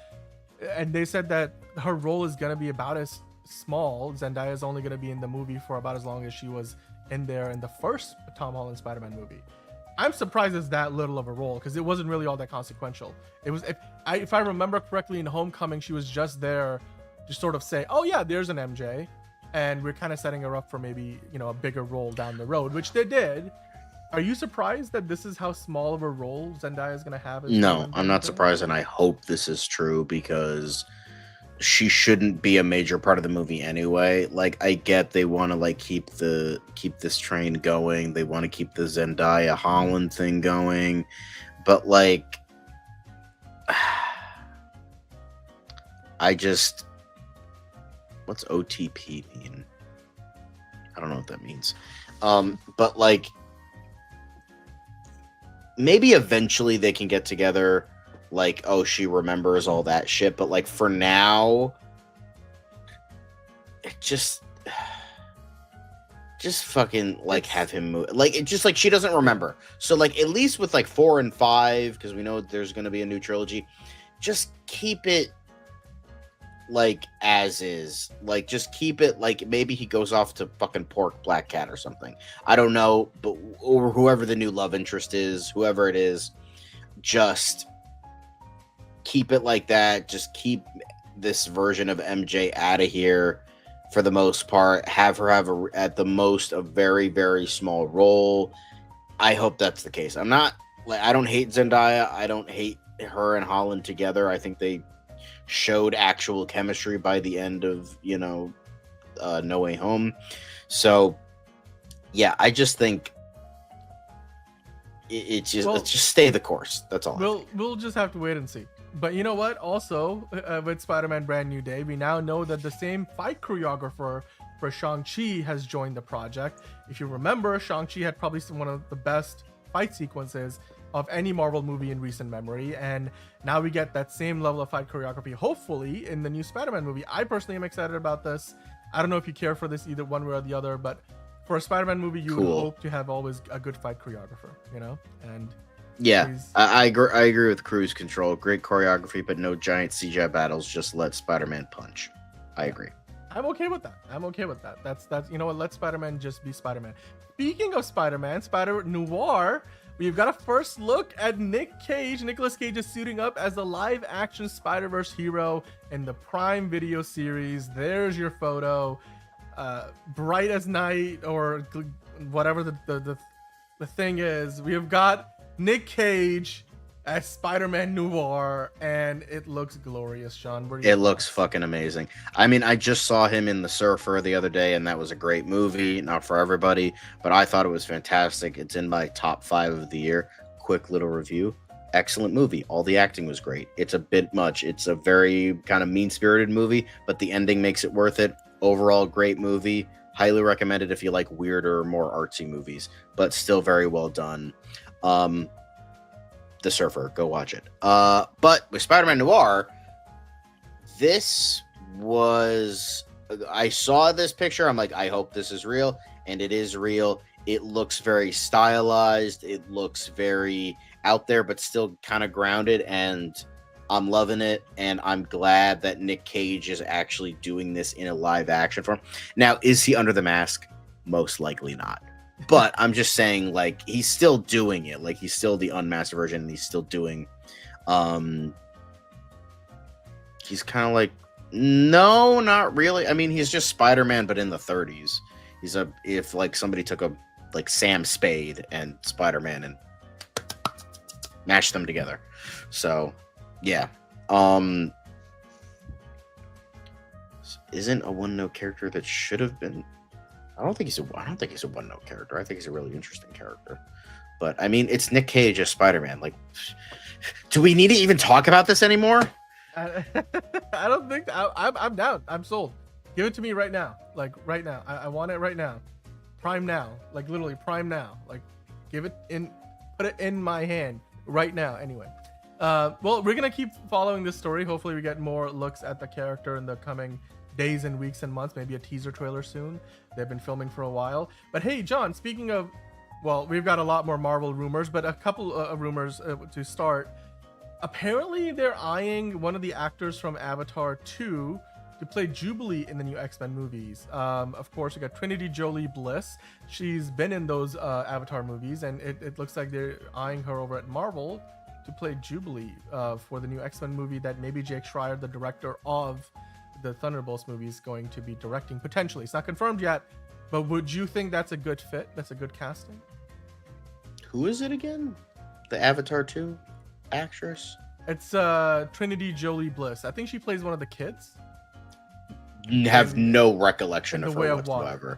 and they said that her role is going to be about as small. Zendaya is only going to be in the movie for about as long as she was in there in the first Tom Holland Spider-Man movie. I'm surprised it's that little of a role, because it wasn't really all that consequential. It was, if I remember correctly, in Homecoming, she was just there to sort of say, oh yeah, there's an MJ, and we're kind of setting her up for maybe, you know, a bigger role down the road, which they did. Are you surprised that this is how small of a role Zendaya is going to have? No, I'm not surprised, and I hope this is true, because she shouldn't be a major part of the movie anyway. Like, I get they want to like keep this train going. They want to keep the Zendaya Holland thing going, but like, what's OTP mean? I don't know what that means. But like, maybe eventually they can get together. Like, oh, she remembers all that shit, but like for now, it just fucking like have him move. Like, it just like she doesn't remember. So like at least with like 4 and 5, because we know there's gonna be a new trilogy, just keep it like as is. Like, just keep it like maybe he goes off to fucking Pork Black Cat or something. I don't know, but or whoever the new love interest is, whoever it is, just keep it like that. Just keep this version of MJ out of here for the most part. Have her have at the most a very, very small role. I hope that's the case. I'm not like, I don't hate Zendaya. I don't hate her and Holland together. I think they showed actual chemistry by the end of, you know, No Way Home. So yeah, I just think It's just let's just stay the course. That's all. We'll just have to wait and see. But you know what? Also, with Spider-Man Brand New Day, we now know that the same fight choreographer for Shang-Chi has joined the project. If you remember, Shang-Chi had probably one of the best fight sequences of any Marvel movie in recent memory, and now we get that same level of fight choreography, hopefully, in the new Spider-Man movie. I personally am excited about this. I don't know if you care for this either one way or the other, but for a Spider-Man movie, you would hope to have always a good fight choreographer, you know? And yeah, I agree with Cruise Control. Great choreography, but no giant CGI battles. Just let Spider-Man punch. I agree. I'm okay with that. That's you know what? Let Spider-Man just be Spider-Man. Speaking of Spider-Man, Spider-Noir, we've got a first look at Nick Cage. Nicolas Cage is suiting up as the live-action Spider-Verse hero in the Prime Video series. There's your photo. Bright as night, or whatever the thing is. We have got Nick Cage as Spider-Man Noir, and it looks glorious. Sean, it looks fucking amazing. I mean, I just saw him in The Surfer the other day, and that was a great movie. Not for everybody, but I thought it was fantastic. It's in my top 5 of the year. Quick little review. Excellent movie. All the acting was great. It's a bit much. It's a very kind of mean-spirited movie, but the ending makes it worth it. Overall, great movie. Highly recommended if you like weirder, more artsy movies, but still very well done. The Surfer, go watch it. But with Spider-Man Noir, this was... I saw this picture. I'm like, I hope this is real, and it is real. It looks very stylized. It looks very out there, but still kind of grounded, and I'm loving it, and I'm glad that Nick Cage is actually doing this in a live action form. Now, is he under the mask? Most likely not. But I'm just saying, like, he's still doing it. Like, he's still the unmasked version, and he's still doing... he's kind of like... No, not really. I mean, he's just Spider-Man, but in the 30s. He's if, like, somebody took a, like, Sam Spade and Spider-Man and mashed them together. So... yeah. Isn't a one-note character that should have been... I don't think he's a one-note character. I think he's a really interesting character. But I mean, it's Nick Cage as Spider-Man. Like, do we need to even talk about this anymore? I don't think I'm down. I'm sold. Give it to me right now. Like right now. I want it right now. Prime now. Like literally prime now. Like give it in, put it in my hand right now. Anyway. Well, we're gonna keep following this story. Hopefully we get more looks at the character in the coming days and weeks and months. Maybe a teaser trailer soon. They've been filming for a while. But hey, John, speaking of, well, we've got a lot more Marvel rumors, but a couple of rumors to start. Apparently they're eyeing one of the actors from Avatar 2 to play Jubilee in the new X-Men movies. Of course, we got Trinity Jolie Bliss. She's been in those Avatar movies, and it looks like they're eyeing her over at Marvel to play Jubilee for the new X-Men movie that maybe Jake Schreier, the director of the Thunderbolts movie, is going to be directing, potentially. It's not confirmed yet, but would you think that's a good fit? That's a good casting? Who is it again? The Avatar 2 actress? It's Trinity Jolie Bliss. I think she plays one of the kids. Have no recollection of her whatsoever.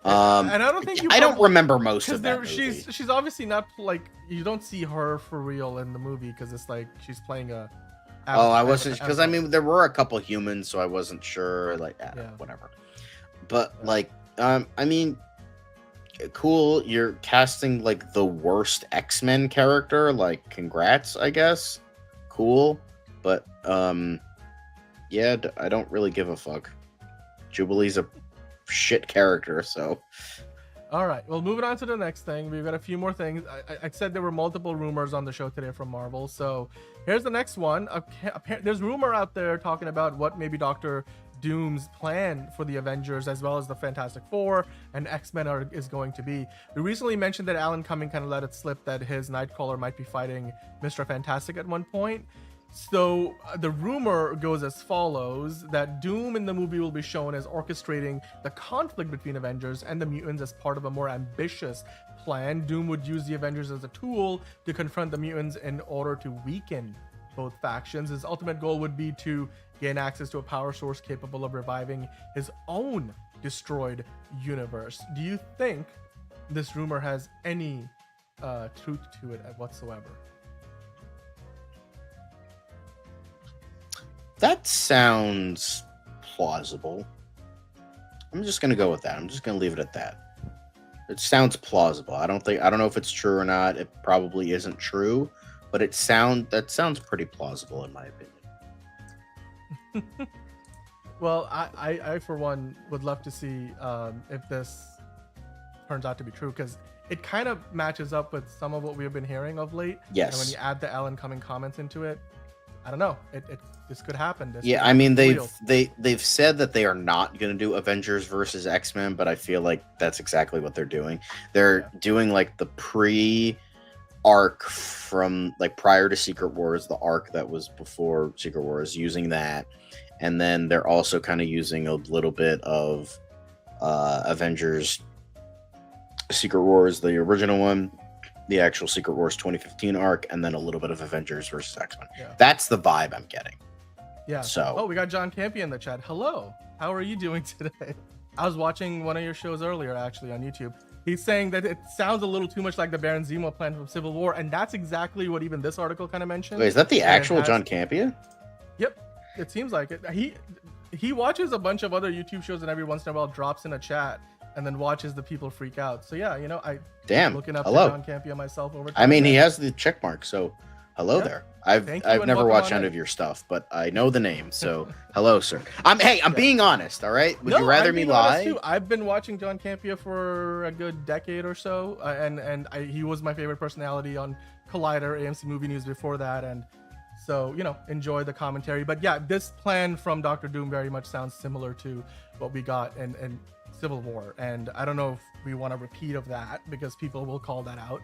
And I don't think I don't remember most of that movie. She's obviously not, like, you don't see her for real in the movie because it's like she's playing a... I wasn't, because I mean there were a couple humans, so I wasn't sure, like, whatever. But like, I mean, cool, you're casting like the worst X-Men character, like, congrats, I guess. Cool, but yeah, I don't really give a fuck. Jubilee's a shit character, so. All right, well, moving on to the next thing. We've got a few more things. I said there were multiple rumors on the show today from Marvel, so here's the next one. There's rumor out there talking about what maybe Dr. Doom's plan for the Avengers, as well as the Fantastic Four and X-Men is going to be. We recently mentioned that Alan Cumming kind of let it slip that his Nightcrawler might be fighting Mr. Fantastic at one point. So the rumor goes as follows, that Doom in the movie will be shown as orchestrating the conflict between Avengers and the mutants as part of a more ambitious plan. Doom would use the Avengers as a tool to confront the mutants in order to weaken both factions. His ultimate goal would be to gain access to a power source capable of reviving his own destroyed universe. Do you think this rumor has any truth to it whatsoever. That sounds plausible. I'm just gonna go with that. I'm just gonna leave it at that. It sounds plausible. I don't know if it's true or not. It probably isn't true, but that sounds pretty plausible in my opinion. Well, I for one would love to see if this turns out to be true, because it kind of matches up with some of what we have been hearing of late. Yes. And when you add the Alan Cumming comments into it, I don't know. This could happen. Yeah, I mean they've said that they are not going to do Avengers versus X-Men, but I feel like that's exactly what they're doing. They're doing like the pre-arc from like prior to Secret Wars, the arc that was before Secret Wars, using that, and then they're also kind of using a little bit of Avengers Secret Wars, the original one, the actual Secret Wars 2015 arc, and then a little bit of Avengers versus X-Men. Yeah. That's the vibe I'm getting. Yeah. So, we got John Campia in the chat. Hello. How are you doing today? I was watching one of your shows earlier, actually, on YouTube. He's saying that it sounds a little too much like the Baron Zemo plan from Civil War, and that's exactly what even this article kind of mentioned. wait, is that the actual John Campia? Yep. It seems like it. He watches a bunch of other YouTube shows, and every once in a while drops in a chat and then watches the people freak out. So yeah, I'm looking up to John Campia myself over time. I mean, he has the check mark, so hello there. I've and never watched welcome any on of your stuff, but I know the name, so hello, sir. I'm being honest, all right? Would you rather I'm me being honest, lie? too. I've been watching John Campia for a good decade or so, he was my favorite personality on Collider, AMC Movie News before that, and so enjoy the commentary. But yeah, this plan from Dr. Doom very much sounds similar to what we got in Civil War, and I don't know if we want a repeat of that because people will call that out,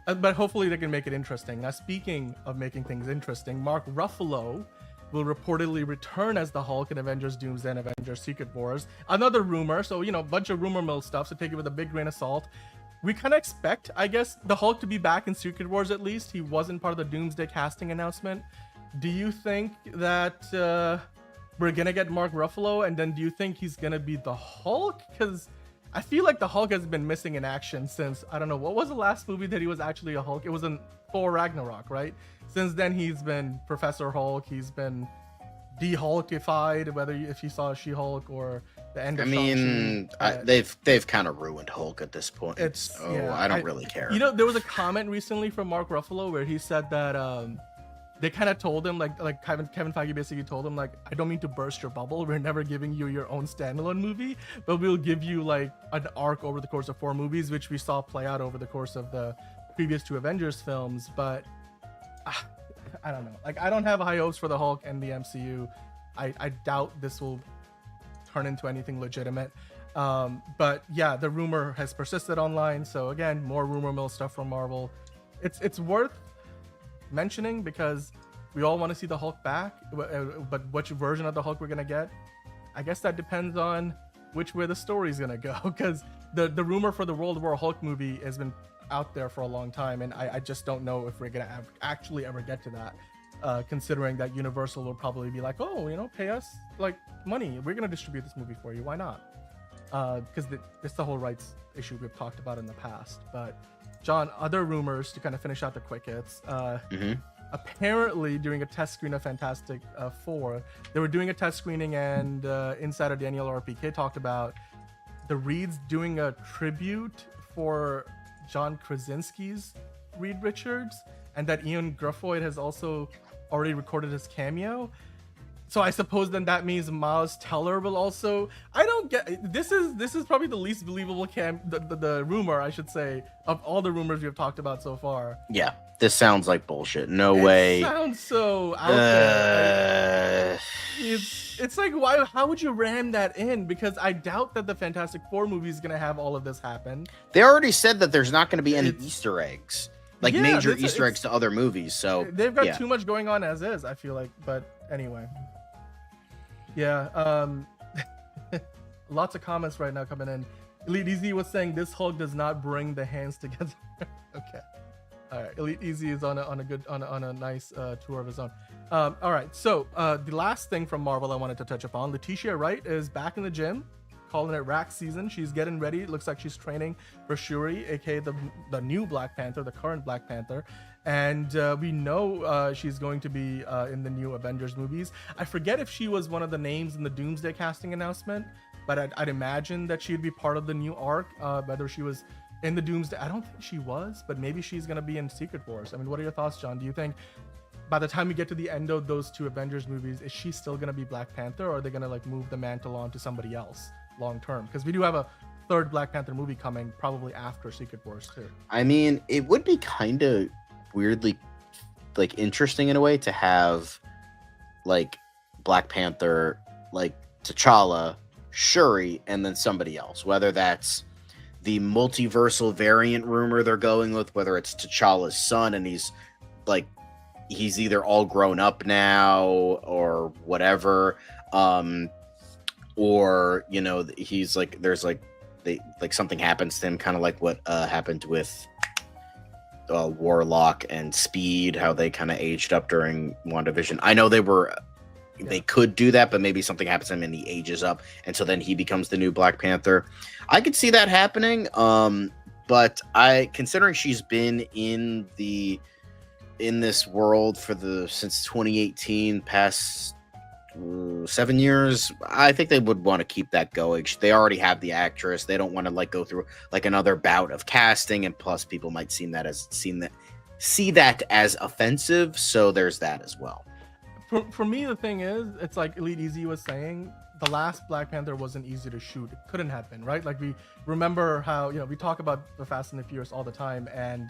but hopefully they can make it interesting. Now, speaking of making things interesting, Mark Ruffalo will reportedly return as the Hulk in Avengers Doomsday and Avengers Secret Wars. Another rumor, so a bunch of rumor mill stuff, so take it with a big grain of salt. We kind of expect, I guess, the Hulk to be back in Secret Wars at least. He wasn't part of the Doomsday casting announcement. Do you think that we're gonna get Mark Ruffalo, and then do you think he's gonna be the Hulk? Because I feel like the Hulk has been missing in action since, I don't know, what was the last movie that he was actually a Hulk? It was in Thor Ragnarok, right? Since then he's been Professor Hulk, he's been de-Hulkified, whether if you saw She-Hulk or the end of they've kind of ruined Hulk at this point. I don't really care. There was a comment recently from Mark Ruffalo where he said that they kind of told him, like Kevin Feige basically told him, like, I don't mean to burst your bubble. We're never giving you your own standalone movie, but we'll give you like an arc over the course of 4 movies, which we saw play out over the course of the previous 2 Avengers films. But I don't know. Like, I don't have high hopes for the Hulk and the MCU. I doubt this will turn into anything legitimate. But yeah, the rumor has persisted online. So again, more rumor mill stuff from Marvel. It's worth mentioning because we all want to see the Hulk back, but which version of the Hulk we're gonna get, I guess that depends on which way the story's gonna go, because the rumor for the World War Hulk movie has been out there for a long time, and I just don't know if we're gonna actually ever get to that, considering that Universal will probably be like, oh, pay us like money, we're gonna distribute this movie for you, why not? Because it's the whole rights issue we've talked about in the past. But John, other rumors to kind of finish out the quick hits. Apparently, during a test screen of Fantastic Four, they were doing a test screening, and insider Daniel RPK talked about the Reeds doing a tribute for John Krasinski's Reed Richards, and that Ian Gruffudd has also already recorded his cameo. So I suppose then that means Miles Teller will also. I don't get. This is probably the least believable the rumor, I should say, of all the rumors we have talked about so far. Yeah, this sounds like bullshit. No way. It sounds so out there. Like, it's like, why? How would you ram that in? Because I doubt that the Fantastic Four movie is gonna have all of this happen. They already said that there's not going to be any Easter eggs, like major Easter eggs to other movies. So they've got too much going on as is, I feel like. But anyway. Yeah, lots of comments right now coming in. Elite Easy was saying this Hulk does not bring the hands together. Okay, all right. Elite Easy is on a nice tour of his own. All right. So the last thing from Marvel I wanted to touch upon: Letitia Wright is back in the gym. calling it rack season. She's getting ready. It looks like she's training for Shuri, aka the new Black Panther, the current Black Panther. And we know she's going to be in the new Avengers movies. I forget if she was one of the names in the Doomsday casting announcement, but I'd imagine that she'd be part of the new arc. Whether she was in the Doomsday, I don't think she was, but maybe she's going to be in Secret Wars. I mean, what are your thoughts, John? Do you think by the time we get to the end of those two Avengers movies, is she still going to be Black Panther, or are they going to like move the mantle on to somebody else long term? Because we do have a third Black Panther movie coming probably after Secret Wars too. I mean, it would be kind of weirdly like interesting in a way to have like Black Panther, like T'Challa, Shuri, and then somebody else, whether that's the multiversal variant rumor they're going with, whether it's T'Challa's son and he's either all grown up now or whatever, or you know, he's like, there's like something happens to him, kind of like what happened with Warlock and Speed, how they kind of aged up during WandaVision. I know they could do that, but maybe something happens to him and he ages up, and so then he becomes the new Black Panther. I could see that happening, but considering she's been in this world since 2018, past 7 years, I think they would want to keep that going. They already have the actress. They don't want to like go through like another bout of casting, and plus people might see that as offensive. So there's that as well. For me, the thing is, it's like Elite Easy was saying, the last Black Panther wasn't easy to shoot. It couldn't have been, right? Like we remember how, you know, we talk about the Fast and the Furious all the time, and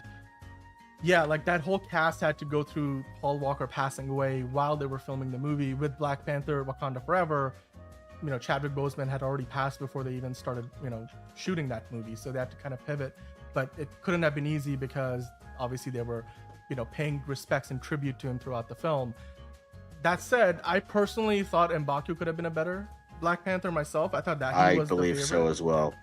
yeah, like that whole cast had to go through Paul Walker passing away while they were filming the movie. With Black Panther Wakanda Forever, you know, Chadwick Boseman had already passed before they even started, you know, shooting that movie. So they had to kind of pivot, but it couldn't have been easy because obviously they were, you know, paying respects and tribute to him throughout the film. That said, I personally thought M'Baku could have been a better Black Panther myself. I thought that he was believe the so as well.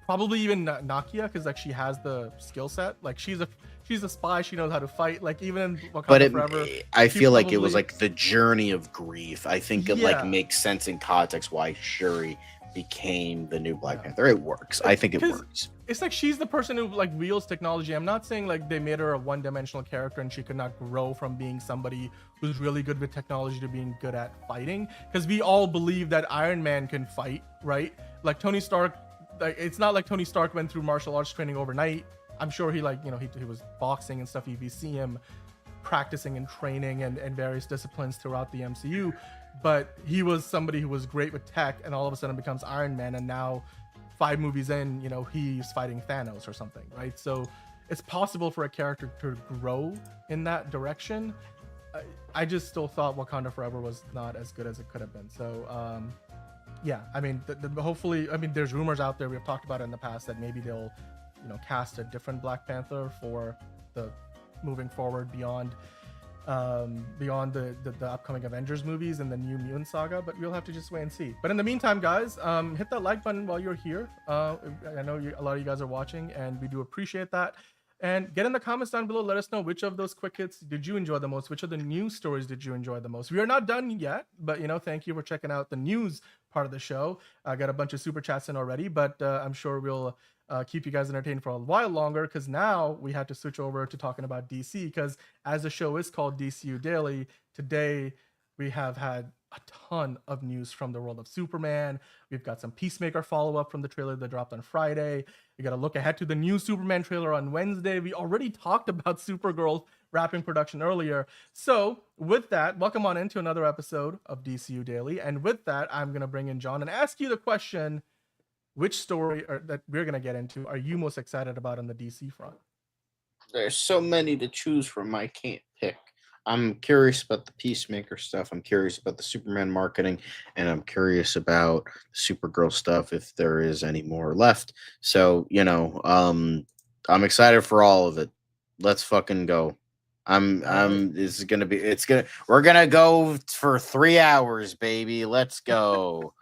Probably even Nakia, because like she has the skill set. Like she's a spy. She knows how to fight. Like even in Wakanda Forever, I feel like it was like the journey of grief. I think it like makes sense in context why Shuri became the new Black Panther. It works. I think it works. It's like she's the person who like wields technology. I'm not saying like they made her a one-dimensional character and she could not grow from being somebody who's really good with technology to being good at fighting. Because we all believe that Iron Man can fight, right? Like Tony Stark. Like it's not like Tony Stark went through martial arts training overnight. I'm sure he like, you know, he was boxing and stuff. If you see him practicing and training and various disciplines throughout the MCU, but he was somebody who was great with tech, and all of a sudden becomes Iron Man, and now 5 movies in, you know, he's fighting Thanos or something, right? So it's possible for a character to grow in that direction. I just still thought Wakanda Forever was not as good as it could have been. So yeah, I mean, hopefully, I mean, there's rumors out there, we've talked about it in the past, that maybe they'll, you know, cast a different Black Panther for the moving forward beyond the upcoming Avengers movies and the New Mutant saga, but we'll have to just wait and see. But in the meantime, guys, hit that like button while you're here. I know a lot of you guys are watching, and we do appreciate that. And get in the comments down below. Let us know which of those quick hits did you enjoy the most? Which of the news stories did you enjoy the most? We are not done yet, but, you know, thank you for checking out the news part of the show. I got a bunch of super chats in already, but I'm sure we'll keep you guys entertained for a while longer, because now we had to switch over to talking about DC, because as the show is called DCU Daily, today we have had a ton of news from the world of Superman. We've got some Peacemaker follow-up from the trailer that dropped on Friday. We got to look ahead to the new Superman trailer on Wednesday. We already talked about Supergirl wrapping production earlier. So with that, welcome on into another episode of DCU Daily. And with that, I'm going to bring in John and ask you the question, which story that we're going to get into are you most excited about on the DC front? There's so many to choose from, I can't pick. I'm curious about the Peacemaker stuff. I'm curious about the Superman marketing, and I'm curious about Supergirl stuff, if there is any more left. So, you know, I'm excited for all of it. Let's fucking go. We're gonna go for 3 hours, baby. Let's go.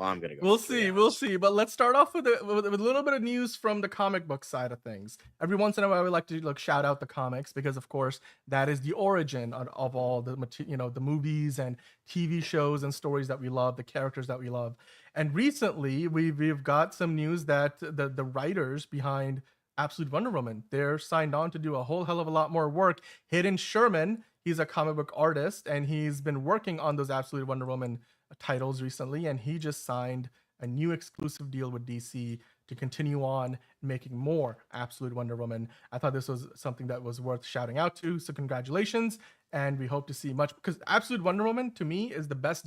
Well, I'm gonna go. We'll for 3 see, hours. we'll see. But let's start off with a little bit of news from the comic book side of things. Every once in a while, we like to shout out the comics because, of course, that is the origin of all the the movies and TV shows and stories that we love, the characters that we love. And recently, we've got some news that the writers behind Absolute Wonder Woman, they're signed on to do a whole hell of a lot more work. Hayden Sherman, he's a comic book artist, and he's been working on those Absolute Wonder Woman titles recently, and he just signed a new exclusive deal with DC to continue on making more Absolute Wonder Woman. I thought this was something that was worth shouting out to, so congratulations, and we hope to see much, because Absolute Wonder Woman to me is the best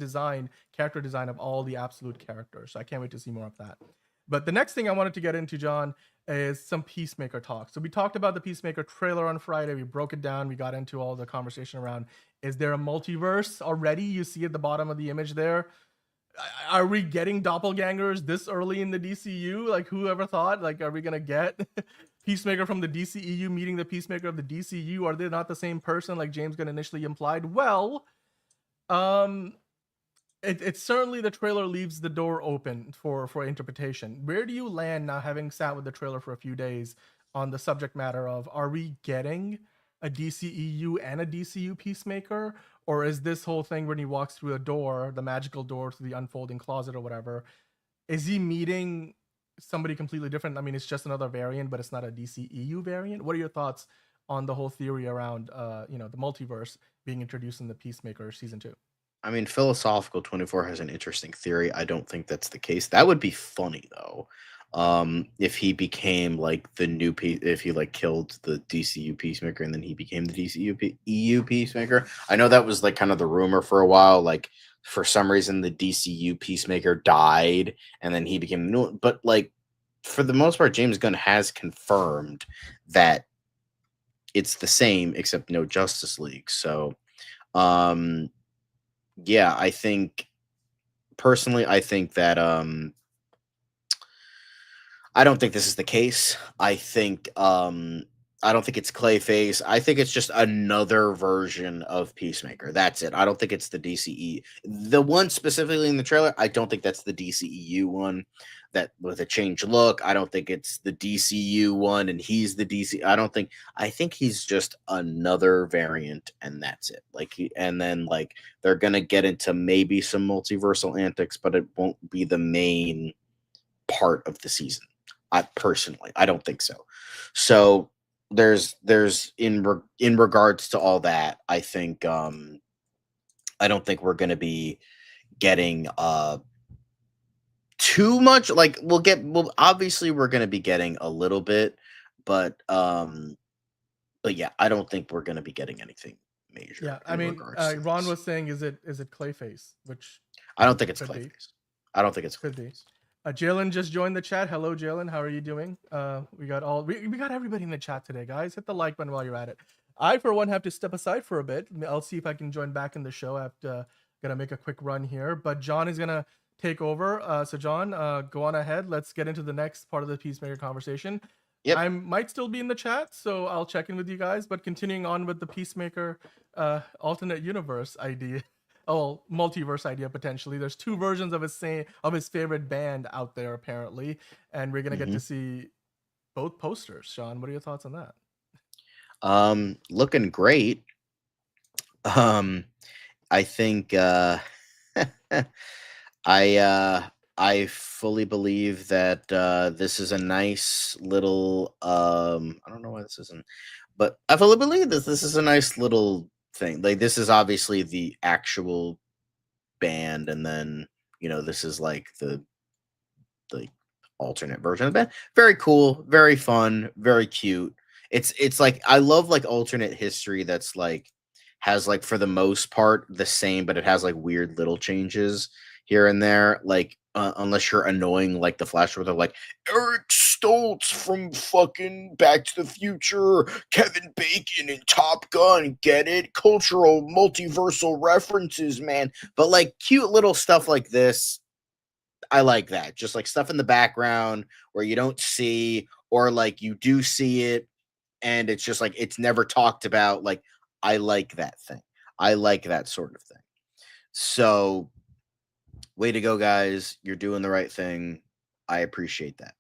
character design of all the Absolute characters, so I can't wait to see more of that. But the next thing I wanted to get into, John, is some Peacemaker talk. So we talked about the Peacemaker trailer on Friday. We broke it down. We got into all the conversation around, is there a multiverse already? You see at the bottom of the image there. Are we getting doppelgangers this early in the DCU? Like, whoever thought? Like, are we going to get Peacemaker from the DCEU meeting the Peacemaker of the DCU? Are they not the same person like James Gunn initially implied? Well, It certainly, the trailer leaves the door open for interpretation. Where do you land now, having sat with the trailer for a few days, on the subject matter of, are we getting a DCEU and a DCU Peacemaker, or is this whole thing when he walks through a door, the magical door to the unfolding closet or whatever, is he meeting somebody completely different? I mean, it's just another variant, but it's not a DCEU variant. What are your thoughts on the whole theory around the multiverse being introduced in the Peacemaker season 2? I mean, Philosophical 24 has an interesting theory. I don't think that's the case. That would be funny though. If he became like the new if he like killed the DCU Peacemaker and then he became the DCU EU Peacemaker. I know that was like kind of the rumor for a while. Like, for some reason the DCU Peacemaker died and then he became new. But like, for the most part, James Gunn has confirmed that it's the same except no Justice League. So, yeah, I think personally, I think that I don't think this is the case. I think I don't think it's Clayface. I think it's just another version of Peacemaker. That's it. I don't think it's the DCE. The one specifically in the trailer, I don't think that's the DCEU one that with a changed look. I don't think it's the DCU one and he's the DC. I think he's just another variant and that's it. Like, and then like they're going to get into maybe some multiversal antics, but it won't be the main part of the season. I don't think so. So there's in regards to all that, I think I don't think we're going to be getting too much. Like, obviously we're going to be getting a little bit, but yeah, I don't think we're going to be getting anything major. Yeah, I mean, Ron was saying, is it Clayface? Which I don't think it's Clayface. I don't think it's could be. Jalen just joined the chat. Hello, Jalen. How are you doing? We got everybody in the chat today, guys. Hit the like button while you're at it. I, for one, have to step aside for a bit. I'll see if I can join back in the show. I have to gonna make a quick run here, but John is gonna take over. So John, go on ahead. Let's get into the next part of the Peacemaker conversation. Yep. I might still be in the chat, so I'll check in with you guys. But continuing on with the Peacemaker alternate universe idea. Oh, multiverse idea potentially. There's two versions of his favorite band out there apparently, and we're gonna get to see both posters. Sean, what are your thoughts on that? Looking great. I think I fully believe that this is a nice little I don't know why this isn't, but I fully believe this is a nice little thing. Like, this is obviously the actual band, and then this is like the alternate version of the band. Very cool, very fun, very cute. It's like, I love like alternate history that's like has like for the most part the same, but it has like weird little changes here and there. Like unless you're annoying like the Flash, where they're like Eric Stoltz from fucking Back to the Future, Kevin Bacon and Top Gun, get it? Cultural multiversal references, man. But like cute little stuff like this, I like that. Just like stuff in the background where you don't see, or like you do see it and it's just like it's never talked about. Like, I like that thing. I like that sort of thing. So way to go, guys. You're doing the right thing. I appreciate that.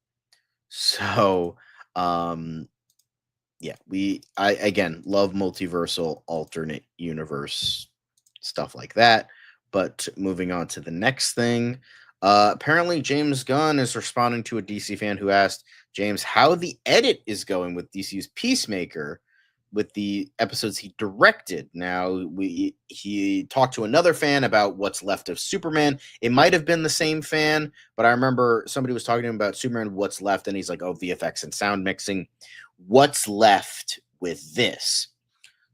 So, yeah, I again love multiversal alternate universe stuff like that. But moving on to the next thing, apparently James Gunn is responding to a DC fan who asked James how the edit is going with DCU's Peacemaker with the episodes he directed. Now, he talked to another fan about what's left of Superman. It might have been the same fan, but I remember somebody was talking to him about Superman, what's left, and he's like, oh, VFX and sound mixing. What's left with this?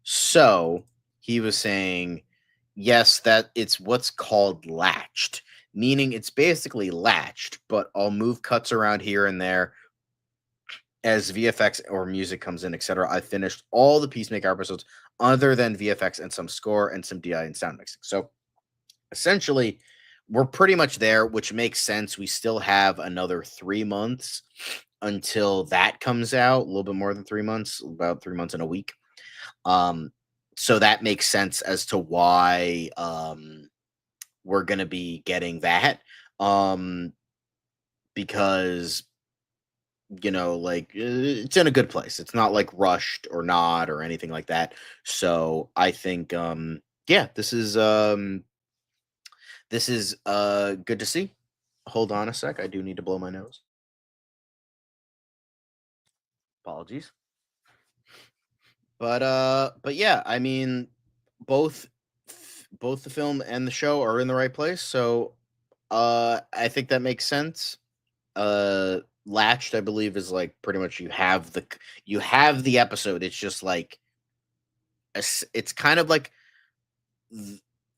So he was saying, yes, that it's what's called latched, meaning it's basically latched, but I'll move cuts around here and there as VFX or music comes in, etc. I finished all the Peacemaker episodes other than VFX and some score and some DI and sound mixing. So essentially, we're pretty much there, which makes sense. We still have another 3 months until that comes out. A little bit more than 3 months, about 3 months and a week. So that makes sense as to why we're going to be getting that. Because like it's in a good place. It's not like rushed or not or anything like that. So I think yeah, this is good to see. Hold on a sec. I do need to blow my nose. Apologies. But yeah, I mean both the film and the show are in the right place. So I think that makes sense. Latched, I believe, is like pretty much you have the episode. It's just like it's kind of like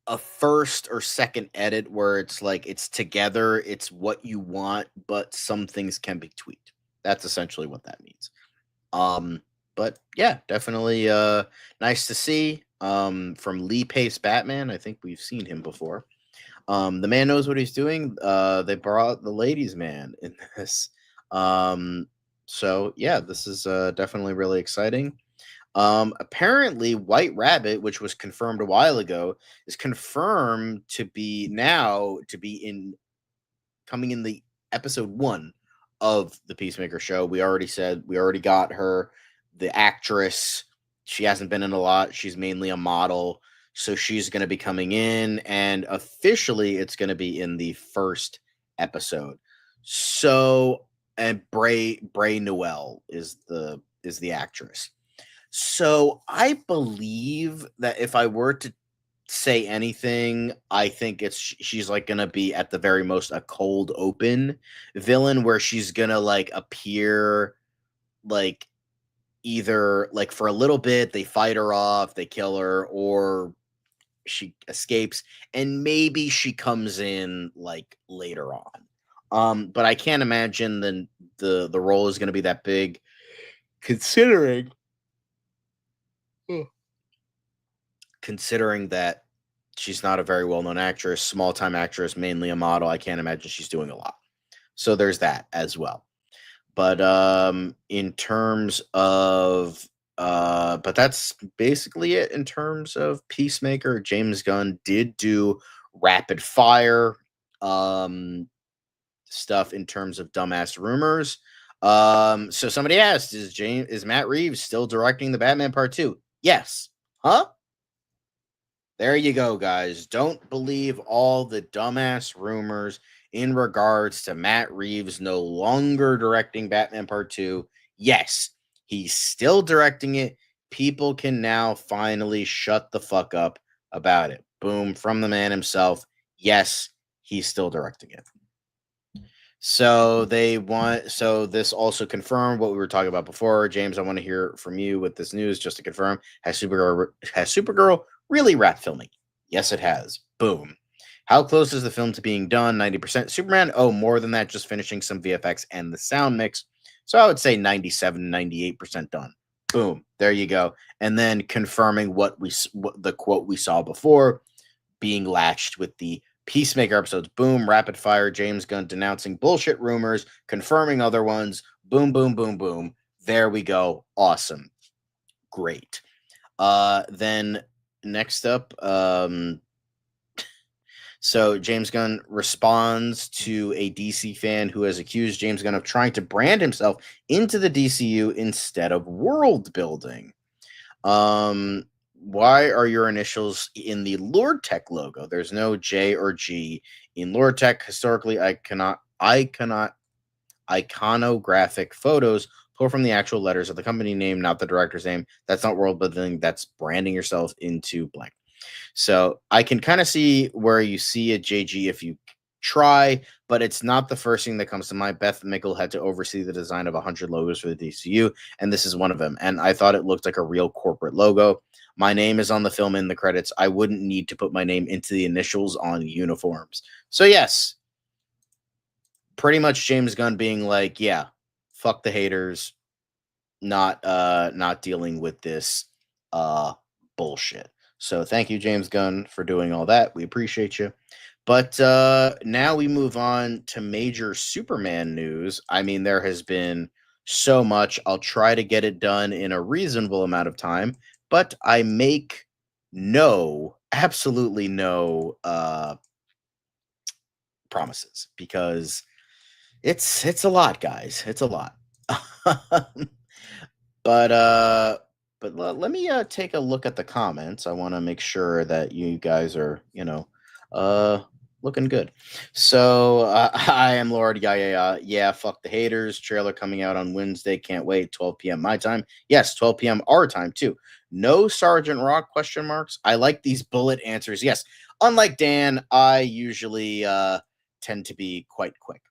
a first or second edit where it's like it's together, it's what you want, but some things can be tweaked. That's essentially what that means. But yeah, definitely nice to see. From Lee Pace Batman, I think we've seen him before. The man knows what he's doing. They brought the ladies' man in this. So yeah, this is definitely really exciting. Apparently White Rabbit, which was confirmed a while ago, is confirmed to be coming in the episode 1 of the Peacemaker show. We already got her, the actress. She hasn't been in a lot. She's mainly a model. So she's going to be coming in, and officially it's going to be in the first episode. So, and Bray Noel is the actress. So I believe that if I were to say anything, I think she's like going to be at the very most a cold open villain where she's going to like appear like either like for a little bit, they fight her off, they kill her, or she escapes, and maybe she comes in like later on. But I can't imagine the role is going to be that big, considering that she's not a very well-known actress, small-time actress, mainly a model. I can't imagine she's doing a lot. So there's that as well. But in terms of but that's basically it in terms of Peacemaker. James Gunn did do rapid fire stuff in terms of dumbass rumors. So somebody asked, is Matt Reeves still directing the Batman Part 2? Yes. Huh? There you go, guys. Don't believe all the dumbass rumors in regards to Matt Reeves no longer directing Batman Part 2. Yes, he's still directing it. People can now finally shut the fuck up about it. Boom, from the man himself. Yes, he's still directing it. So this also confirmed what we were talking about before. James, I want to hear from you with this news just to confirm. Has Supergirl really wrapped filming? Yes, it has. Boom. How close is the film to being done? 90%. Superman? Oh, more than that, just finishing some VFX and the sound mix. So I would say 97, 98% done. Boom. There you go. And then confirming what the quote we saw before, being latched with the Peacemaker episodes. Boom. Rapid fire. James Gunn denouncing bullshit rumors, confirming other ones. Boom, boom, boom, boom. There we go. Awesome. Great. Then next up, So James Gunn responds to a DC fan who has accused James Gunn of trying to brand himself into the DCU instead of world building. Why are your initials in the Lord Tech logo? There's no J or G in Lord Tech. Historically, iconographic photos pull from the actual letters of the company name, not the director's name. That's not world building. That's branding yourself into blank. So I can kind of see where you see a JG if you try, but it's not the first thing that comes to mind. Beth Mickle had to oversee the design of 100 logos for the DCU, and this is one of them. And I thought it looked like a real corporate logo. My name is on the film in the credits. I wouldn't need to put my name into the initials on uniforms. So yes, pretty much James Gunn being like, yeah, fuck the haters, not dealing with this bullshit. So thank you, James Gunn, for doing all that. We appreciate you. But now we move on to major Superman news. I mean, there has been so much. I'll try to get it done in a reasonable amount of time, but I make absolutely no promises because it's a lot, guys. It's a lot. But let me take a look at the comments. I want to make sure that you guys are, looking good. So I am Lord. Yeah. Fuck the haters. Trailer coming out on Wednesday. Can't wait. 12 p.m. my time. Yes, 12 p.m. our time too. No Sergeant Rock ? I like these bullet answers. Yes. Unlike Dan, I usually tend to be quite quick.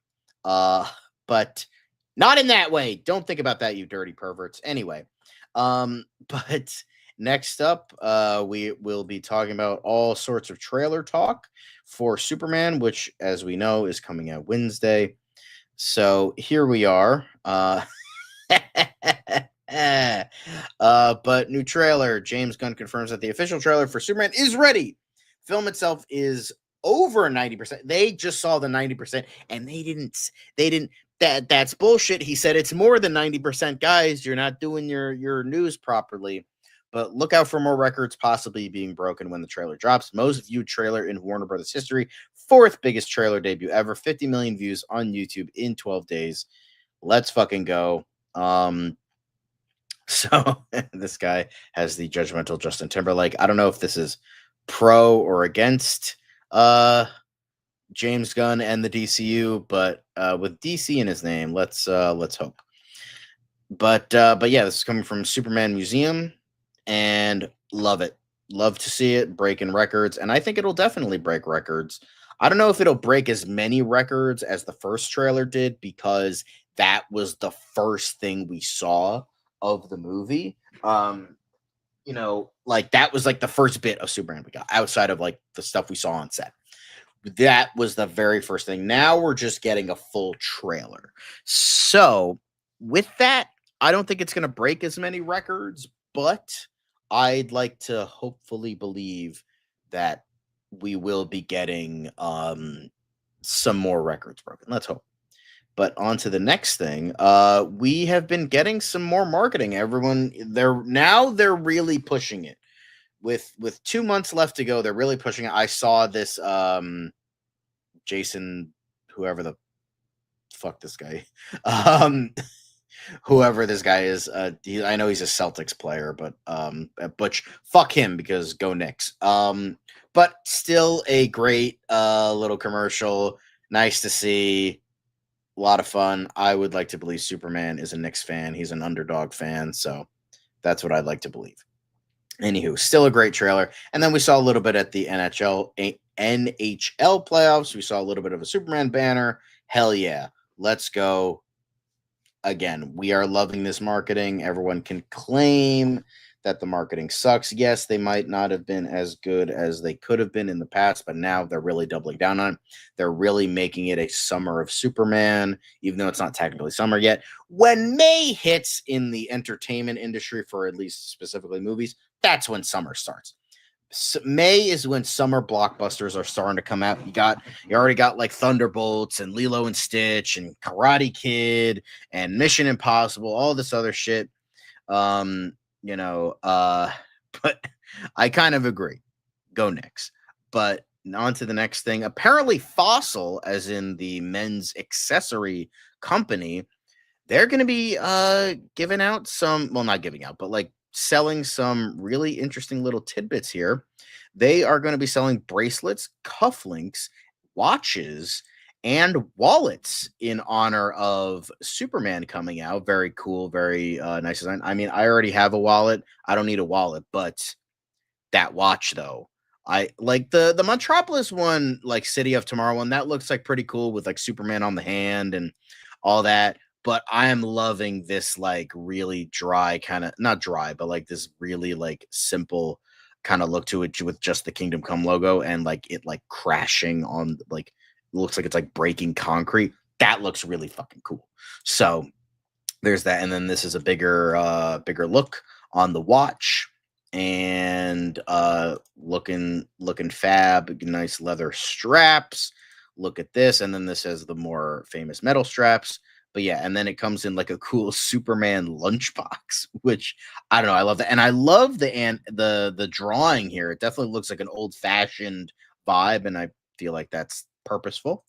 But not in that way. Don't think about that, you dirty perverts. Anyway, but next up, we will be talking about all sorts of trailer talk for Superman, which, as we know, is coming out Wednesday. So here we are. But new trailer. James Gunn confirms that the official trailer for Superman is ready. Film itself is over 90%. They just saw the 90%, and they didn't. That's bullshit. He said it's more than 90%. Guys, you're not doing your news properly. But look out for more records possibly being broken when the trailer drops. Most viewed trailer in Warner Brothers history. 4th biggest trailer debut ever. 50 million views on YouTube in 12 days. Let's fucking go. So this guy has the judgmental Justin Timberlake. I don't know if this is pro or against James Gunn and the DCU, but with DC in his name, let's hope. But yeah, this is coming from Superman Museum, and love it. Love to see it breaking records, and I think it'll definitely break records. I don't know if it'll break as many records as the first trailer did, because that was the first thing we saw of the movie. Like that was like the first bit of Superman we got outside of like the stuff we saw on set. That was the very first thing. Now we're just getting a full trailer. So with that, I don't think it's going to break as many records, but I'd like to hopefully believe that we will be getting some more records broken. Let's hope. But on to the next thing. We have been getting some more marketing. They're really pushing it. With 2 months left to go, they're really pushing it. I saw this Jason, whoever the fuck this guy, whoever this guy is. I know he's a Celtics player, but Butch, fuck him because go Knicks. But still a great little commercial. Nice to see. A lot of fun. I would like to believe Superman is a Knicks fan. He's an underdog fan, so that's what I'd like to believe. Anywho, still a great trailer. And then we saw a little bit at the NHL playoffs. We saw a little bit of a Superman banner. Hell yeah. Let's go. Again, we are loving this marketing. Everyone can claim that the marketing sucks. Yes, they might not have been as good as they could have been in the past, but now they're really doubling down on it. They're really making it a summer of Superman, even though it's not technically summer yet. When May hits in the entertainment industry, for at least specifically movies, that's when summer starts. May is when summer blockbusters are starting to come out. You already got like Thunderbolts and Lilo and Stitch and Karate Kid and Mission Impossible, all this other shit. But I kind of agree. Go Knicks. But on to the next thing. Apparently, Fossil, as in the men's accessory company, they're going to be giving out some, well, not giving out, but like selling some really interesting little tidbits here. They are going to be selling bracelets, cufflinks, watches, and wallets in honor of Superman coming out. Very cool, very nice design. I mean, I already have a wallet. I don't need a wallet, but that watch though. I like the Metropolis one, like City of Tomorrow one. That looks like pretty cool with like Superman on the hand and all that. But I am loving this like really dry kind of, not dry, but like this really like simple kind of look to it with just the Kingdom Come logo and like it like crashing on like looks like it's like breaking concrete. That looks really fucking cool. So there's that, and then this is a bigger look on the watch, and looking fab, nice leather straps. Look at this, and then this has the more famous metal straps. But yeah, and then it comes in like a cool Superman lunchbox, which I don't know, I love that, and I love the drawing here. It definitely looks like an old fashioned vibe, and I feel like that's purposeful.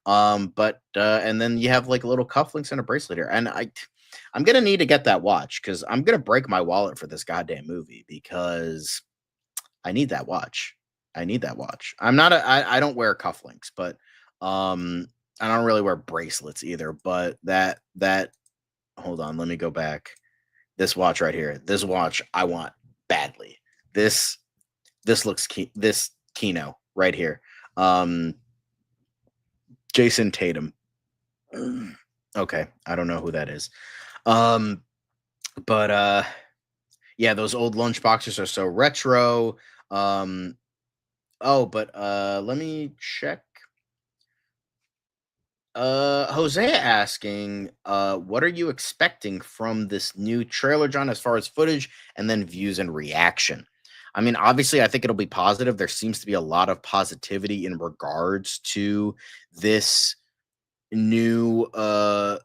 But and then you have like little cufflinks and a bracelet here, and I'm gonna need to get that watch because I'm gonna break my wallet for this goddamn movie because I need that watch. I need that watch. I don't wear cufflinks, but I don't really wear bracelets either. But that hold on, let me go back. This watch right here. This watch I want badly. This looks this Kino right here. Jason Tatum. Okay, I don't know who that is. But yeah, those old lunch boxes are so retro. Let me check. Hosea asking, what are you expecting from this new trailer, John, as far as footage and then views and reaction? I mean, obviously, I think it'll be positive. There seems to be a lot of positivity in regards to this new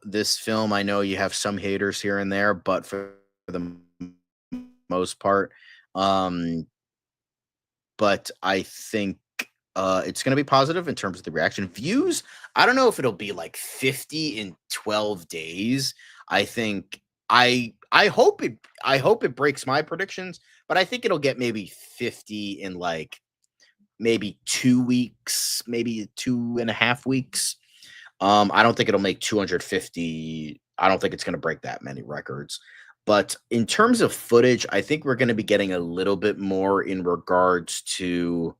this film. I know you have some haters here and there, but for the most part, but I think it's going to be positive in terms of the reaction. Views, I don't know if it'll be like 50 in 12 days. I think I hope it breaks my predictions, but I think it'll get maybe 50 in like maybe 2 weeks, maybe 2.5 weeks. I don't think it'll make 250. I don't think it's going to break that many records. But in terms of footage, I think we're going to be getting a little bit more in regards to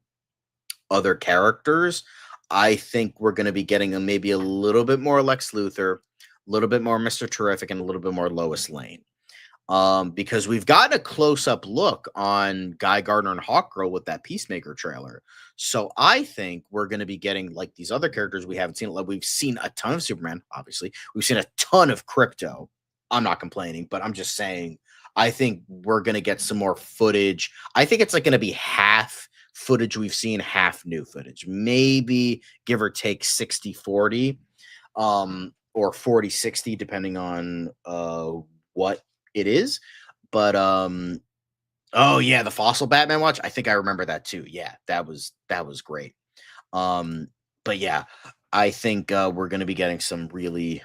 other characters. I think we're going to be getting maybe a little bit more Lex Luthor, a little bit more Mr. Terrific, and a little bit more Lois Lane. Because we've gotten a close-up look on Guy Gardner and Hawkgirl with that Peacemaker trailer. So I think we're going to be getting like these other characters we haven't seen. Like we've seen a ton of Superman, obviously. We've seen a ton of Crypto. I'm not complaining, but I'm just saying I think we're going to get some more footage. I think it's like going to be half footage we've seen, half new footage. Maybe give or take 60-40 or 40-60 depending on what it is. But oh yeah, the Fossil Batman watch, I think I remember that too. Yeah, that was great. But yeah, I think we're going to be getting some really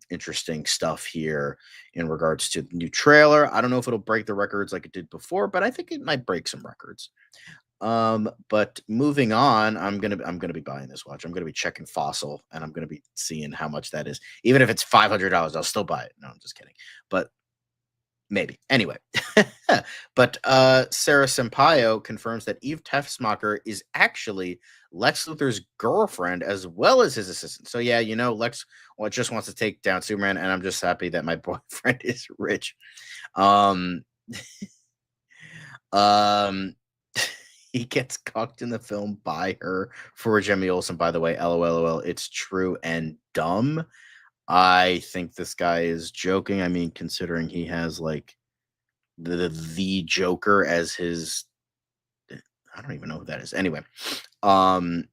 interesting stuff here in regards to the new trailer. I don't know if it'll break the records like it did before, but I think it might break some records. But moving on, I'm gonna be buying this watch. I'm gonna be checking Fossil, and I'm gonna be seeing how much that is. Even if it's $500, I'll still buy it. No, I'm just kidding. But maybe. Anyway. But Sarah Sampaio confirms that Eve Tefsmacher is actually Lex Luthor's girlfriend as well as his assistant. So yeah, Lex just wants to take down Superman, and I'm just happy that my boyfriend is rich. He gets cucked in the film by her for Jimmy Olsen, by the way. LOL. It's true and dumb. I think this guy is joking. I mean, considering he has like the Joker as his, I don't even know who that is. Anyway, a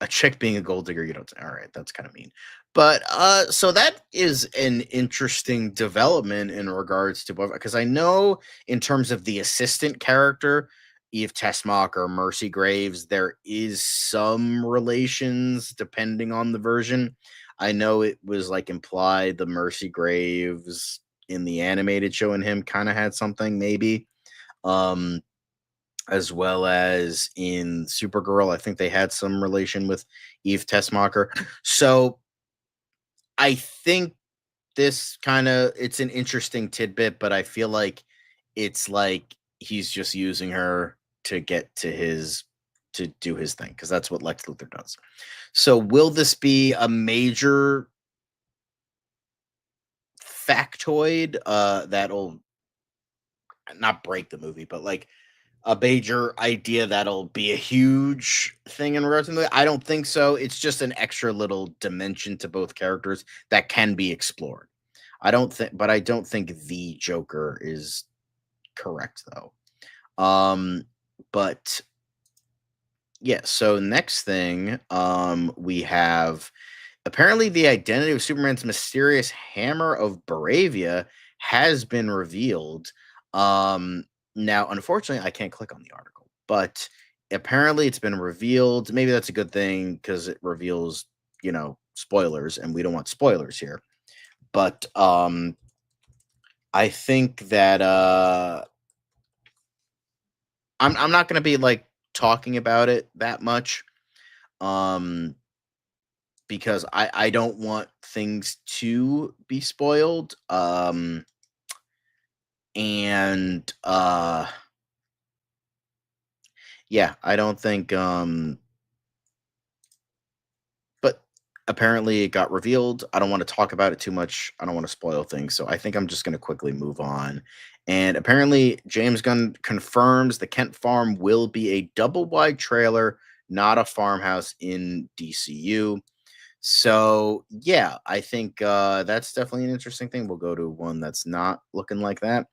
chick being a gold digger, you don't. All right, that's kind of mean. But so that is an interesting development in regards to, because I know in terms of the assistant character, Eve Tessmacher or Mercy Graves, there is some relations depending on the version. I know it was like implied the Mercy Graves in the animated show and him kind of had something maybe. As well as in Supergirl, I think they had some relation with Eve Tessmacher. So I think this it's an interesting tidbit, but I feel like it's like he's just using her to get to do his thing, because that's what Lex Luthor does. So will this be a major factoid that'll not break the movie, but like a major idea that'll be a huge thing in regards to the movie? I don't think so. It's just an extra little dimension to both characters that can be explored. I don't think the Joker is correct though. But yeah, so next thing, we have apparently the identity of Superman's mysterious hammer of Bravia has been revealed. Now, unfortunately, I can't click on the article, but apparently it's been revealed. Maybe that's a good thing because it reveals, spoilers, and we don't want spoilers here. But I think that I'm not going to be like talking about it that much, because I don't want things to be spoiled. And yeah, I don't think but apparently it got revealed. I don't want to talk about it too much. I don't want to spoil things, so I think I'm just going to quickly move on. And apparently James Gunn confirms the Kent Farm will be a double wide trailer, not a farmhouse in DCU. So yeah, I think that's definitely an interesting thing. We'll go to one that's not looking like that.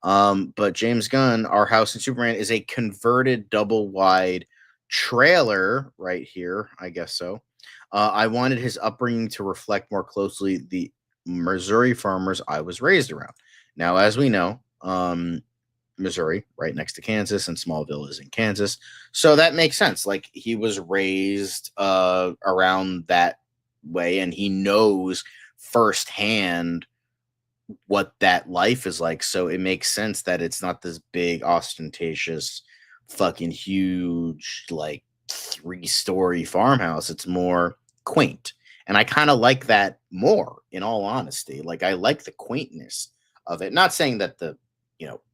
But James Gunn, Our House in Superman, is a converted double wide trailer right here. I guess so. I wanted his upbringing to reflect more closely the Missouri farmers I was raised around. Now, as we know, Missouri, right next to Kansas, and Smallville is in Kansas. So that makes sense. Like, he was raised around that way, and he knows firsthand what that life is like. So it makes sense that it's not this big, ostentatious, fucking huge, like 3-story farmhouse. It's more quaint. And I kind of like that more, in all honesty. Like, I like the quaintness of it. Not saying that the,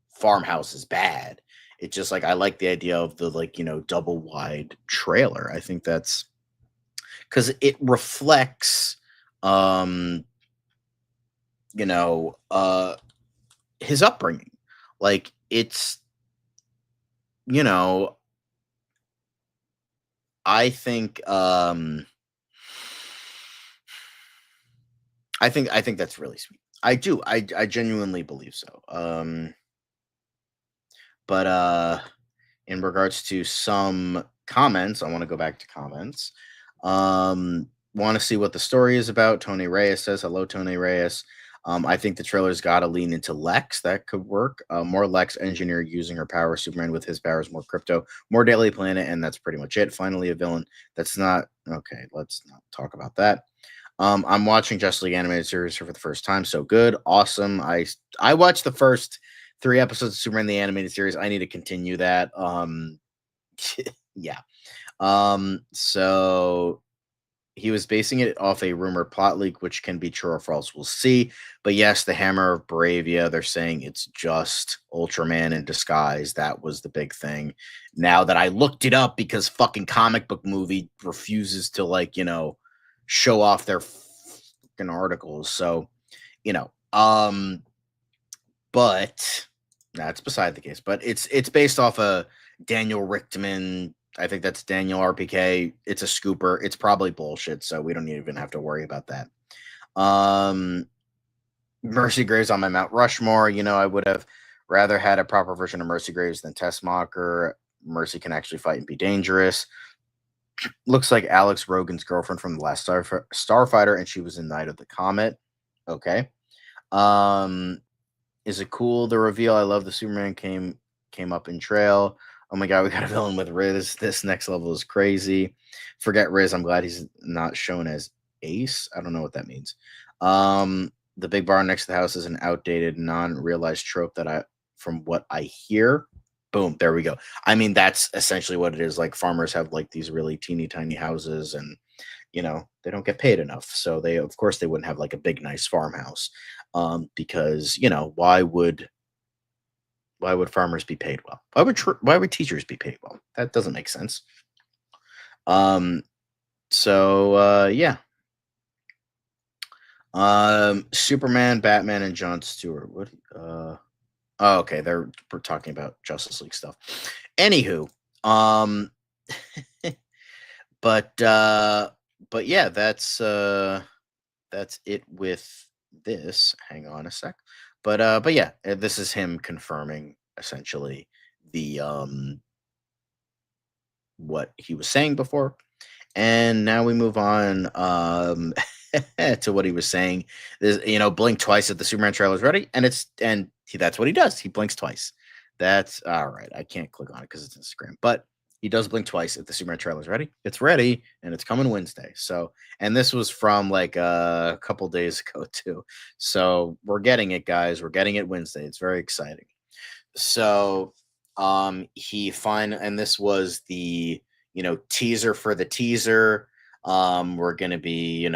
farmhouse is bad. It's just like, I like the idea of the, like, double wide trailer. I think that's because it reflects, his upbringing. Like, it's, I think, I think that's really sweet. I do. I genuinely believe so. But in regards to some comments, I want to go back to comments. Want to see what the story is about. Tony Reyes says, hello, Tony Reyes. I think the trailer's got to lean into Lex. That could work. More Lex engineer using her power. Superman with his powers. More crypto. More Daily Planet. And that's pretty much it. Finally, a villain. That's not... Okay, let's not talk about that. I'm watching Justice League animated series for the first time. So good. Awesome. I watched the first 3 episodes of Superman the animated series. I need to continue that. Yeah. So he was basing it off a rumored plot leak, which can be true or false. We'll see. But yes, the Hammer of Bravia, they're saying it's just Ultraman in disguise. That was the big thing. Now that I looked it up, because fucking Comic Book Movie refuses to, like, show off their fucking articles. So, but that's beside the case. But it's based off a Daniel Richtman. I think that's Daniel RPK. It's a scooper. It's probably bullshit, so we don't even have to worry about that. Mercy Graves on my Mount Rushmore. I would have rather had a proper version of Mercy Graves than Tessmacher. Mercy can actually fight and be dangerous. Looks like Alex Rogan's girlfriend from the last Starfighter, and she was in Night of the Comet. Okay. Is it cool, the reveal? I love the Superman came up in trail. Oh my god, we got a villain with Riz. This next level is crazy. Forget Riz. I'm glad he's not shown as Ace. I don't know what that means. The big bar next to the house is an outdated, non-realized trope that from what I hear. Boom, there we go. I mean, that's essentially what it is. Like farmers have like these really teeny tiny houses, and they don't get paid enough. So of course they wouldn't have like a big nice farmhouse. Because why would farmers be paid well? Why would teachers be paid well? That doesn't make sense. Yeah. Superman, Batman, and Jon Stewart. What? Oh, okay, we're talking about Justice League stuff. Anywho, but yeah, that's it with this. Hang on a sec. But yeah, this is him confirming essentially the what he was saying before. And now we move on to what he was saying. Blink twice if the Superman trailer is ready, and that's what he does. He blinks twice. That's all right. I can't click on it because it's Instagram, but he does blink twice if the Superman trailer is ready. It's ready, and it's coming Wednesday. So, and this was from like a couple days ago too. So we're getting it, guys. We're getting it Wednesday. It's very exciting. So, and this was the teaser for the teaser. We're gonna be,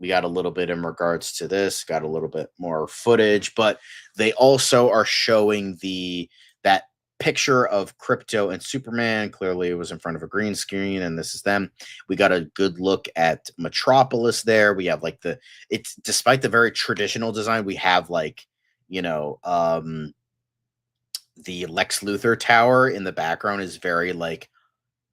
we got a little bit in regards to this, got a little bit more footage, but they also are showing that picture of Crypto and Superman. Clearly it was in front of a green screen, and this is them. We got a good look at Metropolis there. We have like it's despite the very traditional design, we have like, the Lex Luthor tower in the background is very like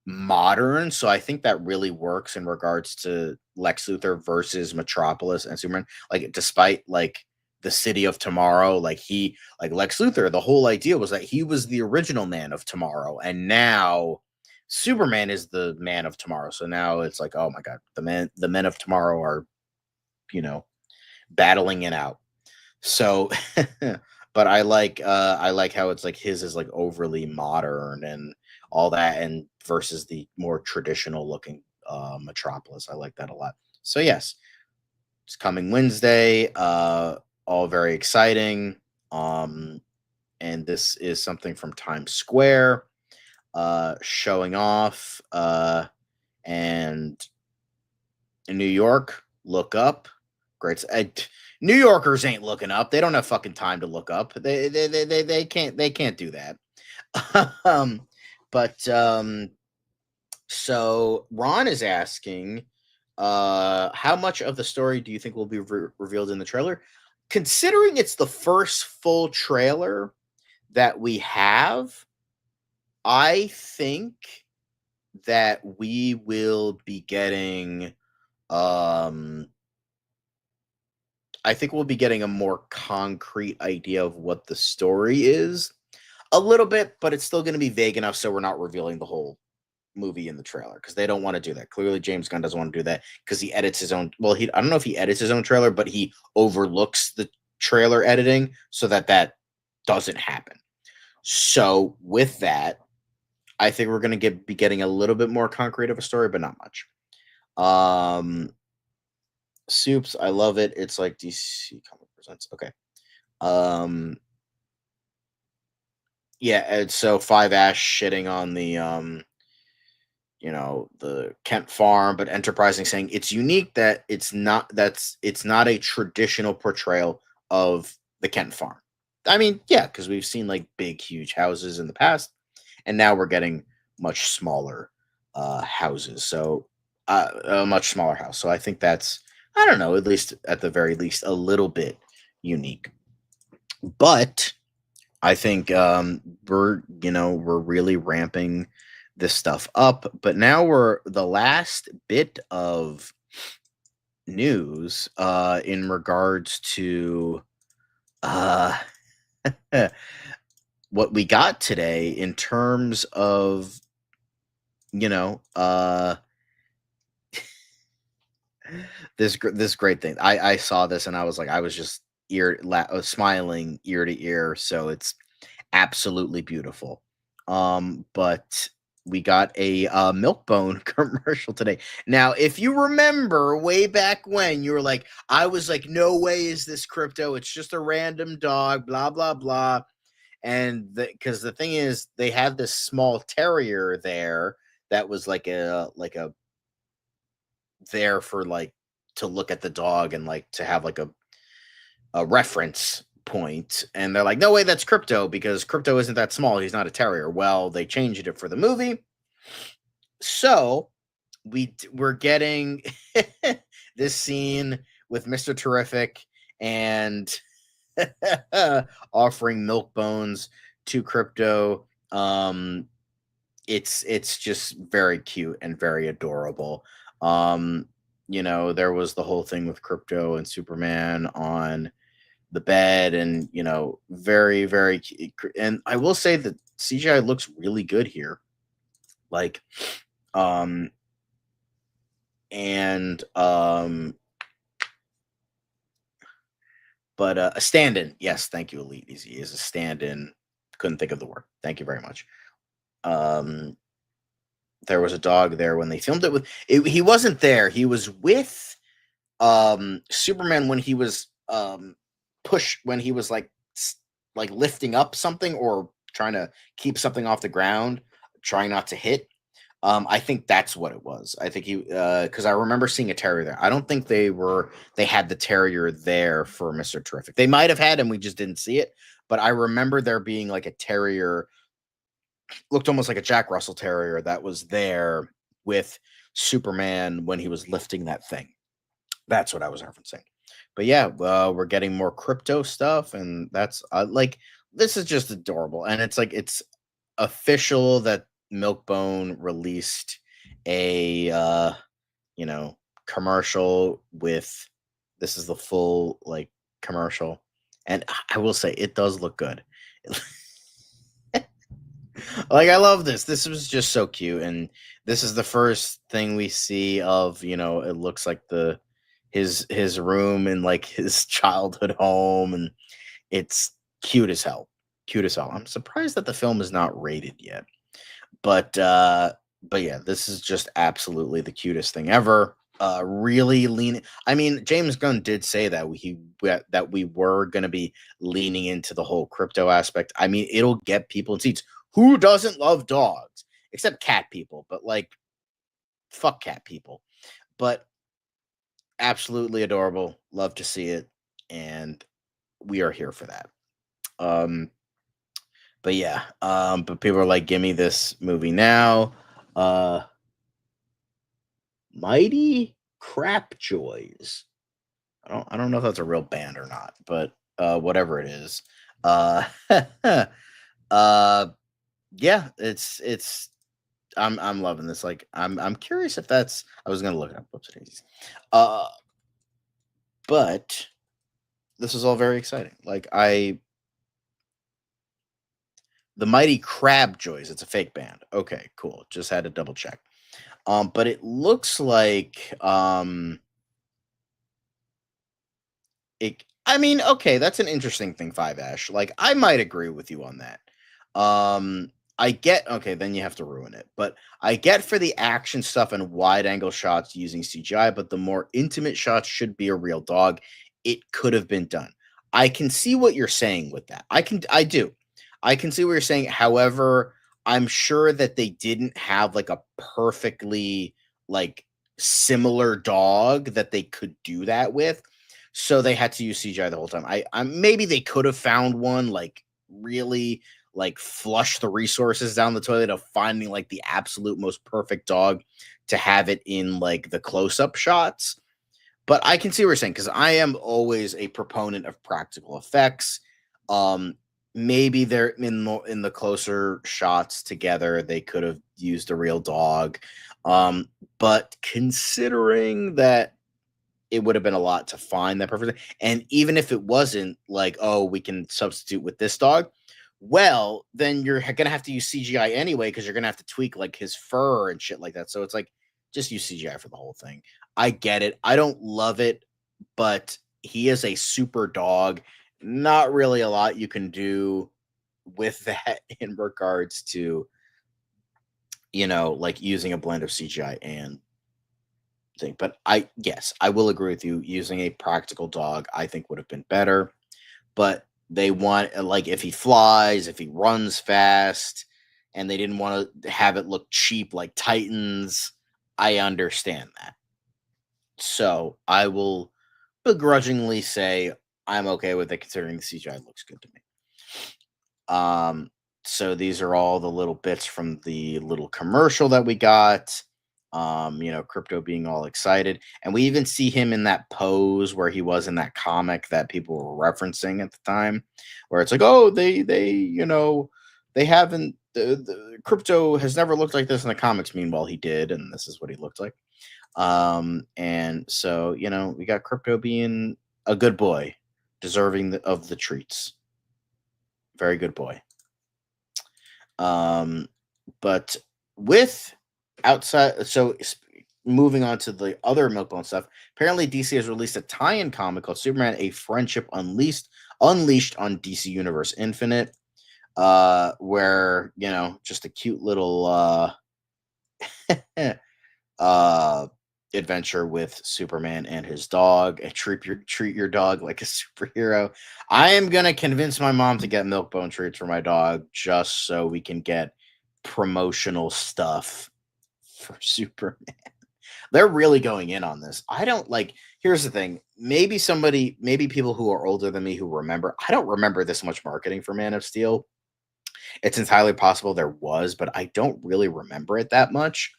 modern. So I think that really works in regards to Lex Luthor versus Metropolis and Superman. Like, despite like the city of tomorrow, like Lex Luthor, the whole idea was that he was the original man of tomorrow, and now Superman is the man of tomorrow. So now it's like, oh my god, the men of tomorrow are battling it out. So but I like how it's like his is like overly modern and all that, and versus the more traditional looking Metropolis. I like that a lot. So yes, it's coming Wednesday. All very exciting. And this is something from Times Square, showing off. And in New York, look up. Great. New Yorkers ain't looking up. They don't have fucking time to look up. They can't do that. So Ron is asking, how much of the story do you think will be revealed in the trailer? Considering it's the first full trailer that we have, I think that we will be getting a more concrete idea of what the story is a little bit, but it's still going to be vague enough so we're not revealing the whole movie in the trailer, because they don't want to do that. Clearly James Gunn doesn't want to do that because he edits his own. Well, I don't know if he edits his own trailer, but he overlooks the trailer editing so that doesn't happen. So with that, I think we're going to be getting a little bit more concrete of a story, but not much. Soups, I love it. It's like DC Comic Presents. Okay. Yeah, and so Five Ash shitting on the the Kent farm, but Enterprising saying it's unique that it's not a traditional portrayal of the Kent farm. I mean, yeah, because we've seen like big, huge houses in the past, and now we're getting much smaller houses. So a much smaller house. So I think that's, I don't know, at the very least, a little bit unique. But I think we're really ramping this stuff up. But now we're the last bit of news in regards to what we got today in terms of this great thing. I saw this and I was like, I was just smiling ear to ear. So it's absolutely beautiful. But we got a Milkbone commercial today. Now, if you remember way back when, you were like, I was like, no way is this crypto. It's just a random dog, blah, blah, blah. And because the thing is, they had this small terrier there that was like a there for like to look at the dog and like to have like a reference point. And they're like, no way, that's crypto, because crypto isn't that small. He's not a terrier. Well, they changed it for the movie. So we're getting this scene with Mr. Terrific and offering milk bones to crypto. It's just very cute and very adorable. There was the whole thing with crypto and Superman on the bed, and very, very and I will say that CGI looks really good here. Like but a stand-in. Yes, thank you, Elite. He is a stand-in. Couldn't think of the word. Thank you very much. There was a dog there when they filmed it with he wasn't there. He was with Superman when he was when he was like lifting up something or trying to keep something off the ground, trying not to hit. I think that's what it was. I think he because I remember seeing a terrier there. I don't think they had the terrier there for Mr. Terrific. They might have had him, we just didn't see it. But I remember there being like a terrier, looked almost like a Jack Russell Terrier, that was there with Superman when he was lifting that thing. That's what I was referencing. But yeah, we're getting more crypto stuff, and that's this is just adorable. And it's like it's official that Milkbone released a commercial with this is the full commercial, and I will say it does look good. I love this. This was just so cute, and this is the first thing we see of it looks like his room in his childhood home, and it's cute as hell. I'm surprised that the film is not rated yet. But yeah, this is just absolutely the cutest thing ever. Really lean. I mean, James Gunn did say that we were going to be leaning into the whole crypto aspect. I mean, it'll get people in seats. Who doesn't love dogs? Except cat people, but fuck cat people. But absolutely adorable. Love to see it, and we are here for that. But yeah, but people are like, give me this movie now. Mighty Crap Joys. I don't know if that's a real band or not, but whatever it is. Yeah, it's I'm loving this. I'm curious if that's I was gonna look it up. But this is all very exciting. The Mighty Crab Joys. It's a fake band. Okay, cool. Just had to double check. But it looks like okay, that's an interesting thing, 5-Ash. I might agree with you on that. I get okay, then you have to ruin it. But I get for the action stuff and wide angle shots using CGI, but the more intimate shots should be a real dog. It could have been done. I can see what you're saying with that. I do. I can see what you're saying. However, I'm sure that they didn't have a perfectly similar dog that they could do that with. So they had to use CGI the whole time. I maybe they could have found one really flush the resources down the toilet of finding the absolute most perfect dog to have it in the close-up shots. But I can see what you're saying, because I am always a proponent of practical effects. Maybe they're in the closer shots together, they could have used a real dog. But considering that it would have been a lot to find that perfect, and even if it wasn't we can substitute with this dog, well, then you're gonna have to use CGI anyway, because you're gonna have to tweak his fur and shit like that. So it's just use CGI for the whole thing. I get it. I don't love it, but he is a super dog. Not really a lot you can do with that in regards to, like using a blend of CGI and thing. But yes, I will agree with you. Using a practical dog, I think would have been better. But they want, like, if he flies, if he runs fast, and they didn't want to have it look cheap like Titans, I understand that. So I will begrudgingly say I'm okay with it, considering the CGI looks good to me. So these are all the little bits from the little commercial that we got. Crypto being all excited, and we even see him in that pose where he was in that comic that people were referencing at the time, where it's like, oh, they haven't, the Crypto has never looked like this in the comics. Meanwhile, he did, and this is what he looked like. And so, we got Crypto being a good boy, deserving of the treats. Very good boy. But with outside, so moving on to the other Milkbone stuff, apparently DC has released a tie-in comic called Superman: A Friendship Unleashed on DC Universe Infinite, where, just a cute little adventure with Superman and his dog, and treat your dog like a superhero. I am gonna convince my mom to get Milkbone treats for my dog, just so we can get promotional stuff for Superman. They're really going in on this. I don't like. Here's the thing. Maybe people who are older than me who remember. I don't remember this much marketing for Man of Steel. It's entirely possible there was, but I don't really remember it that much.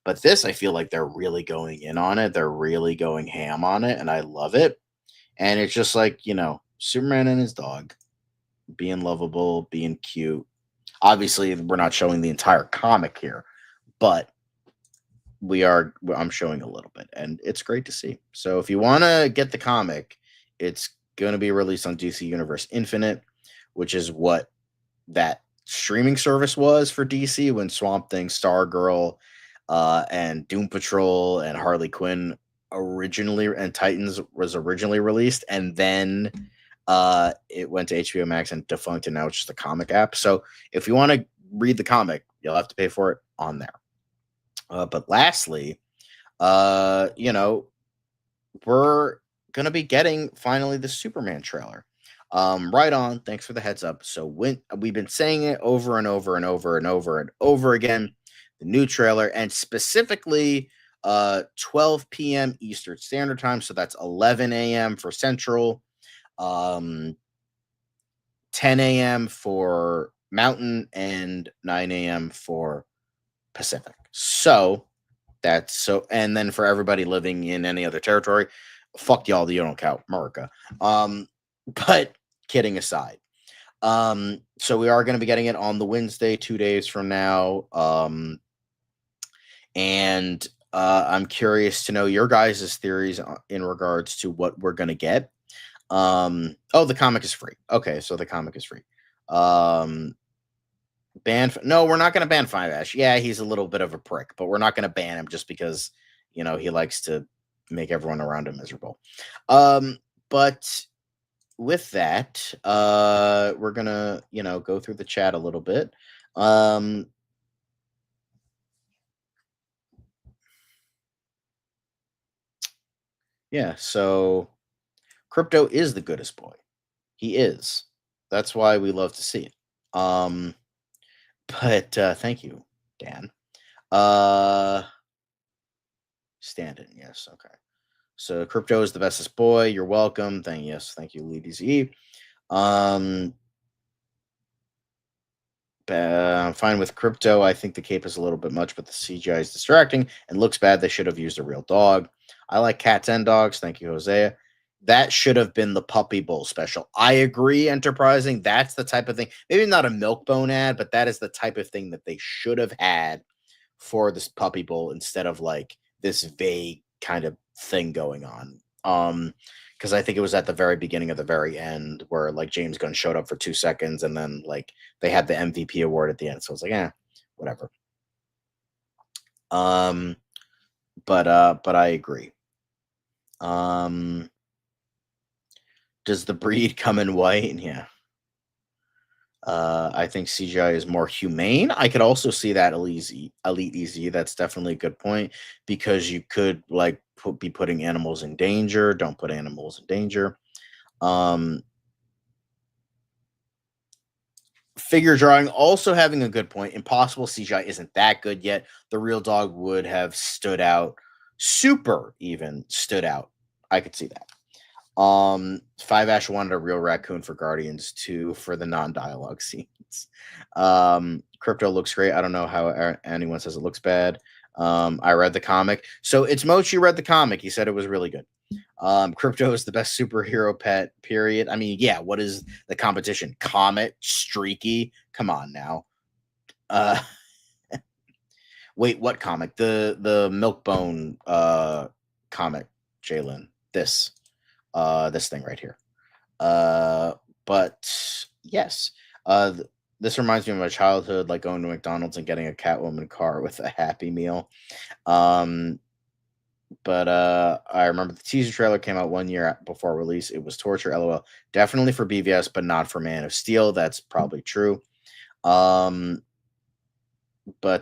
But this, I feel like they're really going in on it. They're really going ham on it, and I love it. And it's just like, Superman and his dog being lovable, being cute. Obviously, we're not showing the entire comic here, but I'm showing a little bit, and it's great to see. So if you want to get the comic, it's going to be released on DC Universe Infinite, which is what that streaming service was for DC when Swamp Thing, Stargirl, and Doom Patrol and Harley Quinn and Titans was originally released, and then it went to HBO Max and defunct, and now it's just a comic app. So if you want to read the comic, you'll have to pay for it on there. But lastly, we're gonna be getting finally the Superman trailer. Right on. Thanks for the heads up. So when we've been saying it over and over and over and over and over again, the new trailer, and specifically 12 p.m. Eastern Standard Time. So that's 11 a.m. for Central, 10 a.m. for Mountain, and 9 a.m. for Pacific. So that's so, and then for everybody living in any other territory, fuck y'all, you don't count America. But kidding aside, so we are going to be getting it on the Wednesday, 2 days from now. And I'm curious to know your guys' theories in regards to what we're going to get. The comic is free. Okay, so the comic is free. No, we're not going to ban Five Ash. Yeah, he's a little bit of a prick, but we're not going to ban him just because, he likes to make everyone around him miserable. But with that, we're going to, go through the chat a little bit. Yeah, so Crypto is the goodest boy. He is. That's why we love to see it. But thank you, Dan. Stand-in, yes, okay. So Crypto is the bestest boy. You're welcome. Thank you, Lee DCE. I'm fine with Crypto. I think the cape is a little bit much, but the CGI is distracting and looks bad. They should have used a real dog. I like cats and dogs. Thank you, Hosea. That should have been the Puppy Bowl special. I agree, Enterprising. That's the type of thing. Maybe not a Milkbone ad, but that is the type of thing that they should have had for this Puppy Bowl instead of like this vague kind of thing going on. Because I think it was at the very beginning of the very end where like James Gunn showed up for 2 seconds and then like they had the MVP award at the end. So it's like, whatever. But I agree. Does the breed come in white? Yeah. I think CGI is more humane. I could also see that Elite EZ. That's definitely a good point, because you could like be putting animals in danger. Don't put animals in danger. Figure drawing, also having a good point. Impossible CGI isn't that good yet. The real dog would have stood out. Super even stood out. I could see that. Five Ash wanted a real raccoon for Guardians 2 for the non-dialogue scenes. Crypto looks great. I don't know how anyone says it looks bad. I read the comic. So it's Mochi read the comic. He said it was really good. Crypto is the best superhero pet, period. I mean, yeah, what is the competition? Comet, Streaky? Come on now. Wait, what comic? The Milkbone comic, Jalen. This thing right here. But yes, this reminds me of my childhood, like going to McDonald's and getting a Catwoman car with a Happy Meal. But I remember the teaser trailer came out 1 year before release. It was torture, lol. Definitely for BVS, but not for Man of Steel. That's probably true. But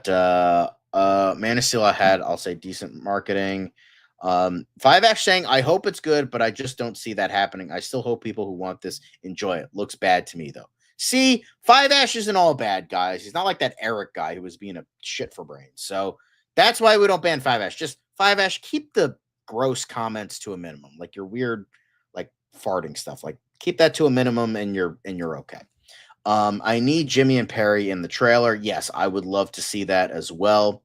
Man of Steel, I'll say, decent marketing. Five Ash saying, I hope it's good, but I just don't see that happening. I still hope people who want this enjoy it. Looks bad to me, though. See, Five Ash isn't all bad, guys. He's not like that Eric guy who was being a shit for brains. So that's why we don't ban Five Ash. Just Five Ash, keep the gross comments to a minimum. Like your weird, like farting stuff. Like keep that to a minimum, and you're okay. I need Jimmy and Perry in the trailer. Yes, I would love to see that as well.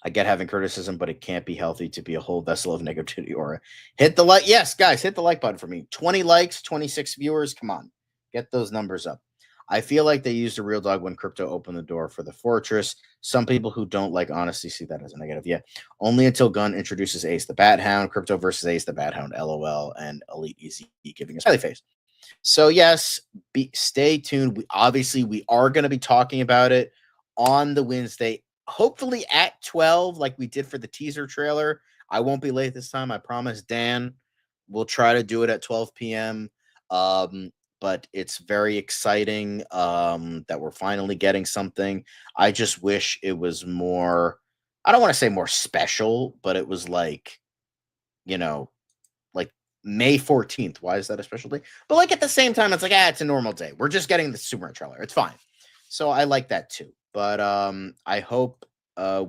I get having criticism, but it can't be healthy to be a whole vessel of negativity aura. Hit the like. Yes, guys, hit the like button for me. 20 likes, 26 viewers. Come on, get those numbers up. I feel like they used a real dog when Crypto opened the door for the Fortress. Some people who don't like honesty see that as a negative. Yeah, only until Gunn introduces Ace the Bat Hound. Crypto versus Ace the Bat Hound, LOL, and Elite Easy giving a smiley face. So yes, stay tuned. We are going to be talking about it on the Wednesday, hopefully at 12, like we did for the teaser trailer. I won't be late this time, I promise. Dan, we'll try to do it at 12 p.m. But it's very exciting that we're finally getting something. I just wish it was more, I don't want to say more special, but it was like, like May 14th. Why is that a special day? But like at the same time, it's like, it's a normal day. We're just getting the Superman trailer. It's fine. So I like that too. But I hope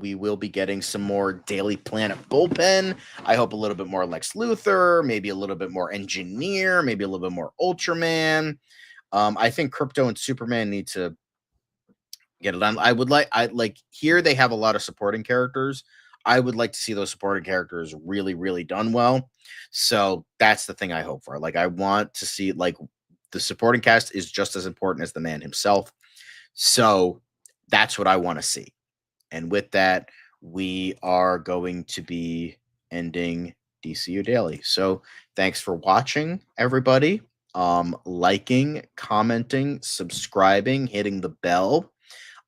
we will be getting some more Daily Planet bullpen. I hope a little bit more Lex Luthor, maybe a little bit more Engineer, maybe a little bit more Ultraman. I think Crypto and Superman need to get it done. I like here they have a lot of supporting characters. I would like to see those supporting characters really, really done well. So that's the thing I hope for. Like I want to see, like, the supporting cast is just as important as the man himself. So that's what I want to see. And with that, we are going to be ending DCU Daily. So thanks for watching, everybody. Liking, commenting, subscribing, hitting the bell.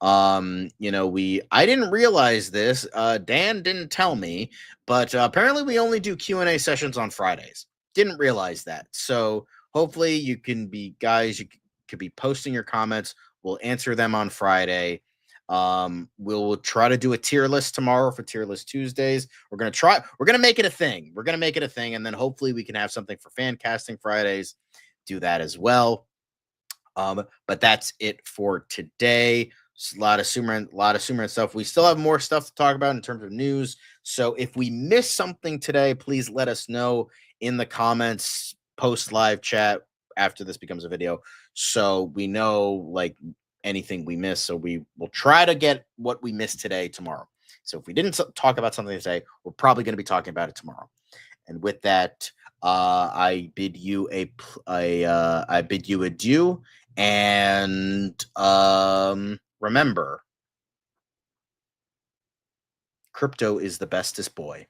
I didn't realize this. Dan didn't tell me, but apparently we only do Q&A sessions on Fridays. Didn't realize that. So hopefully you could be posting your comments. We'll answer them on Friday. We'll try to do a tier list tomorrow for Tier List Tuesdays. We're going to make it a thing. And then hopefully we can have something for fan casting Fridays. Do that as well. But that's it for today. Just a lot of Superman stuff. We still have more stuff to talk about in terms of news. So if we miss something today, please let us know in the comments, post live chat after this becomes a video, so we know like anything we miss. So we will try to get what we missed today tomorrow. So if we didn't talk about something today, we're probably going to be talking about it tomorrow. And with that, I bid you adieu. And remember, Crypto is the bestest boy.